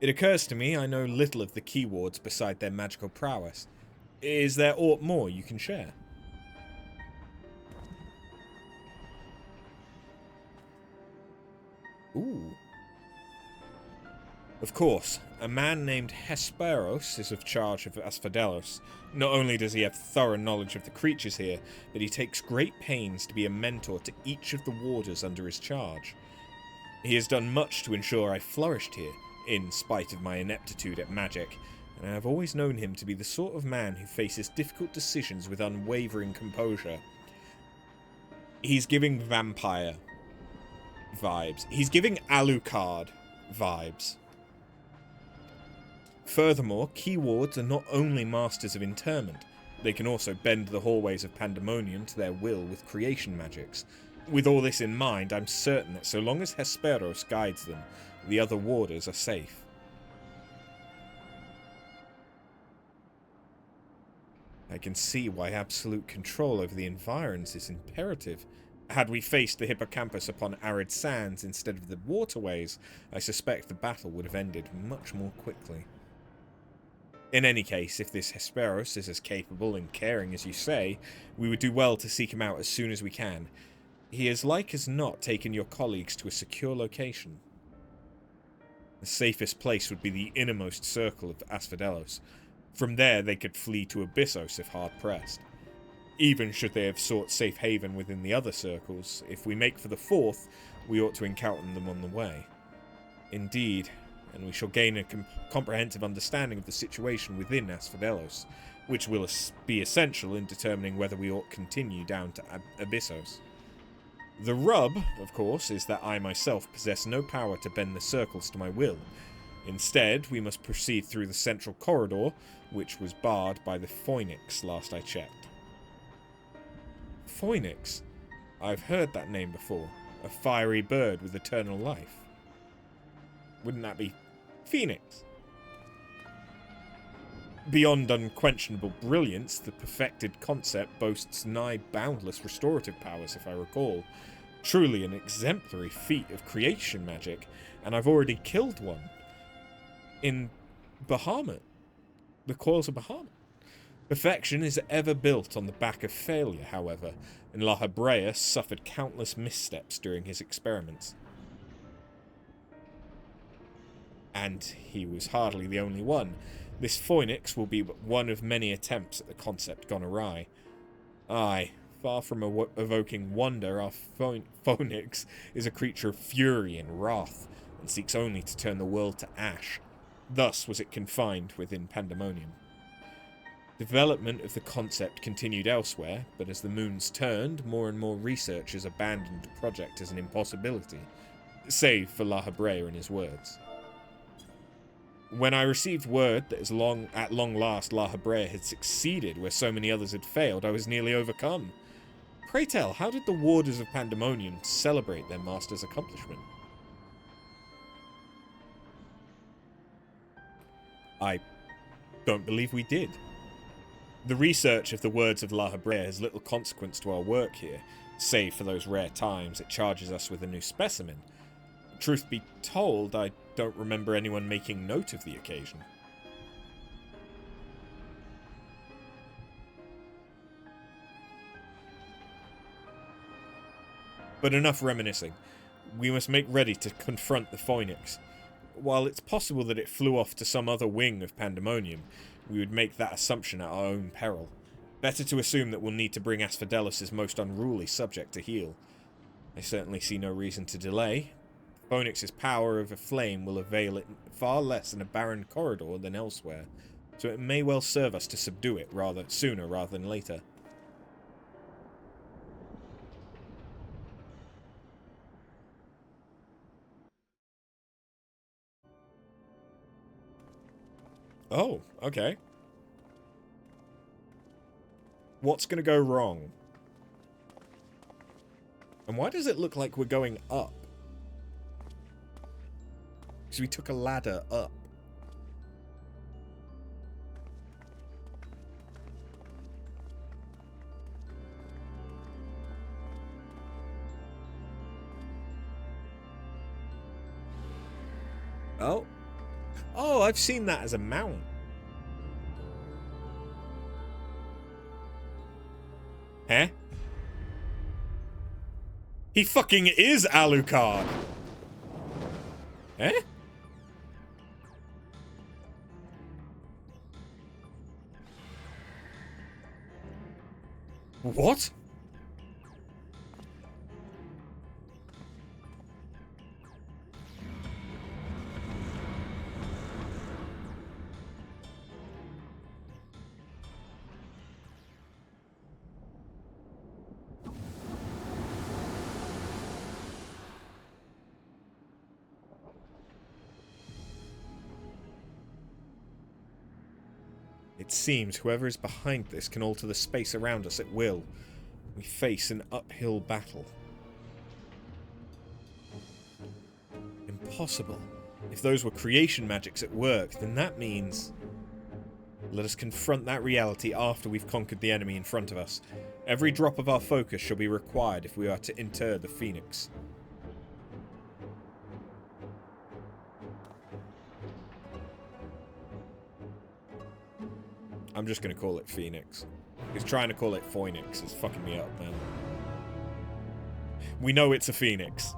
[SPEAKER 1] It occurs to me I know little of the keywards beside their magical prowess. Is there aught more you can share? Ooh. Of course, a man named Hesperos is of charge of Asphodelos. Not only does he have thorough knowledge of the creatures here, but he takes great pains to be a mentor to each of the warders under his charge. He has done much to ensure I flourished here, in spite of my ineptitude at magic, and I have always known him to be the sort of man who faces difficult decisions with unwavering composure. He's giving vampire vibes. He's giving Alucard vibes. Furthermore, keywards are not only masters of interment, they can also bend the hallways of Pandæmonium to their will with creation magics. With all this in mind, I'm certain that so long as Hesperos guides them, the other warders are safe. I can see why absolute control over the environs is imperative. Had we faced the hippocampus upon arid sands instead of the waterways, I suspect the battle would have ended much more quickly. In any case, if this Hesperos is as capable and caring as you say, we would do well to seek him out as soon as we can. He is like as not taken your colleagues to a secure location. The safest place would be the innermost circle of Asphodelos. From there they could flee to Abyssos if hard-pressed. Even should they have sought safe haven within the other circles, if we make for the fourth, we ought to encounter them on the way. Indeed, and we shall gain a comprehensive understanding of the situation within Asphodelos, which will be essential in determining whether we ought to continue down to Abyssos. The rub, of course, is that I myself possess no power to bend the circles to my will. Instead, we must proceed through the central corridor, which was barred by the Phoenix last I checked. Phoenix? I've heard that name before. A fiery bird with eternal life. Wouldn't that be Phoenix? Beyond unquestionable brilliance, the perfected concept boasts nigh boundless restorative powers, if I recall. Truly an exemplary feat of creation magic, and I've already killed one. In Bahamut. The Coils of Bahamut. Perfection is ever built on the back of failure, however, and La Habrea suffered countless missteps during his experiments. And he was hardly the only one. This Phoenix will be but one of many attempts at the concept gone awry. Aye, far from evoking wonder, our Phoenix is a creature of fury and wrath, and seeks only to turn the world to ash. Thus was it confined within Pandæmonium. Development of the concept continued elsewhere, but as the moons turned, more and more researchers abandoned the project as an impossibility, save for La Habrea and his words. When I received word that at long last La Habrea had succeeded where so many others had failed, I was nearly overcome. Pray tell, how did the Warders of Pandæmonium celebrate their master's accomplishment? I don't believe we did. The research of the words of La Habrea has little consequence to our work here, save for those rare times it charges us with a new specimen. Truth be told, I don't remember anyone making note of the occasion. But enough reminiscing. We must make ready to confront the Phoenix. While it's possible that it flew off to some other wing of Pandæmonium, we would make that assumption at our own peril. Better to assume that we'll need to bring Asphodelos' most unruly subject to heel. I certainly see no reason to delay. Phoenix's power over flame will avail it far less in a barren corridor than elsewhere, so it may well serve us to subdue it sooner rather than later. Oh, okay. What's going to go wrong? And why does it look like we're going up? Because we took a ladder up. Oh. Oh, I've seen that as a mount. Huh? He fucking is Alucard. Eh? What? It seems whoever is behind this can alter the space around us at will. We face an uphill battle. Impossible. If those were creation magics at work, then that means... Let us confront that reality after we've conquered the enemy in front of us. Every drop of our focus shall be required if we are to inter the Phoenix. I'm just going to call it Phoenix. He's trying to call it Phoenix. It's fucking me up, man. We know it's a Phoenix.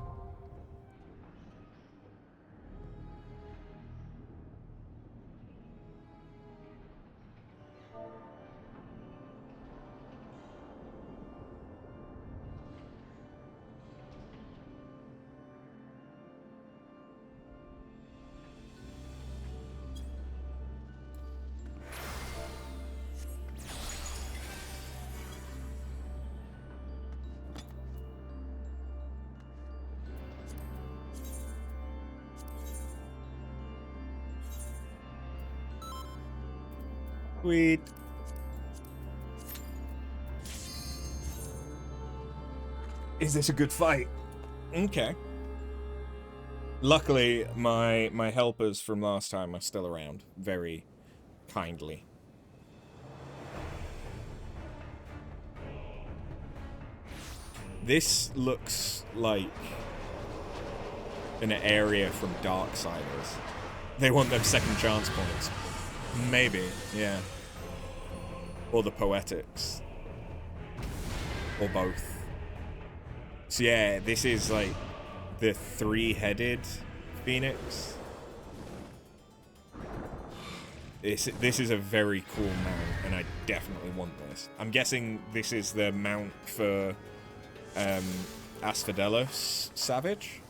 [SPEAKER 1] Sweet. Is this a good fight? Okay. Luckily, my helpers from last time are still around. Very kindly. This looks like an area from Darksiders. They want them second chance points. Maybe, yeah. Or the Poetics. Or both. So yeah, this is like the three-headed Phoenix. This is a very cool mount, and I definitely want this. I'm guessing this is the mount for Asphodelos Savage.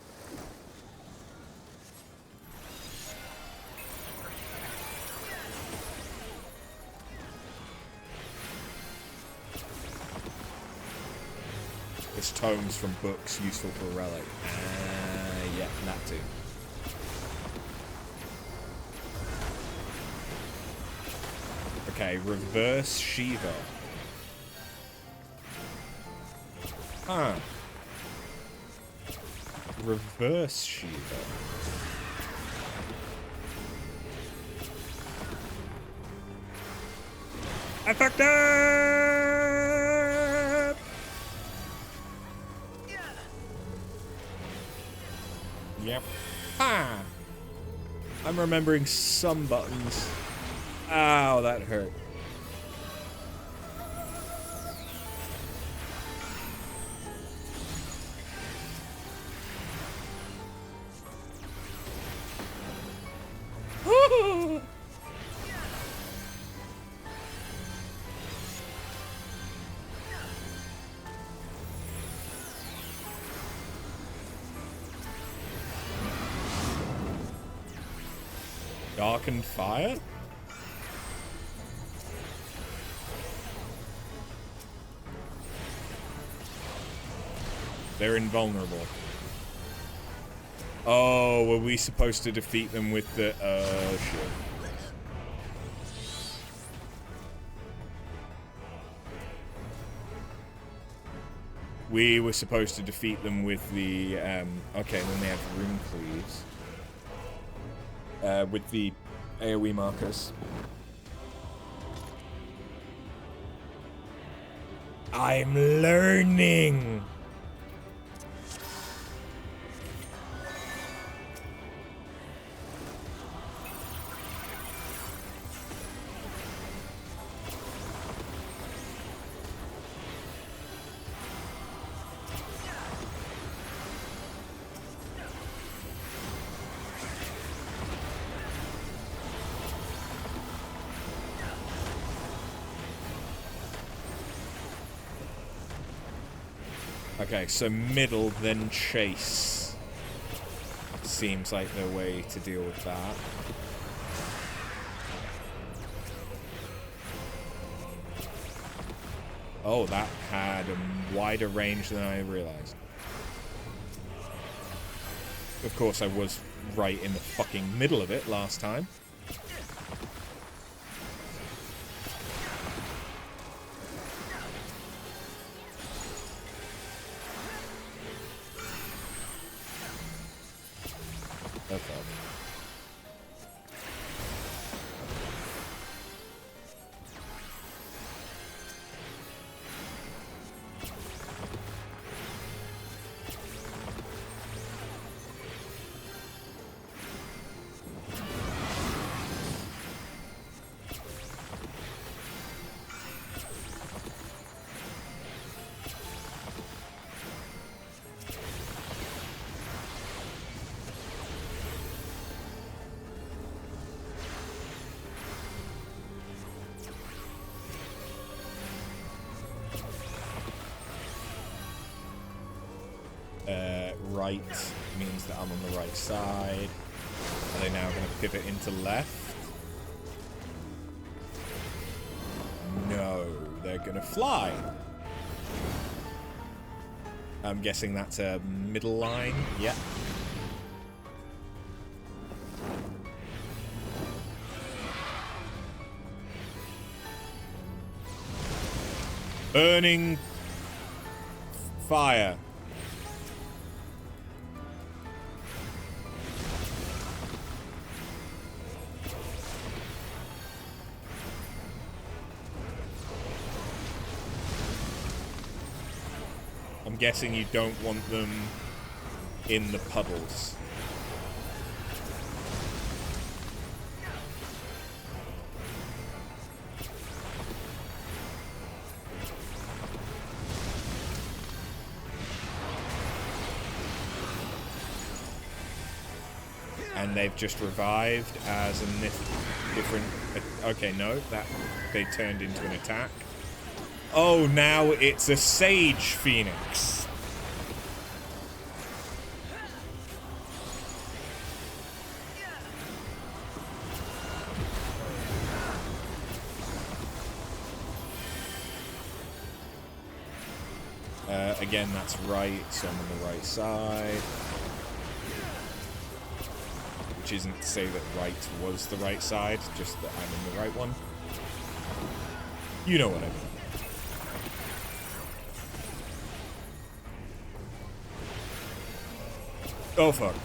[SPEAKER 1] It's tomes from books useful for a relic. Yeah, that too. Okay, reverse Shiva. Huh. Reverse Shiva. I fucked up! Yep. Ha! I'm remembering some buttons. Ow, that hurt. Darkened fire? They're invulnerable. Oh, were we supposed to defeat them with the... shit. We were supposed to defeat them with the... okay, then they have rune cleaves. With the AoE markers. I'm learning! Okay, so middle, then chase. Seems like the way to deal with that. Oh, that had a wider range than I realized. Of course, I was right in the fucking middle of it last time. Oh, fuck. Right means that I'm on the right side. Are they now going to pivot into left? No, they're going to fly. I'm guessing that's a middle line. Yeah. Burning fire. I'm guessing you don't want them in the puddles. And they've just revived as a different... Okay, no, that they turned into an attack. Oh, now it's a Sage Phoenix. Again, that's right, so I'm on the right side. Which isn't to say that right was the right side, just that I'm in the right one. You know what I mean. Oh, fuck.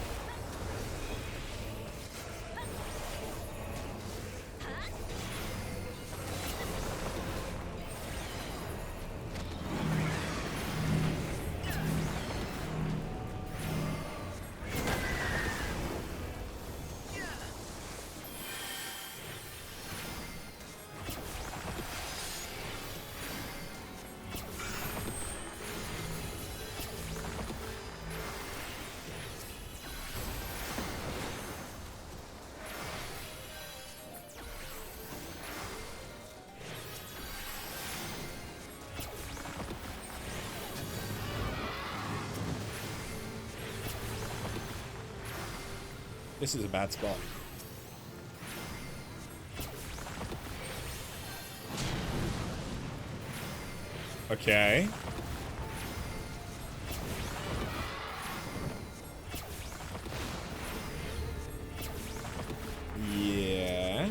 [SPEAKER 1] This is a bad spot. Okay. Yeah.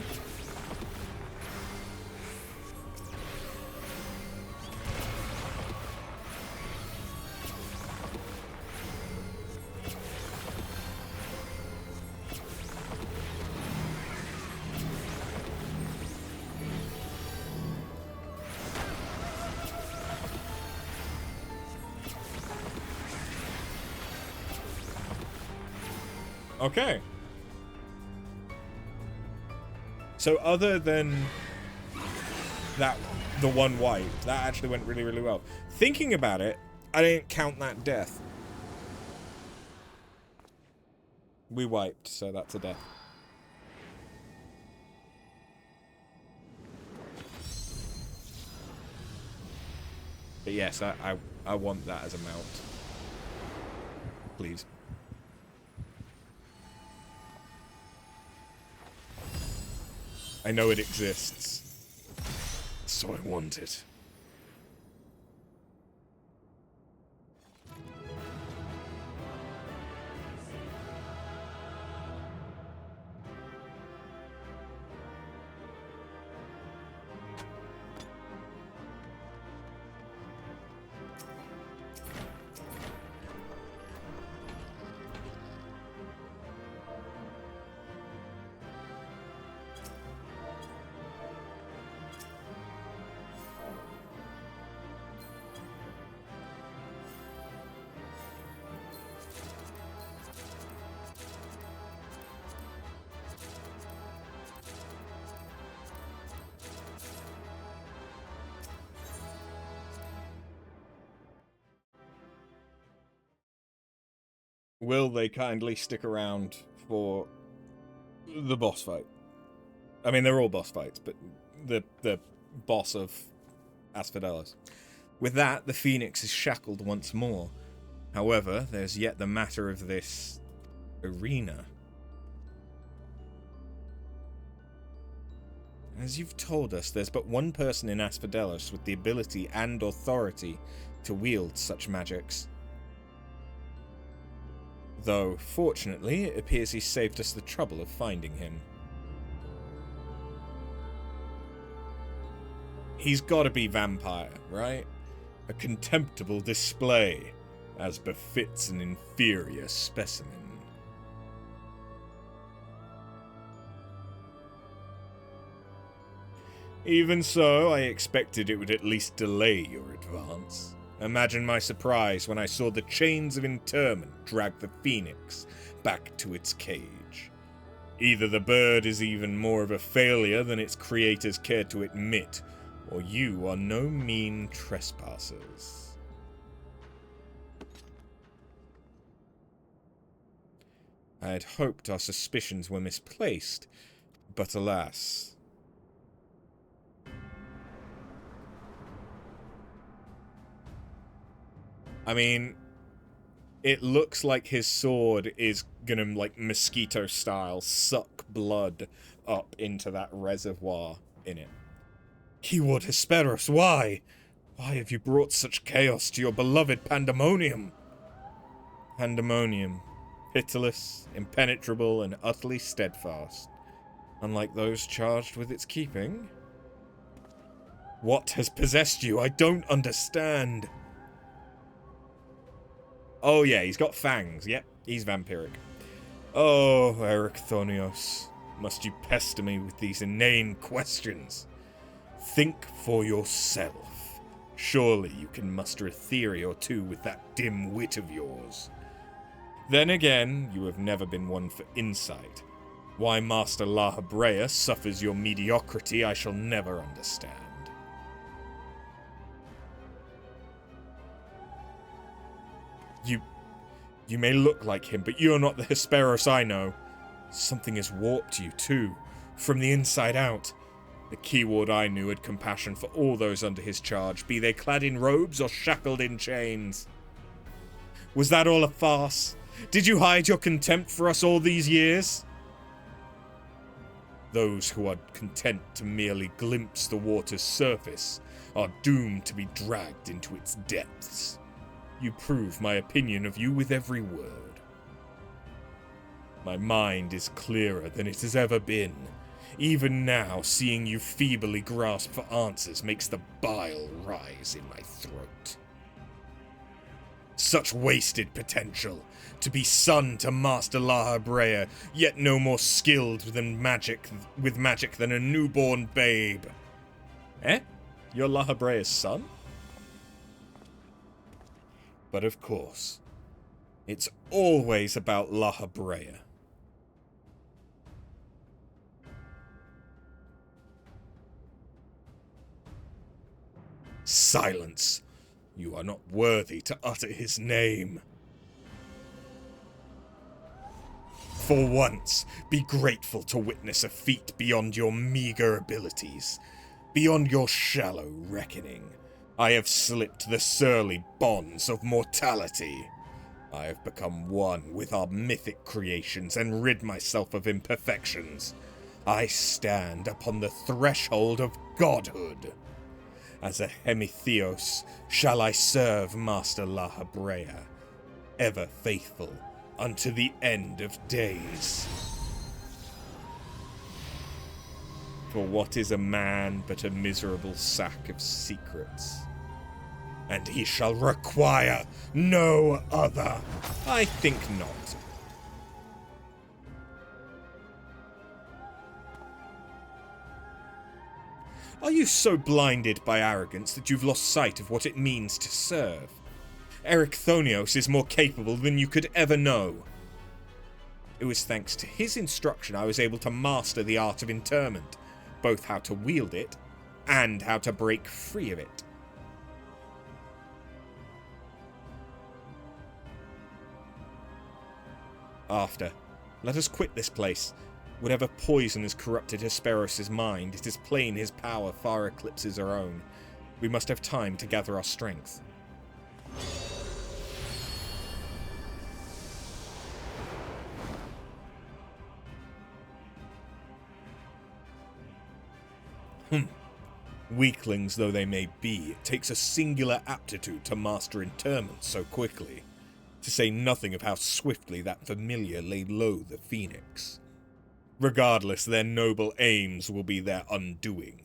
[SPEAKER 1] Okay. So other than that, the one wipe, that actually went really, really well. Thinking about it, I didn't count that death. We wiped, so that's a death. But yes, I want that as a mount. Please. I know it exists, so I want it. Will they kindly stick around for the boss fight? I mean, they're all boss fights, but the boss of Asphodelos. With that, the Phoenix is shackled once more. However, there's yet the matter of this arena. As you've told us, there's but one person in Asphodelos with the ability and authority to wield such magics. Though, fortunately, it appears he saved us the trouble of finding him. He's gotta be vampire, right? A contemptible display, as befits an inferior specimen. Even so, I expected it would at least delay your advance. Imagine my surprise when I saw the chains of interment drag the Phoenix back to its cage. Either the bird is even more of a failure than its creators care to admit, or you are no mean trespassers. I had hoped our suspicions were misplaced, but alas. I mean, it looks like his sword is gonna, like, mosquito-style, suck blood up into that reservoir in it. Keyword Hesperos, why? Why have you brought such chaos to your beloved Pandæmonium? Pandæmonium. Pitiless, impenetrable, and utterly steadfast. Unlike those charged with its keeping. What has possessed you? I don't understand. Oh yeah, he's got fangs. Yep, he's vampiric. Oh, Ericthonios, must you pester me with these inane questions? Think for yourself. Surely you can muster a theory or two with that dim wit of yours. Then again, you have never been one for insight. Why Master La Habrea suffers your mediocrity I shall never understand. You may look like him, but you're not the Hesperos I know. Something has warped you, too, from the inside out. The keyword I knew had compassion for all those under his charge, be they clad in robes or shackled in chains. Was that all a farce? Did you hide your contempt for us all these years? Those who are content to merely glimpse the water's surface are doomed to be dragged into its depths. You prove my opinion of you with every word. My mind is clearer than it has ever been. Even now, seeing you feebly grasp for answers makes the bile rise in my throat. Such wasted potential, to be son to Master La Habrea, yet no more skilled with magic than a newborn babe. Eh? You're La Habrea's son? But of course, it's always about La Habrea. Silence! You are not worthy to utter his name. For once, be grateful to witness a feat beyond your meager abilities, beyond your shallow reckoning. I have slipped the surly bonds of mortality. I have become one with our mythic creations and rid myself of imperfections. I stand upon the threshold of godhood. As a Hemitheos shall I serve Master Lahabrea, ever faithful unto the end of days. For what is a man but a miserable sack of secrets? And he shall require no other. I think not. Are you so blinded by arrogance that you've lost sight of what it means to serve? Ericthonios is more capable than you could ever know. It was thanks to his instruction I was able to master the art of interment, both how to wield it and how to break free of it. After, let us quit this place. Whatever poison has corrupted Hesperos' mind, it is plain his power far eclipses our own. We must have time to gather our strength. Weaklings though they may be, it takes a singular aptitude to master interment so quickly, to say nothing of how swiftly that familiar laid low the Phoenix. Regardless, their noble aims will be their undoing,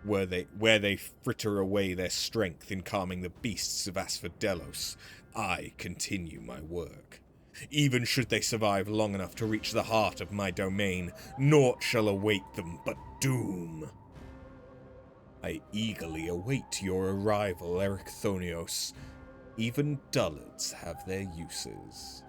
[SPEAKER 1] where they fritter away their strength in calming the beasts of Asphodelos. I continue my work. Even should they survive long enough to reach the heart of my domain, naught shall await them but doom. I eagerly await your arrival, Ericthonios. Even dullards have their uses.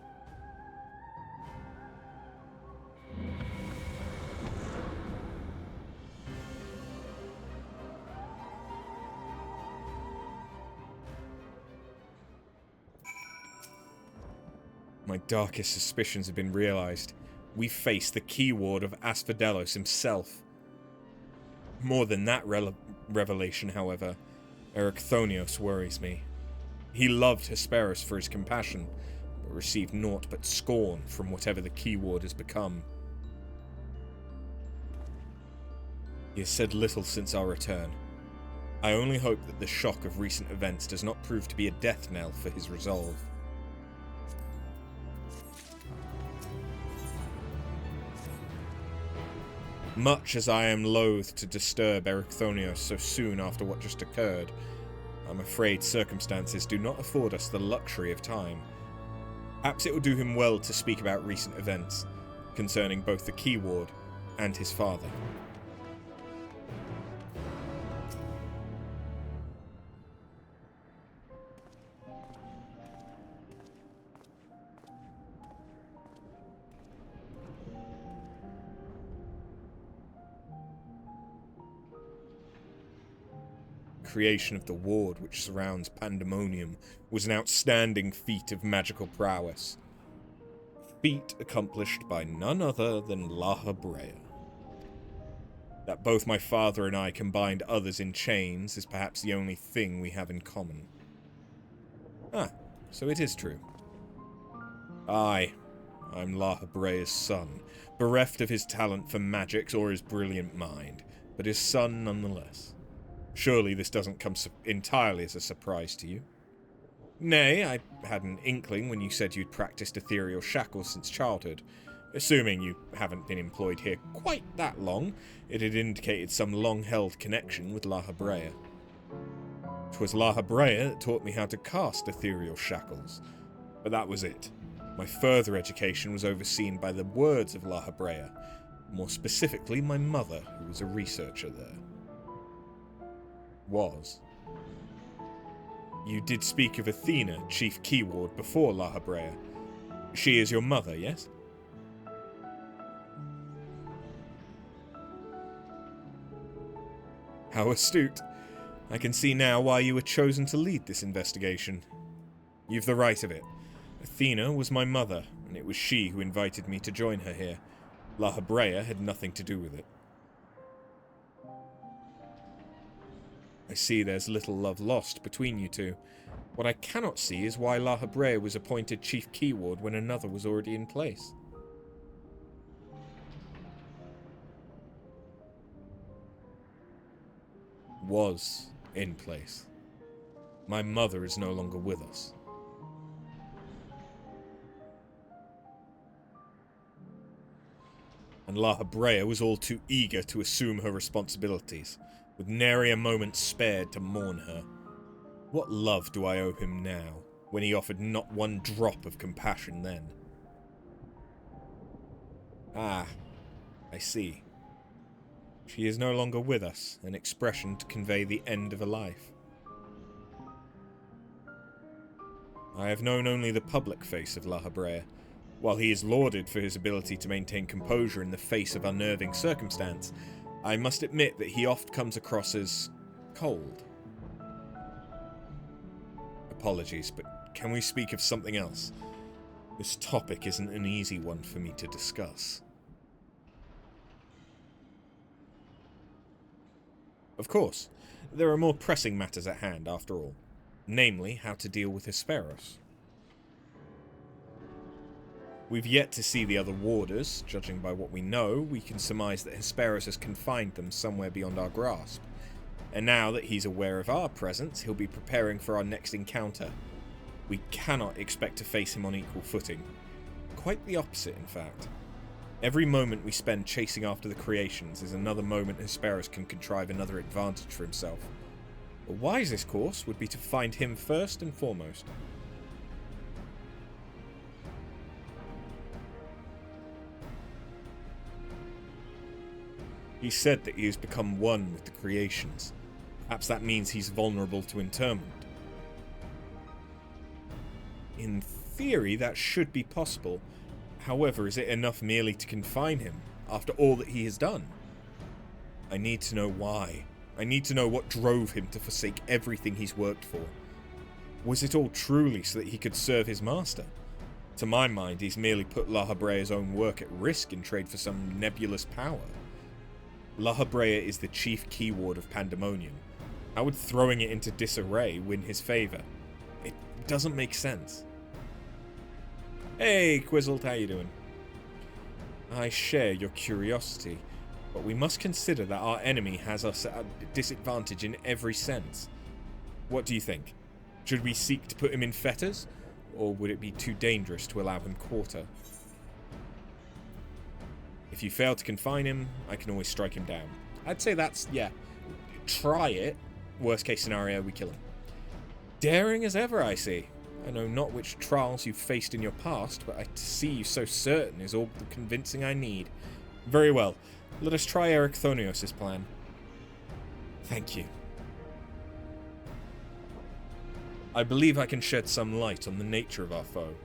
[SPEAKER 1] My darkest suspicions have been realized. We face the keyword of Asphodelos himself. More than that revelation, however, Ericthonios worries me. He loved Hesperos for his compassion, but received naught but scorn from whatever the keyword has become. He has said little since our return. I only hope that the shock of recent events does not prove to be a death knell for his resolve. Much as I am loath to disturb Ericthonios so soon after what just occurred, I'm afraid circumstances do not afford us the luxury of time. Perhaps it will do him well to speak about recent events, concerning both the keyword and his father. Creation of the ward which surrounds Pandæmonium was an outstanding feat of magical prowess. Feat accomplished by none other than Lahabrea. That both my father and I combined others in chains is perhaps the only thing we have in common. Ah, so it is true. Aye, I'm Lahabrea's son, bereft of his talent for magics or his brilliant mind, but his son nonetheless. Surely this doesn't come entirely as a surprise to you. Nay, I had an inkling when you said you'd practiced ethereal shackles since childhood. Assuming you haven't been employed here quite that long, it had indicated some long-held connection with Lahabrea. 'Twas Lahabrea that taught me how to cast ethereal shackles, but that was it. My further education was overseen by the words of Lahabrea, more specifically my mother, who was a researcher there. Was. You did speak of Athena, Chief Keyward, before Lahabrea. She is your mother, yes? How astute. I can see now why you were chosen to lead this investigation. You've the right of it. Athena was my mother, and it was she who invited me to join her here. Lahabrea had nothing to do with it. I see there's little love lost between you two. What I cannot see is why La Habrea was appointed Chief Keyword when another was already in place. Was in place. My mother is no longer with us. And La Habrea was all too eager to assume her responsibilities, with nary a moment spared to mourn her. What love do I owe him now, when he offered not one drop of compassion then? Ah, I see. She is no longer with us, an expression to convey the end of a life. I have known only the public face of La Habrea. While he is lauded for his ability to maintain composure in the face of unnerving circumstance, I must admit that he oft comes across as cold. Apologies, but can we speak of something else? This topic isn't an easy one for me to discuss. Of course, there are more pressing matters at hand after all, namely how to deal with Hesperos. We've yet to see the other warders. Judging by what we know, we can surmise that Hesperos has confined them somewhere beyond our grasp. And now that he's aware of our presence, he'll be preparing for our next encounter. We cannot expect to face him on equal footing. Quite the opposite, in fact. Every moment we spend chasing after the creations is another moment Hesperos can contrive another advantage for himself. The wisest course would be to find him first and foremost. He said that he has become one with the creations. Perhaps that means he's vulnerable to interment. In theory, that should be possible. However, is it enough merely to confine him, after all that he has done? I need to know why. I need to know what drove him to forsake everything he's worked for. Was it all truly so that he could serve his master? To my mind, he's merely put La Habrea's own work at risk in trade for some nebulous power. La Habrea is the chief keyword of Pandæmonium. How would throwing it into disarray win his favour? It doesn't make sense. Hey, Quizzled, how you doing? I share your curiosity, but we must consider that our enemy has us at a disadvantage in every sense. What do you think? Should we seek to put him in fetters, or would it be too dangerous to allow him quarter? If you fail to confine him, I can always strike him down. I'd say that's, yeah, try it. Worst case scenario, we kill him. Daring as ever, I see. I know not which trials you've faced in your past, but to see you so certain is all the convincing I need. Very well. Let us try Erichthonios' plan. Thank you. I believe I can shed some light on the nature of our foe.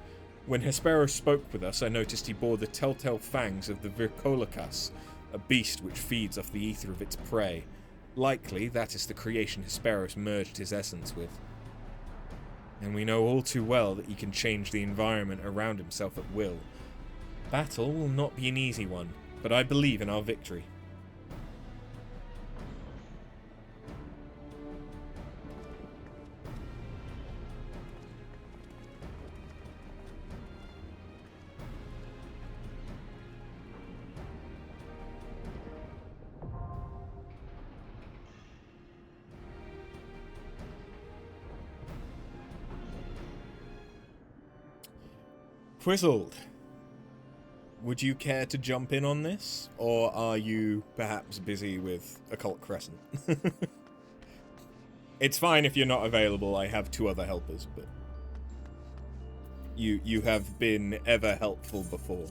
[SPEAKER 1] When Hesperos spoke with us, I noticed he bore the telltale fangs of the Vircolakas, a beast which feeds off the ether of its prey. Likely, that is the creation Hesperos merged his essence with. And we know all too well that he can change the environment around himself at will. Battle will not be an easy one, but I believe in our victory. Quizzled, would you care to jump in on this, or are you perhaps busy with Occult Crescent? It's fine if you're not available, I have two other helpers, but you have been ever helpful before.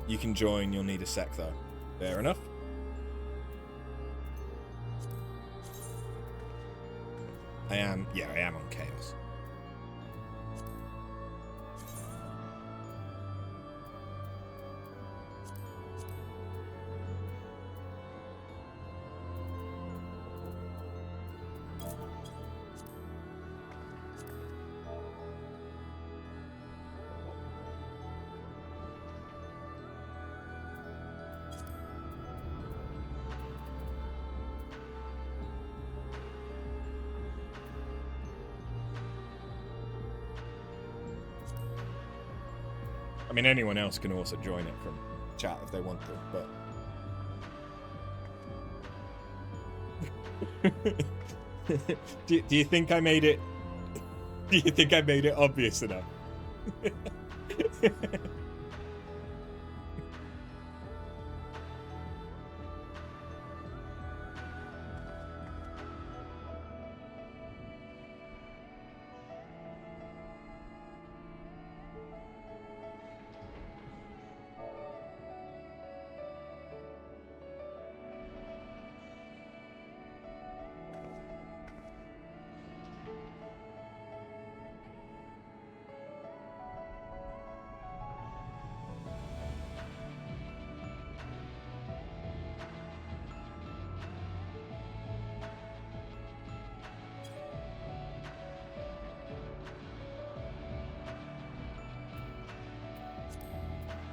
[SPEAKER 1] You can join, you'll need a sec though. Fair enough. I am on Chaos. I mean, anyone else can also join it from chat if they want to, but... do you think I made it... Do you think I made it obvious enough?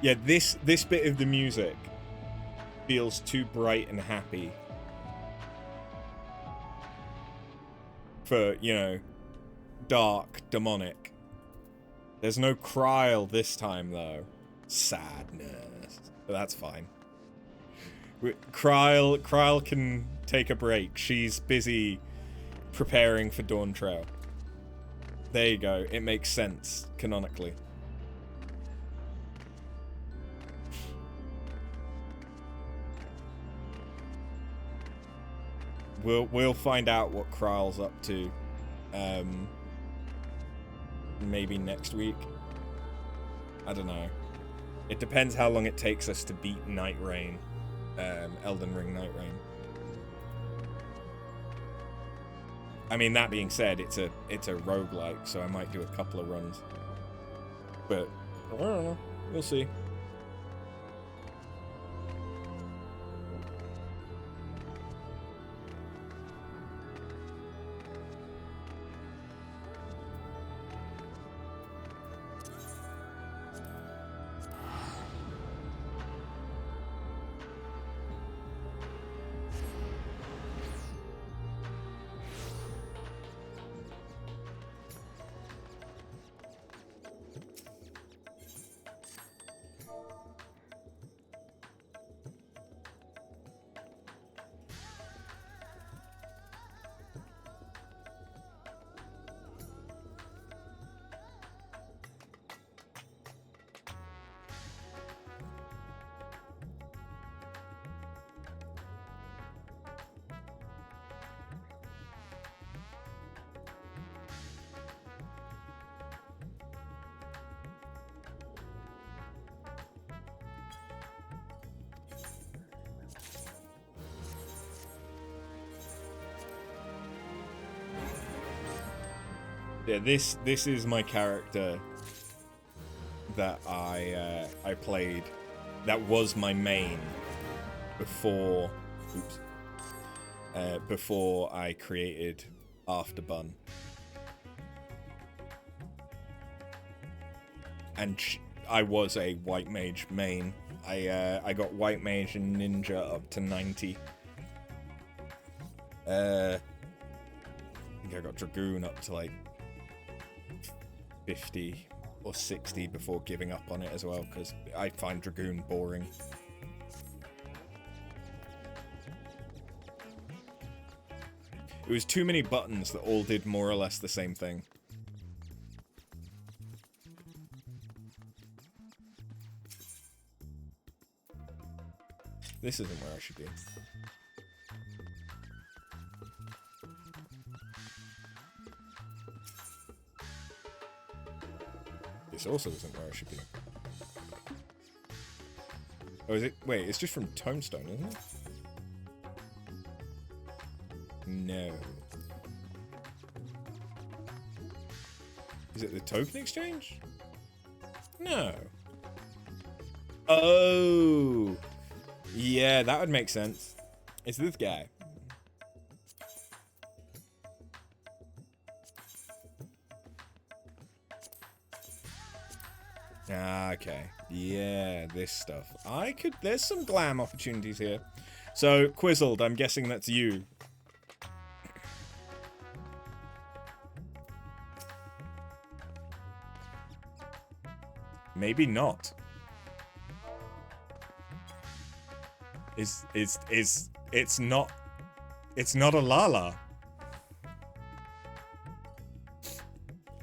[SPEAKER 1] Yeah, this bit of the music feels too bright and happy for, you know, dark, demonic. There's no Kryl this time, though. Sadness. But that's fine. Kryl can take a break. She's busy preparing for Dawn Trail. There you go. It makes sense, canonically. We'll find out what Kryl's up to, maybe next week. I don't know. It depends how long it takes us to beat Night Rain, Elden Ring Night Rain. I mean, that being said, it's a roguelike, so I might do a couple of runs. But I don't know. We'll see. Yeah, this is my character that I played. That was my main before. Oops. Before I created Afterbun. And I was a White Mage main. I got White Mage and Ninja up to 90. I think I got Dragoon up to like 50 or 60 before giving up on it as well, because I find Dragoon boring. It was too many buttons that all did more or less the same thing. This isn't where I should be. This also isn't where I should be. Oh, is it? Wait, it's just from Tombstone, isn't it? No. Is it the token exchange? No. Oh. Yeah, that would make sense. It's this guy. Ah, okay. Yeah, this stuff. There's some glam opportunities here. So, Quizzled, I'm guessing that's you. Maybe not. It's not a Lala.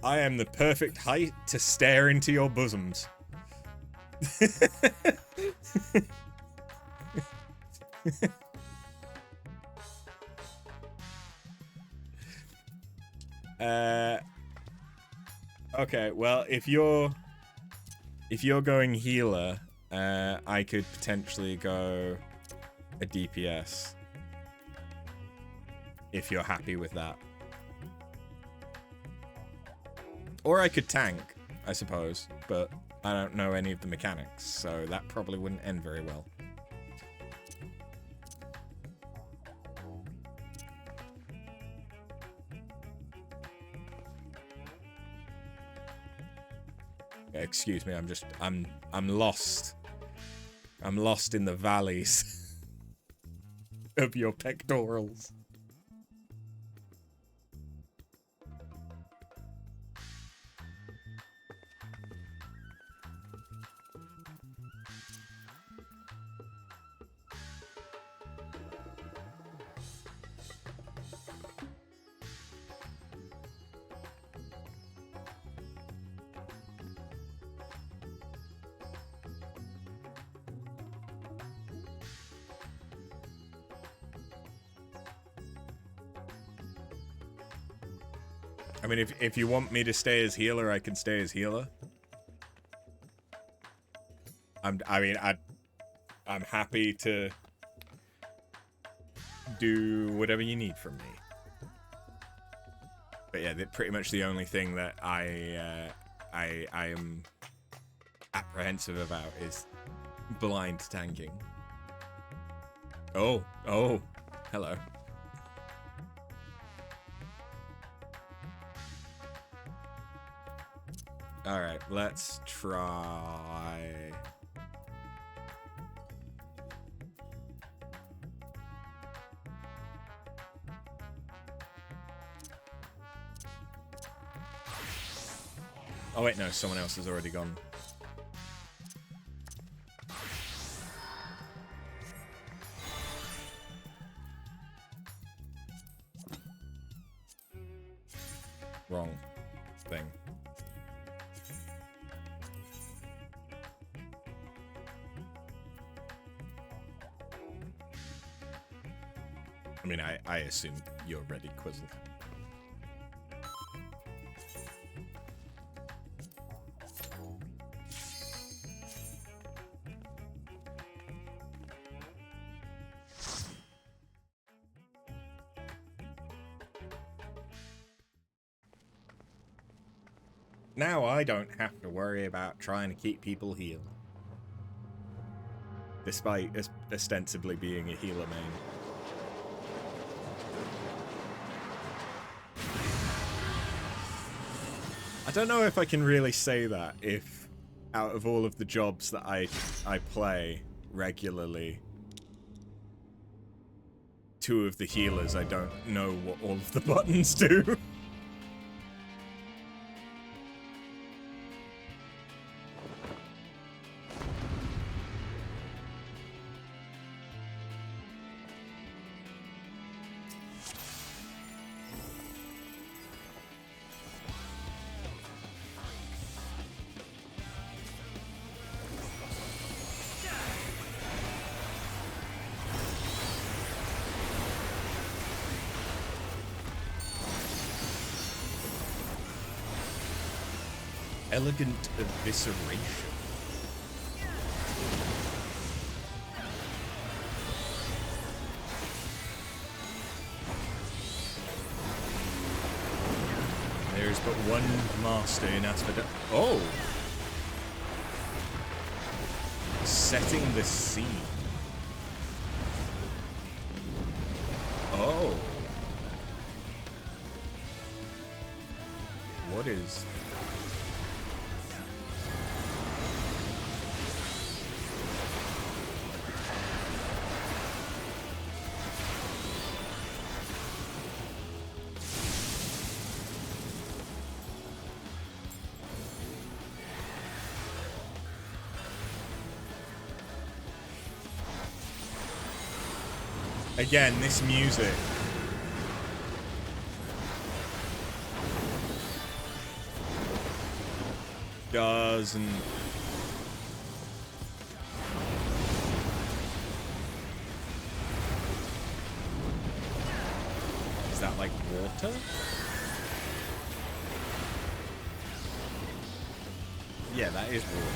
[SPEAKER 1] I am the perfect height to stare into your bosoms. Okay, well, if you're going healer, I could potentially go a DPS. If you're happy with that. Or I could tank, I suppose, but I don't know any of the mechanics, so that probably wouldn't end very well. Excuse me, I'm lost. I'm lost in the valleys of your pectorals. I mean, if you want me to stay as healer, I can stay as healer. I'm happy to do whatever you need from me. But yeah, pretty much the only thing that I am apprehensive about is blind tanking. Oh, hello. Alright, let's try... Oh wait, no, someone else has already gone. Wrong thing. I mean, I assume you're ready, Quizzle. Now I don't have to worry about trying to keep people healed. Despite ostensibly being a healer main. I don't know if I can really say that if out of all of the jobs that I play regularly, two of the healers I don't know what all of the buttons do. Elegant evisceration. There is but one master in Asphodelos. Oh! Setting the scene. Oh. What is... Again, this music. Doesn't. Is that like water? Yeah, that is water.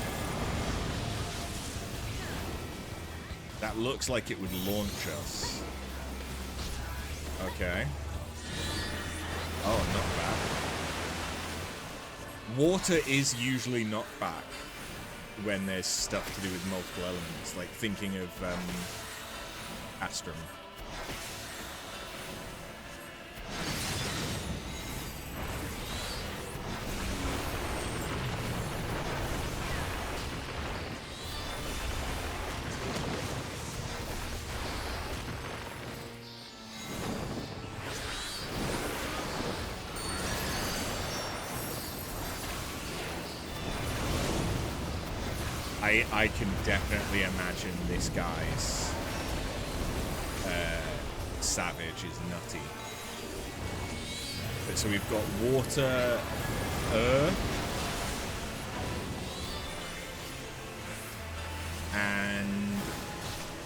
[SPEAKER 1] That looks like it would launch us. Okay. Oh, not bad. Water is usually knockback when there's stuff to do with multiple elements, like thinking of Astrum. I can definitely imagine this guy's Savage is nutty. But so we've got water, earth, and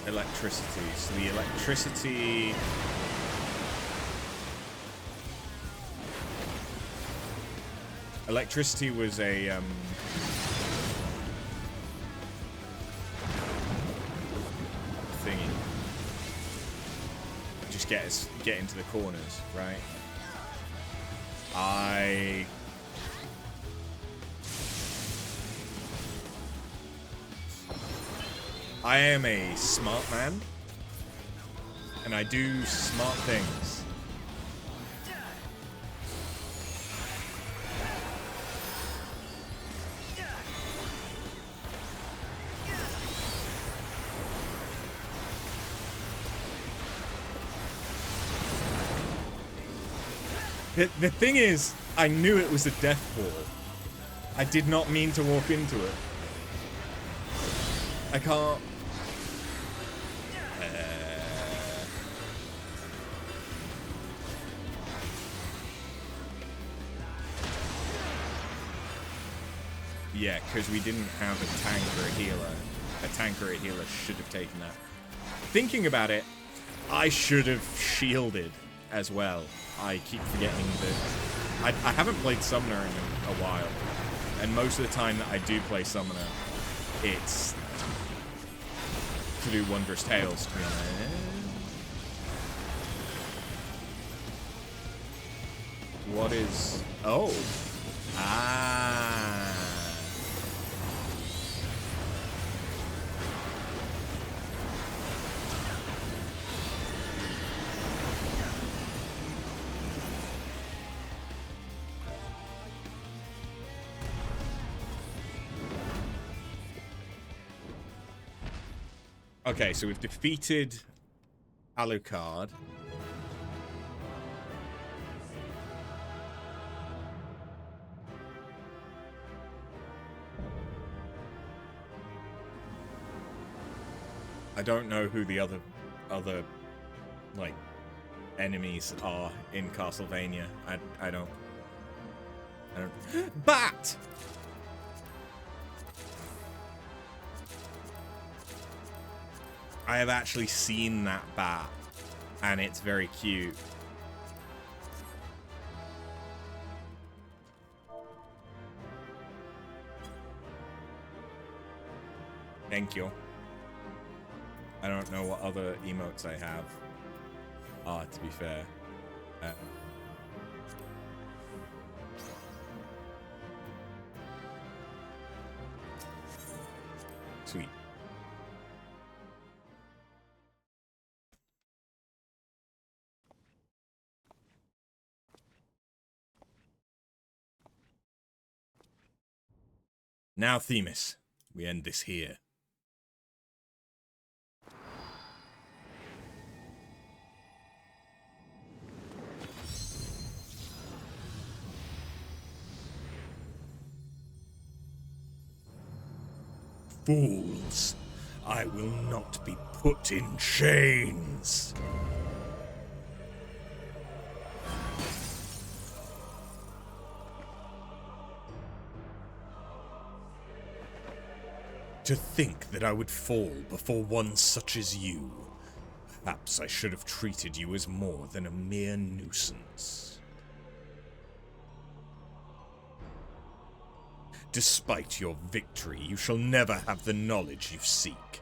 [SPEAKER 1] electricity. So the electricity... Electricity was a... get into the corners, right? I am a smart man, and I do smart things. The thing is, I knew it was a death ball. I did not mean to walk into it. I can't... Yeah, because we didn't have a tank or a healer. A tank or a healer should have taken that. Thinking about it, I should have shielded as well. I keep forgetting that I haven't played Summoner in a while, and most of the time that I do play Summoner, it's to do Wondrous Tales, to be honest. What is... Oh! Ah! Okay, so we've defeated Alucard. I don't know who the other like enemies are in Castlevania. I don't Bat! I have actually seen that bat, and it's very cute. Thank you. I don't know what other emotes I have. To be fair. Sweet. Now, Themis, we end this here. Fools, I will not be put in chains. To think that I would fall before one such as you. Perhaps I should have treated you as more than a mere nuisance. Despite your victory, you shall never have the knowledge you seek.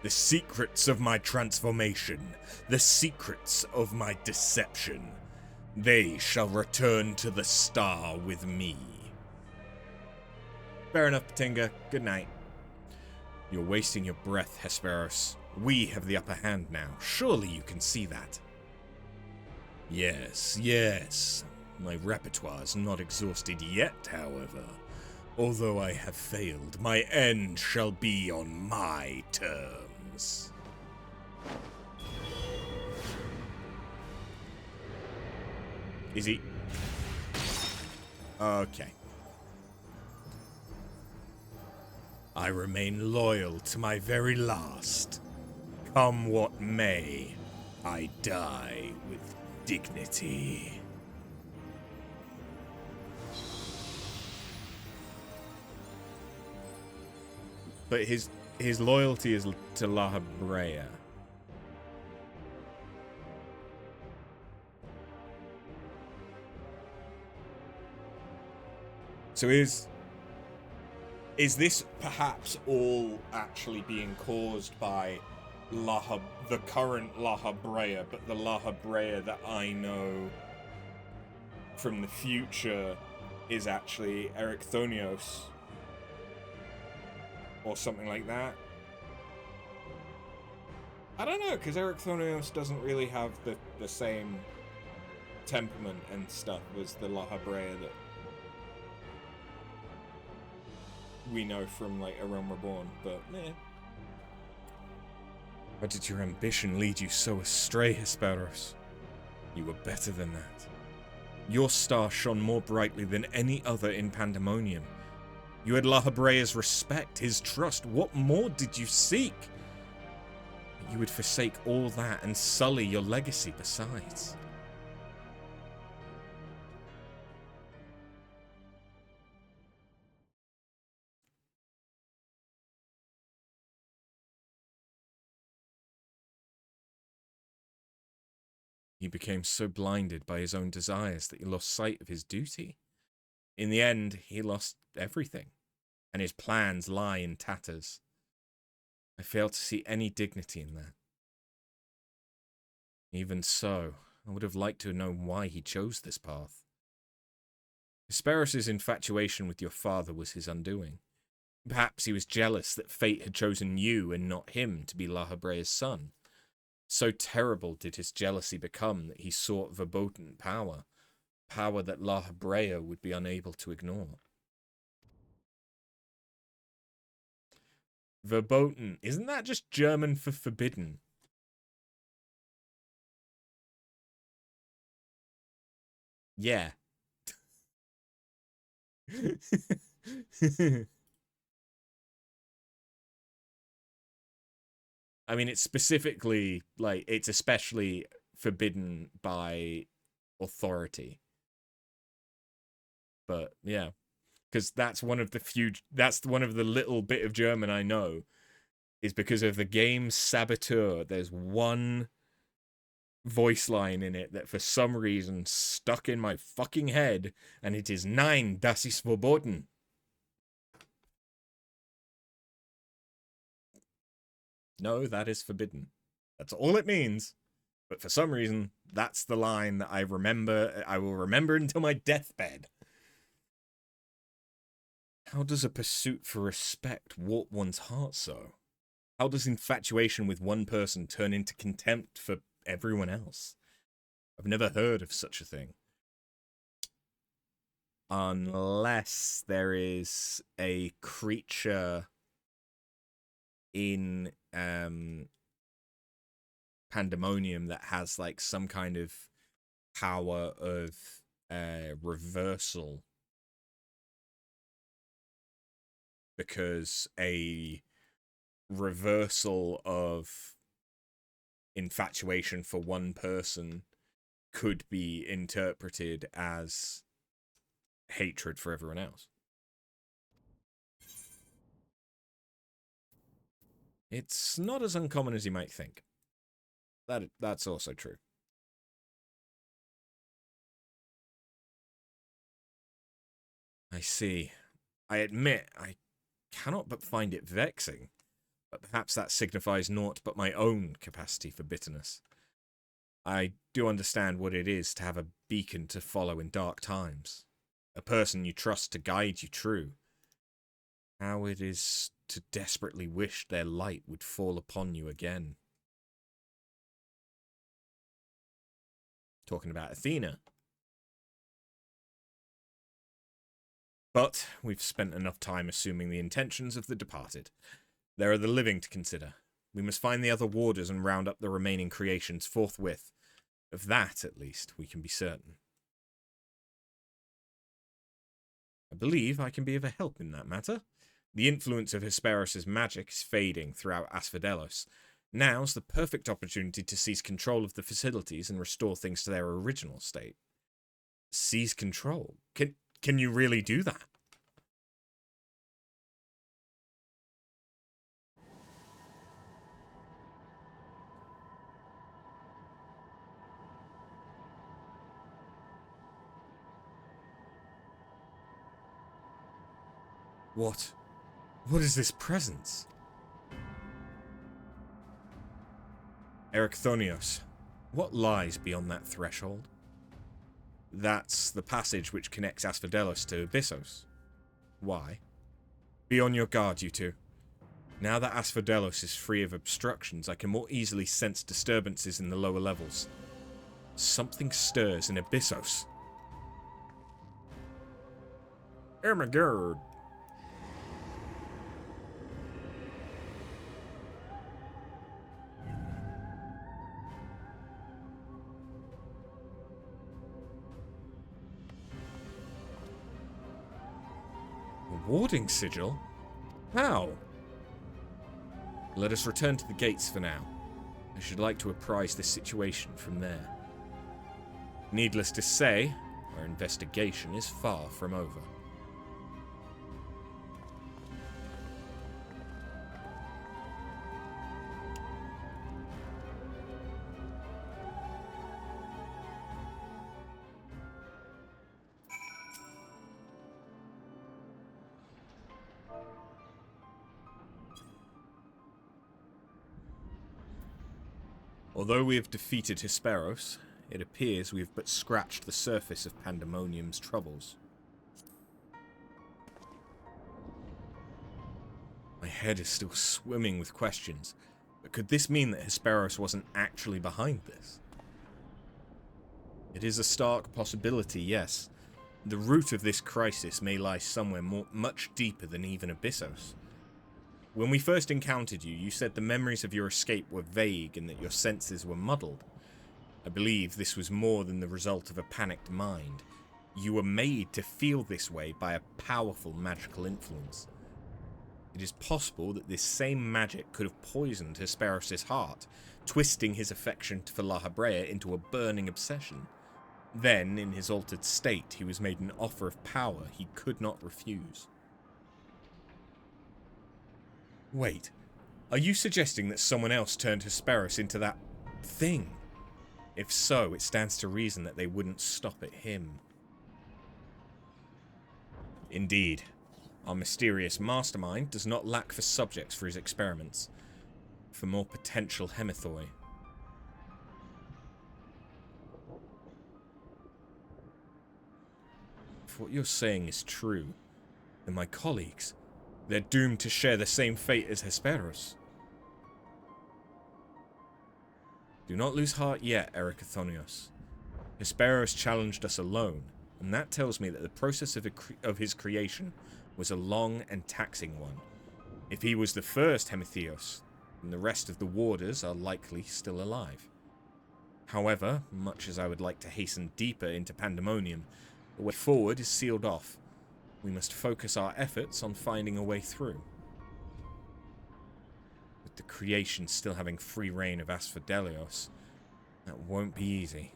[SPEAKER 1] The secrets of my transformation, the secrets of my deception, they shall return to the star with me. Fair enough, Patinga. Good night. You're wasting your breath, Hesperos. We have the upper hand now. Surely you can see that. Yes, yes. My repertoire's not exhausted yet, however. Although I have failed, my end shall be on my terms. Is he? Okay. I remain loyal to my very last. Come what may, I die with dignity. But his loyalty is to La Habrea. So is this perhaps all actually being caused by the current La Habrea, but the La Habrea that I know from the future is actually Ericthonios? Or something like that. I don't know, because Ericthonios doesn't really have the same temperament and stuff as the La Habrea that we know from, like, A Realm Reborn, but, eh. Why did your ambition lead you so astray, Hesperos? You were better than that. Your star shone more brightly than any other in Pandæmonium. You had La Habrea's respect, his trust. What more did you seek? You would forsake all that and sully your legacy besides. He became so blinded by his own desires that he lost sight of his duty. In the end, he lost everything, and his plans lie in tatters. I fail to see any dignity in that. Even so, I would have liked to know why he chose this path. Hesperos' infatuation with your father was his undoing. Perhaps he was jealous that fate had chosen you and not him to be La Habrea's son. So terrible did his jealousy become that he sought verboten power, power that La Habrea would be unable to ignore. Verboten, isn't that just German for forbidden? Yeah. I mean, it's specifically, like, it's especially forbidden by authority. But, yeah. Because that's one of the little bit of German I know, is because of the game Saboteur. There's one voice line in it that for some reason stuck in my fucking head, and it is Nein, das ist verboten. No, that is forbidden. That's all it means. But for some reason, that's the line that I will remember until my deathbed. How does a pursuit for respect warp one's heart so? How does infatuation with one person turn into contempt for everyone else? I've never heard of such a thing. Unless there is a creature in Pandæmonium that has, like, some kind of power of reversal, because a reversal of infatuation for one person could be interpreted as hatred for everyone else. It's not as uncommon as you might think. That's also true. I see. I admit, I cannot but find it vexing, but perhaps that signifies naught but my own capacity for bitterness. I do understand what it is to have a beacon to follow in dark times, a person you trust to guide you true. How it is to desperately wish their light would fall upon you again. Talking about Athena. But we've spent enough time assuming the intentions of the departed. There are the living to consider. We must find the other warders and round up the remaining creations forthwith. Of that, at least, we can be certain. I believe I can be of a help in that matter. The influence of Hesperus' magic is fading throughout Asphodelos. Now's the perfect opportunity to seize control of the facilities and restore things to their original state. Seize control? Can you really do that? What? What is this presence? Erechthonios, what lies beyond that threshold? That's the passage which connects Asphodelos to Abyssos. Why? Be on your guard, you two. Now that Asphodelos is free of obstructions, I can more easily sense disturbances in the lower levels. Something stirs in Abyssos. Oh my god. A warding sigil? How? Let us return to the gates for now. I should like to apprise this situation from there. Needless to say, our investigation is far from over. Although we have defeated Hesperos, it appears we have but scratched the surface of Pandæmonium's troubles. My head is still swimming with questions, but could this mean that Hesperos wasn't actually behind this? It is a stark possibility, yes. The root of this crisis may lie somewhere much deeper than even Abyssos. When we first encountered you, you said the memories of your escape were vague and that your senses were muddled. I believe this was more than the result of a panicked mind. You were made to feel this way by a powerful magical influence. It is possible that this same magic could have poisoned Hesperos' heart, twisting his affection for La Habrea into a burning obsession. Then, in his altered state, he was made an offer of power he could not refuse. Wait, are you suggesting that someone else turned Hesperos into that thing? If so, it stands to reason that they wouldn't stop at him. Indeed, our mysterious mastermind does not lack for subjects for his experiments, for more potential hemithoi. If what you're saying is true, then my colleagues, they're doomed to share the same fate as Hesperos. Do not lose heart yet, Erechthonios. Hesperos challenged us alone, and that tells me that the process of his creation was a long and taxing one. If he was the first Hemitheos, then the rest of the warders are likely still alive. However, much as I would like to hasten deeper into Pandæmonium, the way forward is sealed off. We must focus our efforts on finding a way through. With the creation still having free reign of Asphodelos, that won't be easy.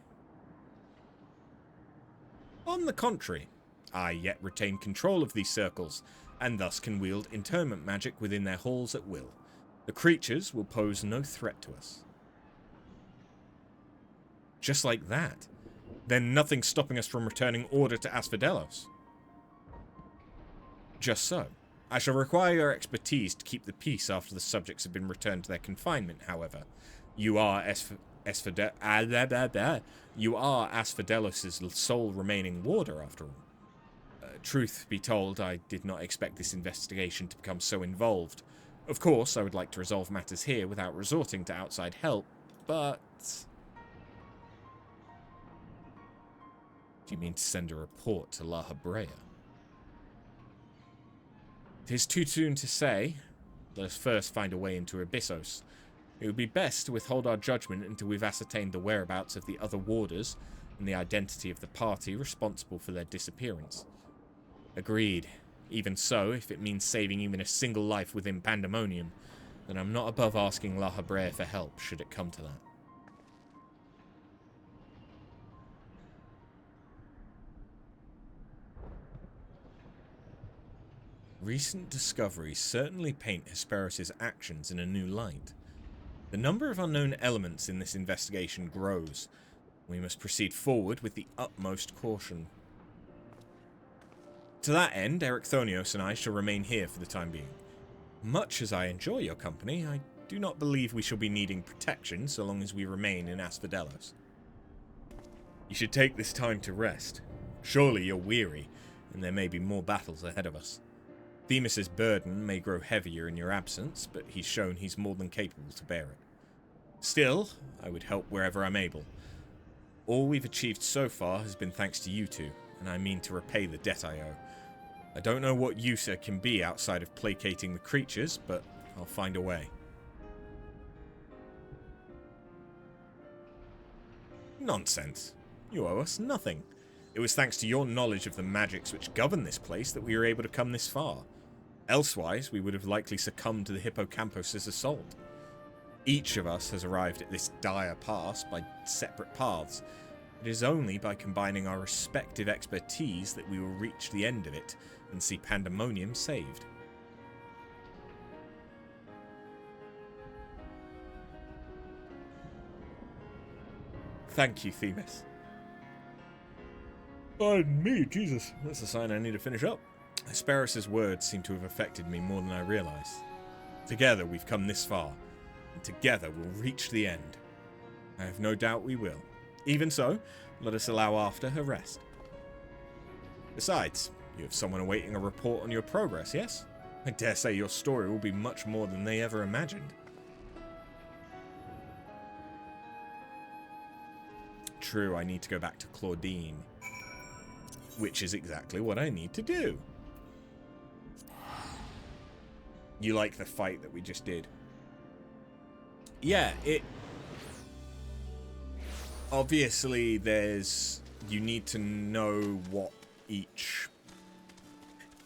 [SPEAKER 1] On the contrary, I yet retain control of these circles, and thus can wield internment magic within their halls at will. The creatures will pose no threat to us. Just like that. Then nothing's stopping us from returning order to Asphodelos. Just so. I shall require your expertise to keep the peace after the subjects have been returned to their confinement, however. You are Asphodelos' sole remaining warder, after all. Truth be told, I did not expect this investigation to become so involved. Of course, I would like to resolve matters here without resorting to outside help, but... Do you mean to send a report to La Habrea? It is too soon to say. Let us first find a way into Abyssos. It would be best to withhold our judgment until we've ascertained the whereabouts of the other warders and the identity of the party responsible for their disappearance. Agreed. Even so, if it means saving even a single life within Pandæmonium, then I'm not above asking La Habrea for help, should it come to that. Recent discoveries certainly paint Hesperus' actions in a new light. The number of unknown elements in this investigation grows. We must proceed forward with the utmost caution. To that end, Ericthonios and I shall remain here for the time being. Much as I enjoy your company, I do not believe we shall be needing protection so long as we remain in Asphodelos. You should take this time to rest. Surely you're weary, and there may be more battles ahead of us. Themis' burden may grow heavier in your absence, but he's shown he's more than capable to bear it. Still, I would help wherever I'm able. All we've achieved so far has been thanks to you two, and I mean to repay the debt I owe. I don't know what use there can be outside of placating the creatures, but I'll find a way. Nonsense. You owe us nothing. It was thanks to your knowledge of the magics which govern this place that we were able to come this far. Elsewise, we would have likely succumbed to the Hippocampus' assault. Each of us has arrived at this dire pass by separate paths. It is only by combining our respective expertise that we will reach the end of it and see Pandæmonium saved. Thank you, Themis. Pardon me, Jesus. That's a sign I need to finish up. Hesperus' words seem to have affected me more than I realised. Together we've come this far, and together we'll reach the end. I have no doubt we will. Even so, let us allow after her rest. Besides, you have someone awaiting a report on your progress, yes? I dare say your story will be much more than they ever imagined. True, I need to go back to Claudine. Which is exactly what I need to do. You like the fight that we just did? Yeah, it... Obviously, you need to know what each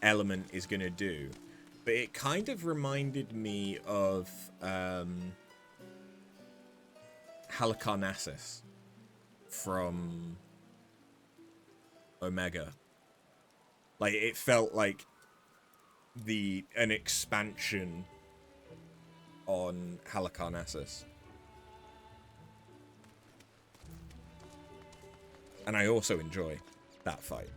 [SPEAKER 1] element is going to do. But it kind of reminded me of Halicarnassus from Omega. Like, it felt like an expansion on Halicarnassus. And I also enjoy that fight.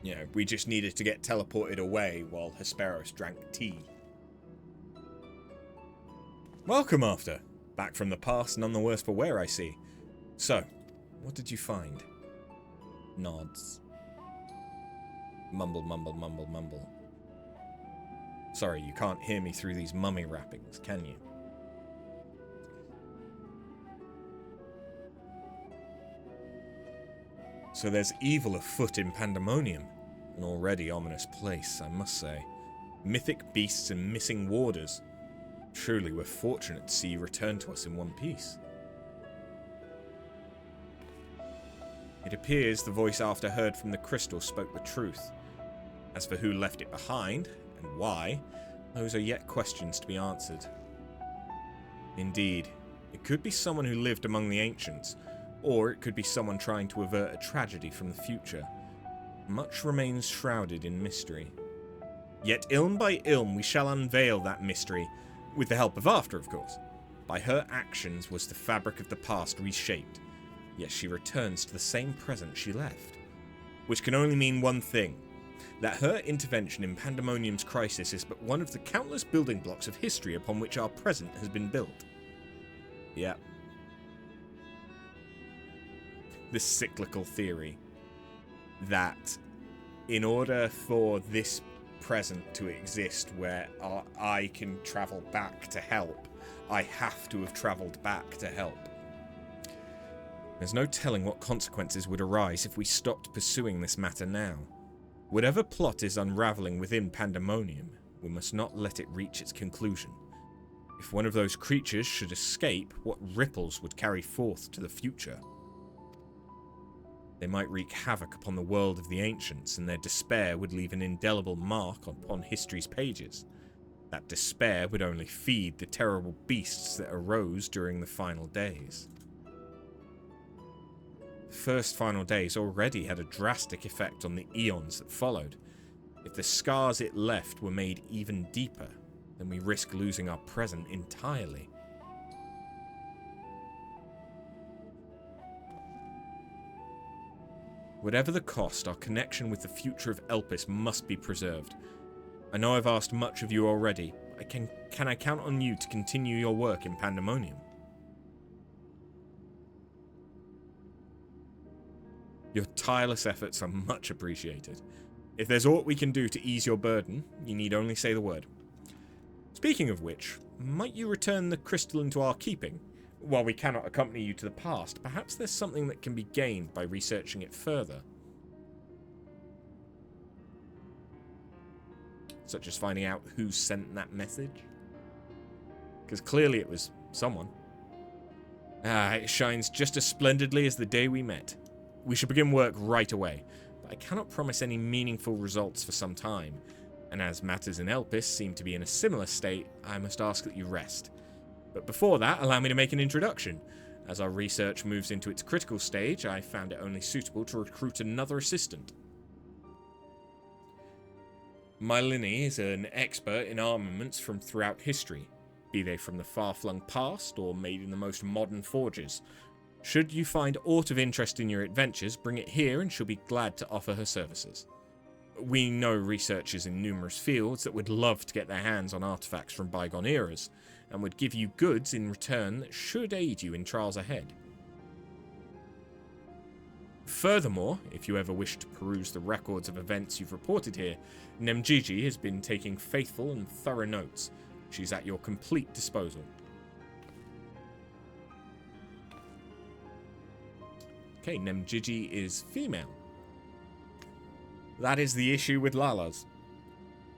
[SPEAKER 1] You know, we just needed to get teleported away while Hesperus drank tea. Welcome, After. Back from the past, none the worse for wear, I see. So, what did you find? Nods. Mumble, mumble, mumble, mumble. Sorry, you can't hear me through these mummy wrappings, can you? So there's evil afoot in Pandæmonium. An already ominous place, I must say. Mythic beasts and missing warders. Truly, we're fortunate to see you return to us in one piece. It appears the voice After heard from the crystal spoke the truth. As for who left it behind, and why, those are yet questions to be answered. Indeed, it could be someone who lived among the ancients, or it could be someone trying to avert a tragedy from the future. much remains shrouded in mystery. Yet ilm by ilm we shall unveil that mystery, with the help of After, of course. By her actions was the fabric of the past reshaped, yet she returns to the same present she left. Which can only mean one thing, that her intervention in Pandæmonium's crisis is but one of the countless building blocks of history upon which our present has been built. Yep. This cyclical theory that in order for this present to exist where I can travel back to help, I have to have travelled back to help. There's no telling what consequences would arise if we stopped pursuing this matter now. Whatever plot is unravelling within Pandæmonium, we must not let it reach its conclusion. If one of those creatures should escape, what ripples would carry forth to the future? They might wreak havoc upon the world of the ancients, and their despair would leave an indelible mark upon history's pages. That despair would only feed the terrible beasts that arose during the final days. The first final days already had a drastic effect on the eons that followed. If the scars it left were made even deeper, then we risk losing our present entirely. Whatever the cost, our connection with the future of Elpis must be preserved. I know I've asked much of you already, but can I count on you to continue your work in Pandæmonium? Your tireless efforts are much appreciated. If there's aught we can do to ease your burden, you need only say the word. Speaking of which, might you return the crystal into our keeping? While we cannot accompany you to the past, perhaps there's something that can be gained by researching it further. Such as finding out who sent that message? Because clearly it was someone. It shines just as splendidly as the day we met. We should begin work right away, but I cannot promise any meaningful results for some time, and as matters in Elpis seem to be in a similar state, I must ask that you rest. But before that, allow me to make an introduction. As our research moves into its critical stage, I found it only suitable to recruit another assistant. Mylini is an expert in armaments from throughout history, be they from the far-flung past or made in the most modern forges. Should you find aught of interest in your adventures, bring it here and she'll be glad to offer her services. We know researchers in numerous fields that would love to get their hands on artifacts from bygone eras, and would give you goods in return that should aid you in trials ahead. Furthermore, if you ever wish to peruse the records of events you've reported here, Nemgigi has been taking faithful and thorough notes. She's at your complete disposal. Okay, Nemgigi is female. That is the issue with Lalas.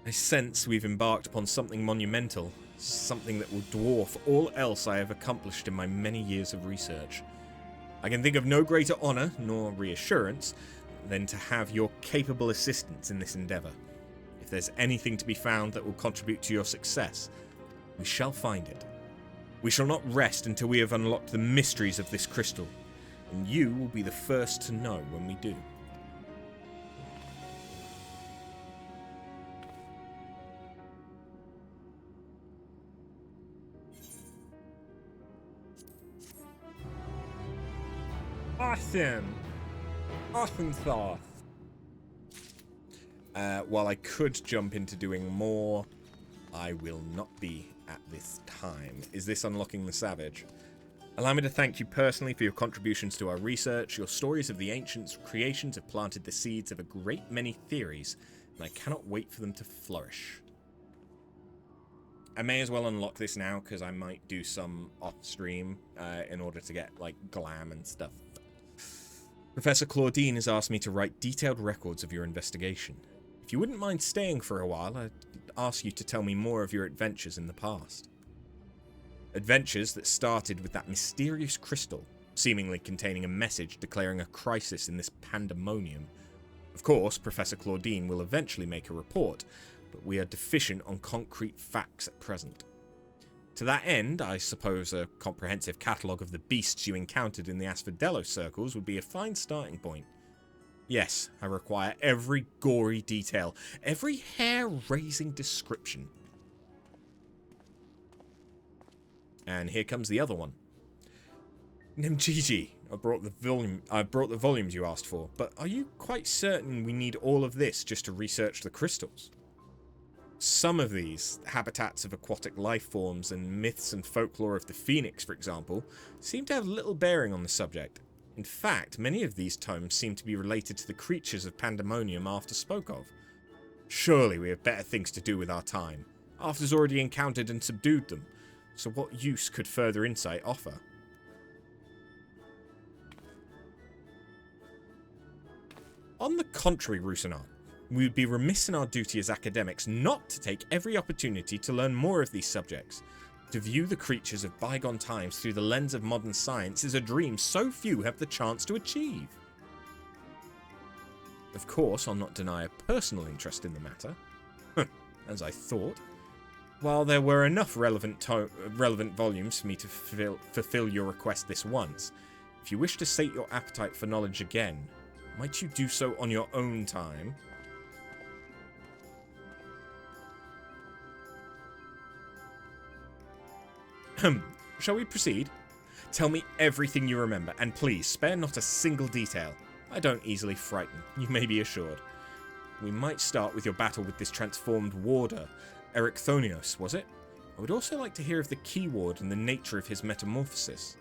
[SPEAKER 1] I sense we've embarked upon something monumental, something that will dwarf all else I have accomplished in my many years of research. I can think of no greater honour, nor reassurance, than to have your capable assistance in this endeavour. If there's anything to be found that will contribute to your success, we shall find it. We shall not rest until we have unlocked the mysteries of this crystal, and you will be the first to know when we do. Awesome sauce. While I could jump into doing more, I will not be at this time. Is this unlocking the savage? Allow me to thank you personally for your contributions to our research. Your stories of the ancients' creations have planted the seeds of a great many theories, and I cannot wait for them to flourish. I may as well unlock this now, because I might do some off-stream in order to get, like, glam and stuff. Professor Claudine has asked me to write detailed records of your investigation. If you wouldn't mind staying for a while, I'd ask you to tell me more of your adventures in the past. Adventures that started with that mysterious crystal, seemingly containing a message declaring a crisis in this Pandæmonium. Of course, Professor Claudine will eventually make a report, but we are deficient on concrete facts at present. To that end, I suppose a comprehensive catalogue of the beasts you encountered in the Asphodelos circles would be a fine starting point. Yes, I require every gory detail, every hair-raising description. And here comes the other one. Nimjiji, I brought the volumes you asked for, but are you quite certain we need all of this just to research the crystals? Some of these, habitats of aquatic life forms and myths and folklore of the Phoenix, for example, seem to have little bearing on the subject. In fact, many of these tomes seem to be related to the creatures of Pandæmonium After spoke of. Surely we have better things to do with our time. After's already encountered and subdued them, so what use could further insight offer? On the contrary, Rusinard, we would be remiss in our duty as academics not to take every opportunity to learn more of these subjects. To view the creatures of bygone times through the lens of modern science is a dream so few have the chance to achieve. Of course, I'll not deny a personal interest in the matter. As I thought. While there were enough relevant volumes for me to fulfill your request this once, if you wish to sate your appetite for knowledge again, might you do so on your own time? Shall we proceed? Tell me everything you remember, and please, spare not a single detail. I don't easily frighten, you may be assured. We might start with your battle with this transformed warder, Ericthonios, was it? I would also like to hear of the key ward and the nature of his metamorphosis.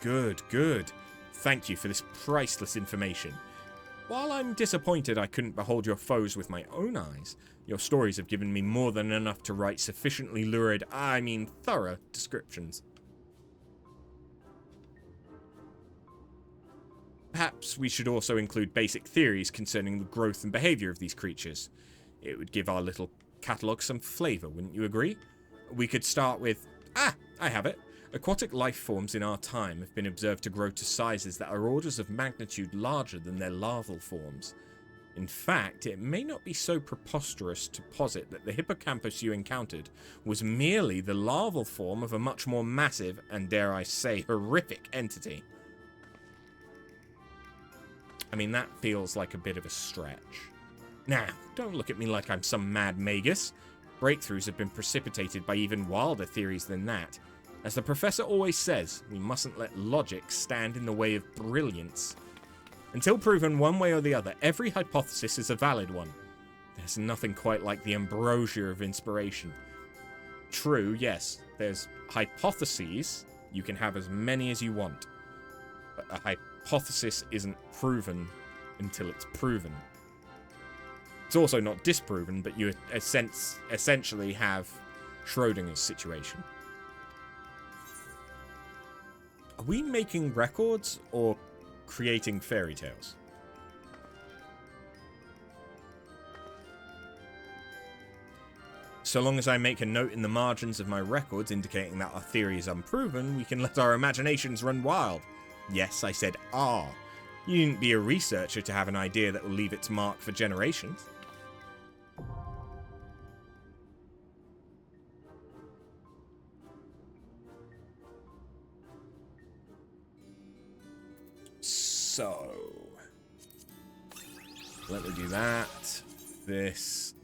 [SPEAKER 1] Good, good. Thank you for this priceless information. While I'm disappointed I couldn't behold your foes with my own eyes, your stories have given me more than enough to write sufficiently lurid, thorough descriptions. Perhaps we should also include basic theories concerning the growth and behavior of these creatures. It would give our little catalogue some flavour, wouldn't you agree? We could start with... I have it. Aquatic life forms in our time have been observed to grow to sizes that are orders of magnitude larger than their larval forms. In fact, it may not be so preposterous to posit that the hippocampus you encountered was merely the larval form of a much more massive and, dare I say, horrific entity. I mean, that feels like a bit of a stretch. Now, don't look at me like I'm some mad magus. Breakthroughs have been precipitated by even wilder theories than that. As the professor always says, we mustn't let logic stand in the way of brilliance. Until proven one way or the other, every hypothesis is a valid one. There's nothing quite like the ambrosia of inspiration. True, yes, there's hypotheses. You can have as many as you want. But a hypothesis isn't proven until it's proven. It's also not disproven, but you essentially have Schrodinger's situation. Are we making records or creating fairy tales? So long as I make a note in the margins of my records indicating that our theory is unproven, we can let our imaginations run wild. Yes, I said "are." You needn't be a researcher to have an idea that will leave its mark for generations. So, let me do that. This.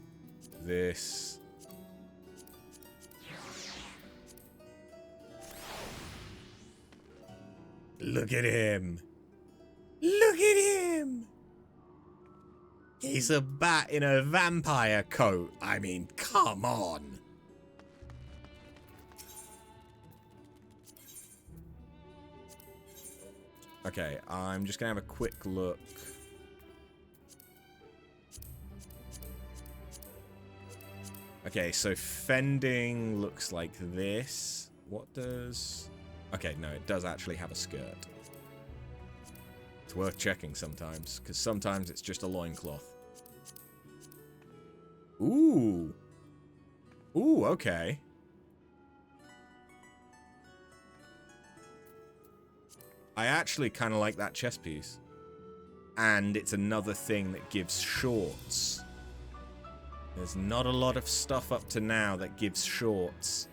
[SPEAKER 1] Look at him. Look at him. He's a bat in a vampire coat. I mean, come on. Okay, I'm just going to have a quick look. Okay, so fending looks like this. What does... Okay, no, it does actually have a skirt. It's worth checking sometimes, because sometimes it's just a loincloth. Ooh. Ooh, okay. I actually kind of like that chest piece. And it's another thing that gives shorts There's not a lot of stuff up to now that gives shorts.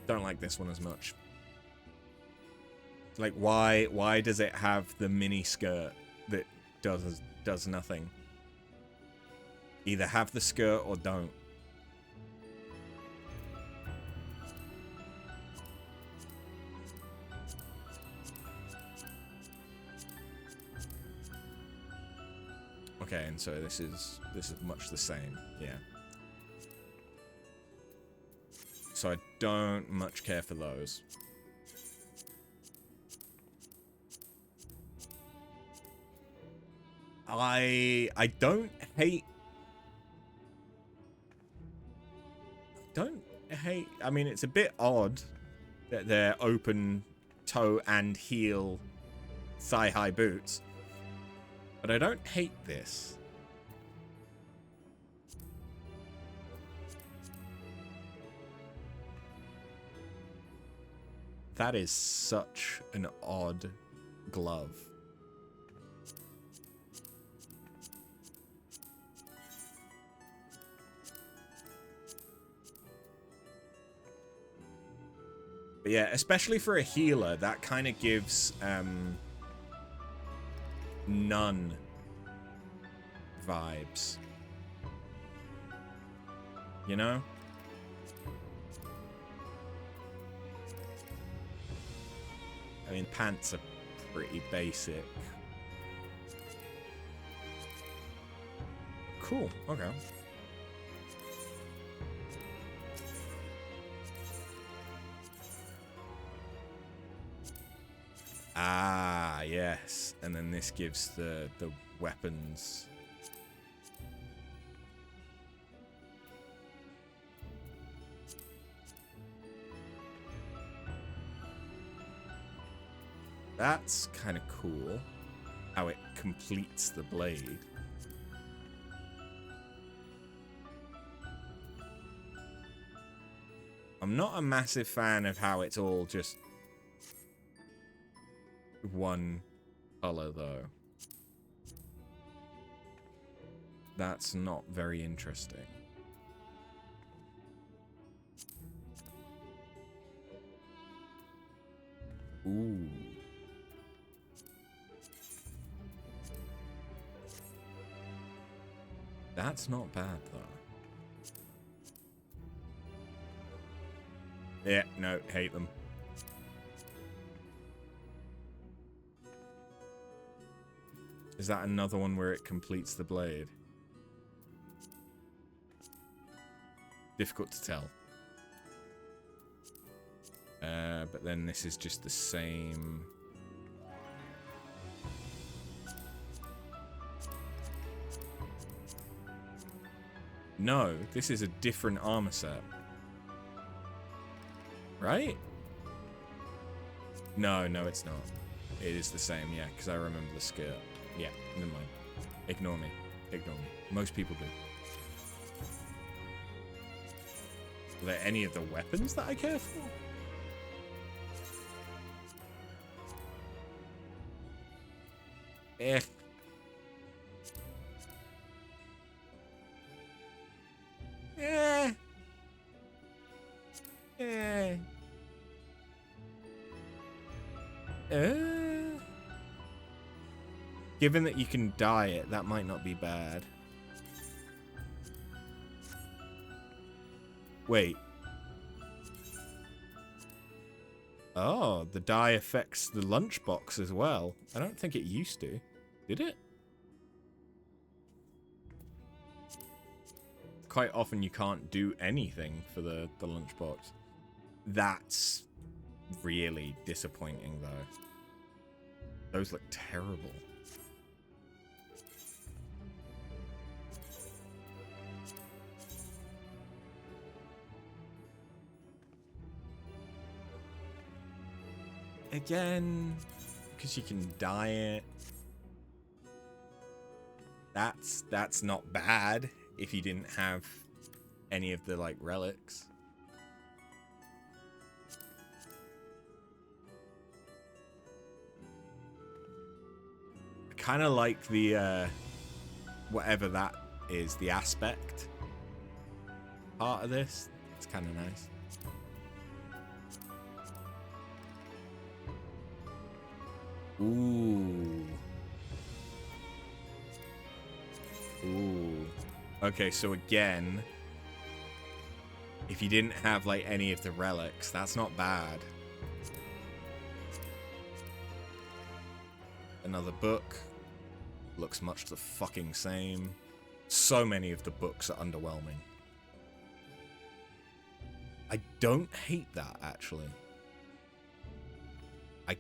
[SPEAKER 1] Don't like this one as much. Like, why does it have the mini skirt that does nothing? Either have the skirt or don't. Okay, and so this is much the same, yeah. So I don't much care for those. I don't hate... I mean, it's a bit odd that they're open toe and heel thigh-high boots. But I don't hate this. That is such an odd glove. But yeah, especially for a healer, that kind of gives none vibes. You know? I mean, pants are pretty basic. Cool, okay. Ah, yes. And then this gives the weapons. That's kind of cool, how it completes the blade. I'm not a massive fan of how it's all just one color, though. That's not very interesting. Ooh. That's not bad, though. Yeah, no, hate them. Is that another one where it completes the blade? Difficult to tell. But then this is just the same. No, this is a different armor set. Right? No, no, it's not. It is the same, yeah, because I remember the skirt. Yeah, never mind. Ignore me. Ignore me. Most people do. Are there any of the weapons that I care for? Eh. Eh. Eh. Given that you can dye it, that might not be bad. Wait. Oh, the dye affects the lunchbox as well. I don't think it used to. Did it? Quite often you can't do anything for the lunchbox. That's really disappointing, though. Those look terrible. again, because you can dye it. That's not bad if you didn't have any of the like relics. I kind of like the whatever that is, the aspect part of this. It's kind of nice. Ooh. Ooh. Okay, so again, if you didn't have like any of the relics, that's not bad. Another book. Looks much the fucking same. So many of the books are underwhelming. I don't hate that, actually. I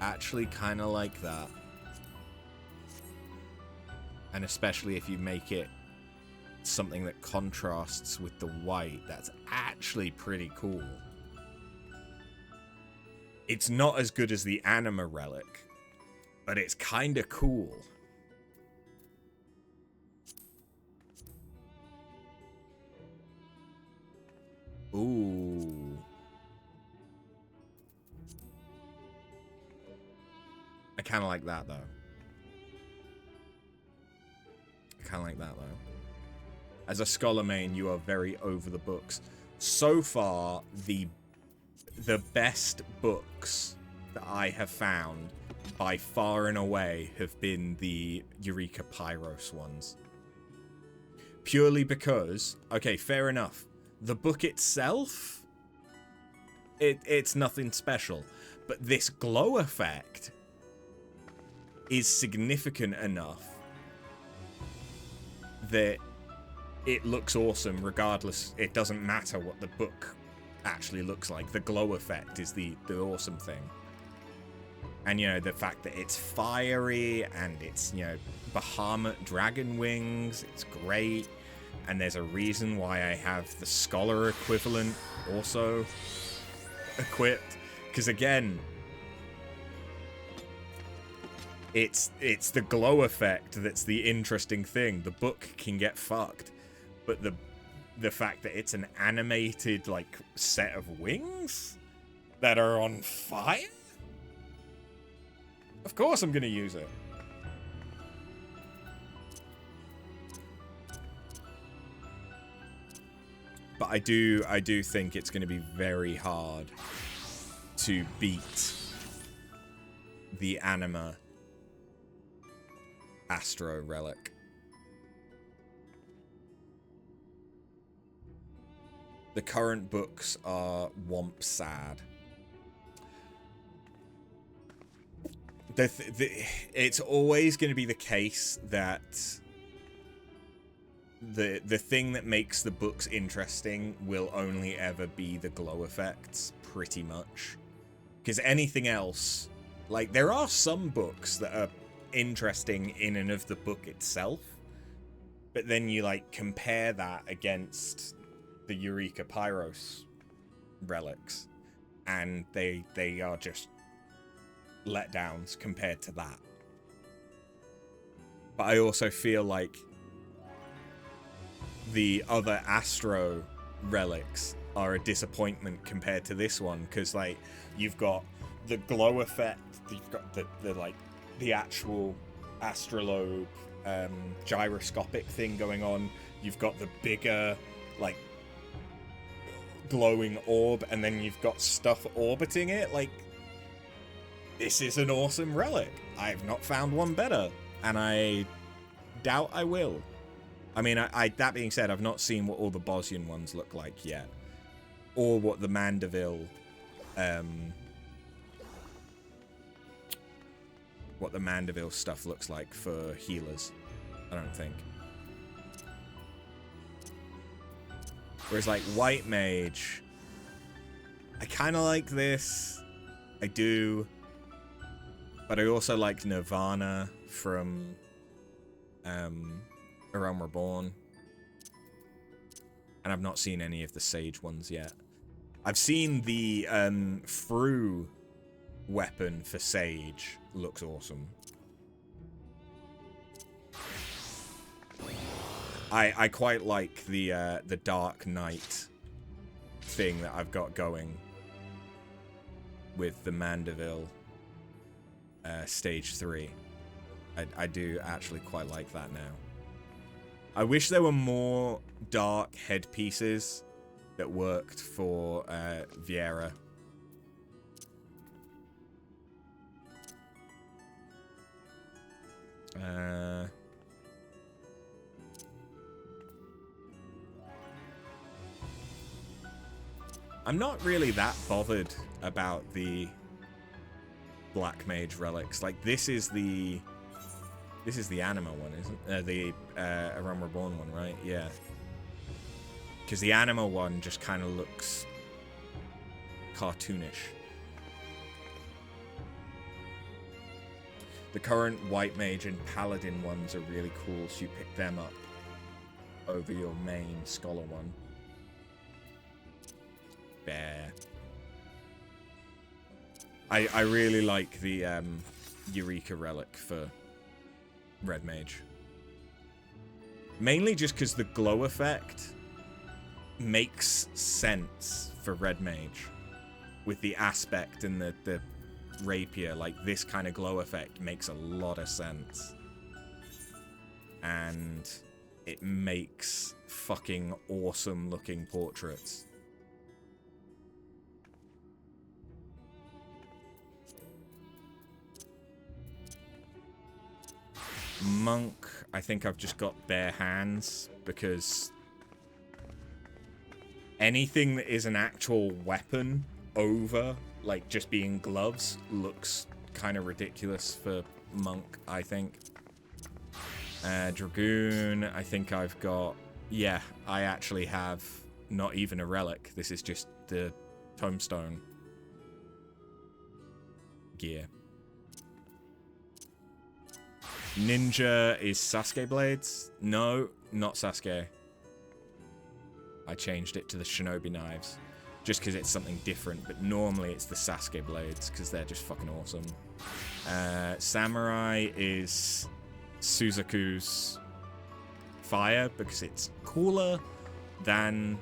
[SPEAKER 1] actually kind of like that. And especially if you make it something that contrasts with the white, that's actually pretty cool. It's not as good as the anima relic, but it's kind of cool. Ooh. I kind of like that, though. Kind of like that, though. As a scholar main, you are very over the books. So far, the best books that I have found, by far and away, have been the Eureka Pyros ones. Purely because, okay, fair enough. The book itself, it's nothing special. But this glow effect is significant enough that it looks awesome regardless. It doesn't matter what the book actually looks like. The glow effect is the awesome thing. And, you know, the fact that it's fiery and it's, you know, Bahamut dragon wings, it's great. And there's a reason why I have the scholar equivalent also equipped. Because, again, it's the glow effect that's the interesting thing. The book can get fucked, but the fact that it's an animated like set of wings that are on fire, of course I'm gonna use it. But I do think it's gonna be very hard to beat the anima Astro relic. The current books are womp sad. It's always going to be the case that the thing that makes the books interesting will only ever be the glow effects, pretty much. Because anything else, like, there are some books that are interesting in and of the book itself, but then you like compare that against the Eureka Pyros relics, and they are just letdowns compared to that. But I also feel like the other Astro relics are a disappointment compared to this one, because like you've got the glow effect, you've got the like the actual astrolabe gyroscopic thing going on, you've got the bigger like glowing orb, and then you've got stuff orbiting it. Like, this is an awesome relic. I've not found one better, and I doubt I will. I mean, I that being said, I've not seen what all the Bosnian ones look like yet, or what the Mandeville stuff looks like for healers. I don't think. Whereas like White Mage, I kind of like this. I do. But I also like Nirvana from A Realm Reborn. And I've not seen any of the Sage ones yet. I've seen the Fru weapon for Sage. Looks awesome. I quite like the Dark Knight thing that I've got going with the Mandeville Stage 3. I do actually quite like that now. I wish there were more dark headpieces that worked for Viera. I'm not really that bothered about the Black Mage relics. Like, this is the Anima one, isn't the A Realm Reborn one, right? Yeah. Because the Anima one just kind of looks cartoonish. The current White Mage and Paladin ones are really cool, so you pick them up over your main Scholar one. Bear. I really like the Eureka relic for Red Mage. Mainly just because the glow effect makes sense for Red Mage. With the aspect and the rapier, like this kind of glow effect makes a lot of sense. And it makes fucking awesome looking portraits. Monk, I think I've just got bare hands because anything that is an actual weapon over, like, just being gloves looks kind of ridiculous for Monk, I think. Dragoon, I think I've got... Yeah, I actually have not even a relic. This is just the Tombstone gear. Ninja is Sasuke blades? No, not Sasuke. I changed it to the Shinobi knives. Just because it's something different, but normally it's the Sasuke blades, because they're just fucking awesome. Samurai is Suzaku's fire, because it's cooler than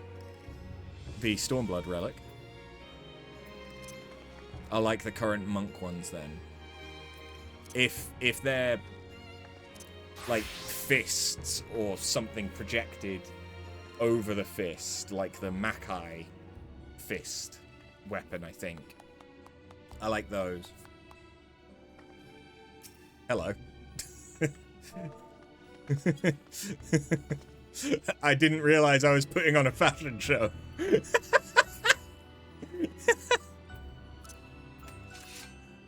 [SPEAKER 1] the Stormblood relic. I like the current Monk ones then. If they're like fists or something projected over the fist, like the Makai fist weapon, I think. I like those. Hello. I didn't realize I was putting on a fashion show.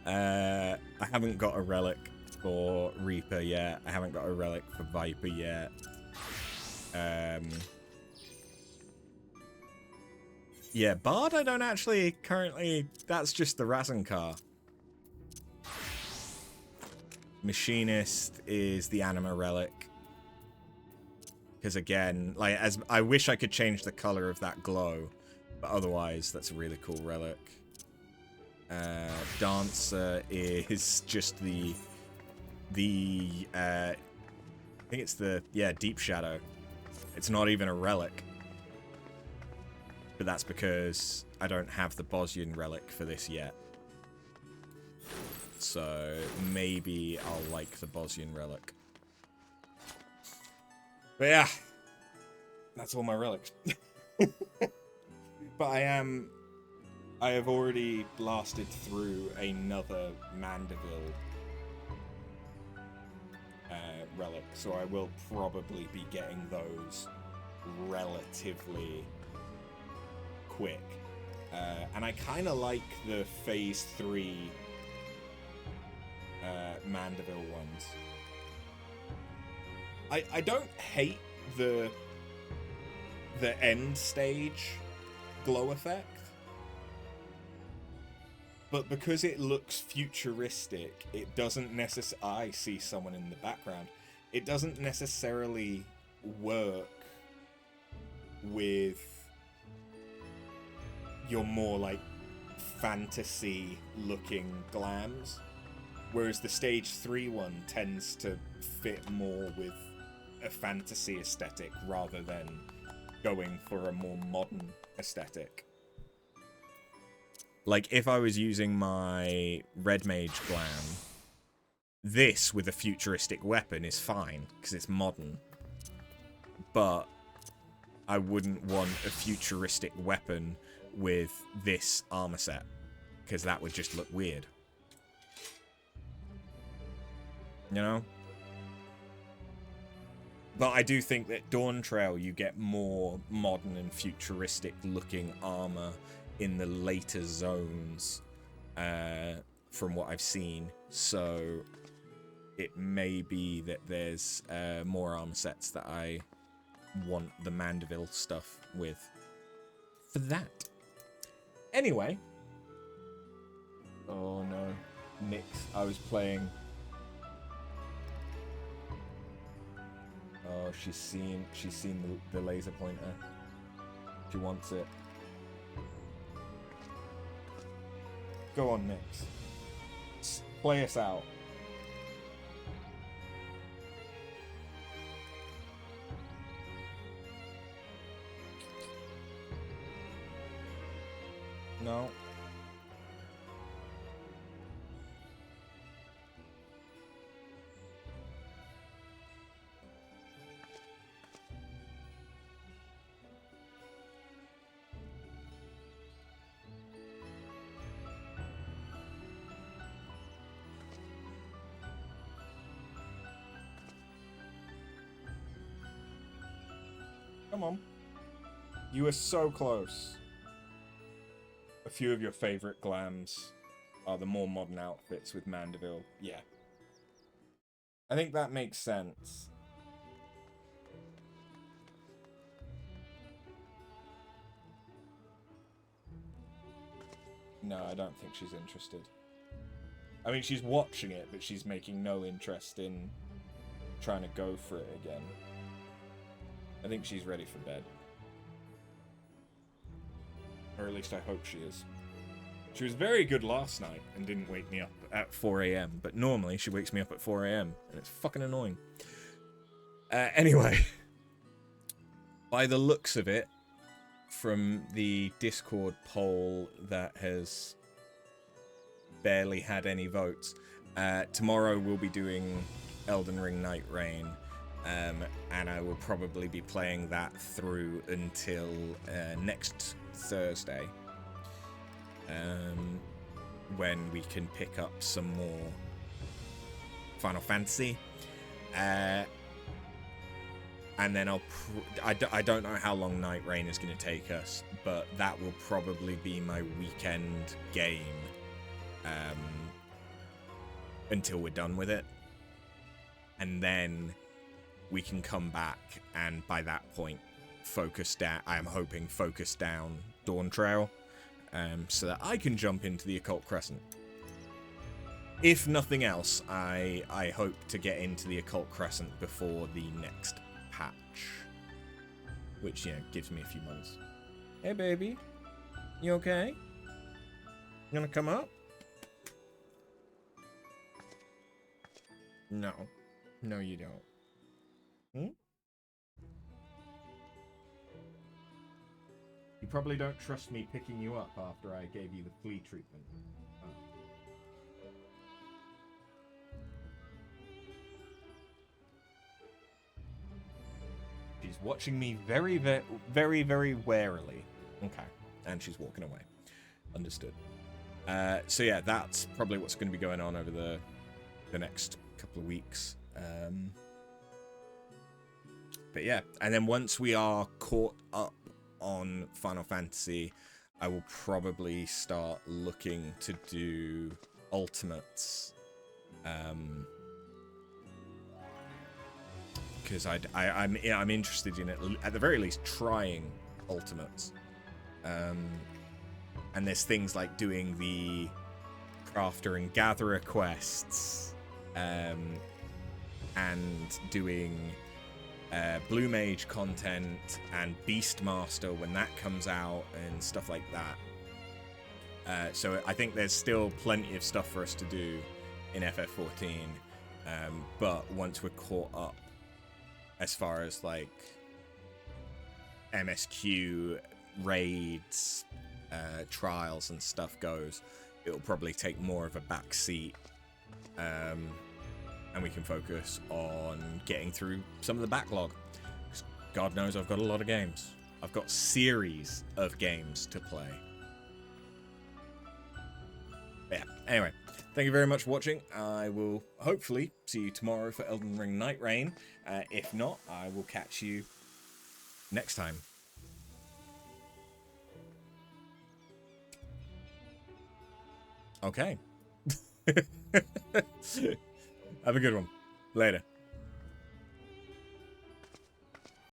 [SPEAKER 1] I haven't got a relic for Reaper yet. I haven't got a relic for Viper yet. Yeah, Bard I don't actually currently... That's just the Rasencar. Machinist is the Anima relic. Because again, like, as I wish I could change the color of that glow. But otherwise, that's a really cool relic. Dancer is just the I think it's the, yeah, Deep Shadow. It's not even a relic. But that's because I don't have the Bosnian relic for this yet. So maybe I'll like the Bosnian relic. But yeah, that's all my relics. But I have already blasted through another Mandeville relic, so I will probably be getting those relatively quick. And I kind of like the Phase 3 Mandeville ones. I don't hate the end stage glow effect, but because it looks futuristic, it doesn't necessarily... I see someone in the background. It doesn't necessarily work with your more like fantasy looking glams, whereas the stage 3 one tends to fit more with a fantasy aesthetic rather than going for a more modern aesthetic. Like, if I was using my Red Mage glam, this with a futuristic weapon is fine, because it's modern. But I wouldn't want a futuristic weapon with this armor set, because that would just look weird. You know? But I do think that Dawn Trail, you get more modern and futuristic looking armor in the later zones, from what I've seen. So it may be that there's more armor sets that I want the Mandeville stuff with for that. Anyway. Oh no. Nix, I was playing. Oh, she's seen the laser pointer. She wants it. Go on, Nix. Play us out. No. Come on. You were so close. A few of your favorite glams are the more modern outfits with Mandeville. Yeah. I think that makes sense. No, I don't think she's interested. I mean, she's watching it, but she's making no interest in trying to go for it again. I think she's ready for bed. Or at least I hope she is. She was very good last night and didn't wake me up at 4 AM, but normally she wakes me up at 4 AM, and it's fucking annoying. Anyway. By the looks of it, from the Discord poll that has barely had any votes, tomorrow we'll be doing Elden Ring Night Reign. And I will probably be playing that through until next Thursday, when we can pick up some more Final Fantasy, and then I don't know how long Night Reign is going to take us, but that will probably be my weekend game until we're done with it, and then we can come back, and by that point, I am hoping focus down Dawn Trail, so that I can jump into the Occult Crescent. If nothing else, I hope to get into the Occult Crescent before the next patch, which, you know, gives me a few months. Hey, baby. You okay? You gonna come up? No. No, you don't. Hmm? You probably don't trust me picking you up after I gave you the flea treatment. Oh. She's watching me very, very, very warily. Okay. And she's walking away. Understood. So yeah, that's probably what's going to be going on over the next couple of weeks. But yeah, and then once we are caught up on Final Fantasy, I will probably start looking to do Ultimates. Because I'm interested in it, at the very least, trying Ultimates. And there's things like doing the Crafter and Gatherer quests, and doing Blue Mage content and Beastmaster when that comes out and stuff like that. So I think there's still plenty of stuff for us to do in FF14. But once we're caught up as far as like MSQ, raids, trials and stuff goes, it'll probably take more of a back seat. And we can focus on getting through some of the backlog. God knows I've got a lot of games. I've got series of games to play. But yeah, anyway, thank you very much for watching. I will hopefully see you tomorrow for Elden Ring Night Rain. If not, I will catch you next time. Okay. Have a good one. Later.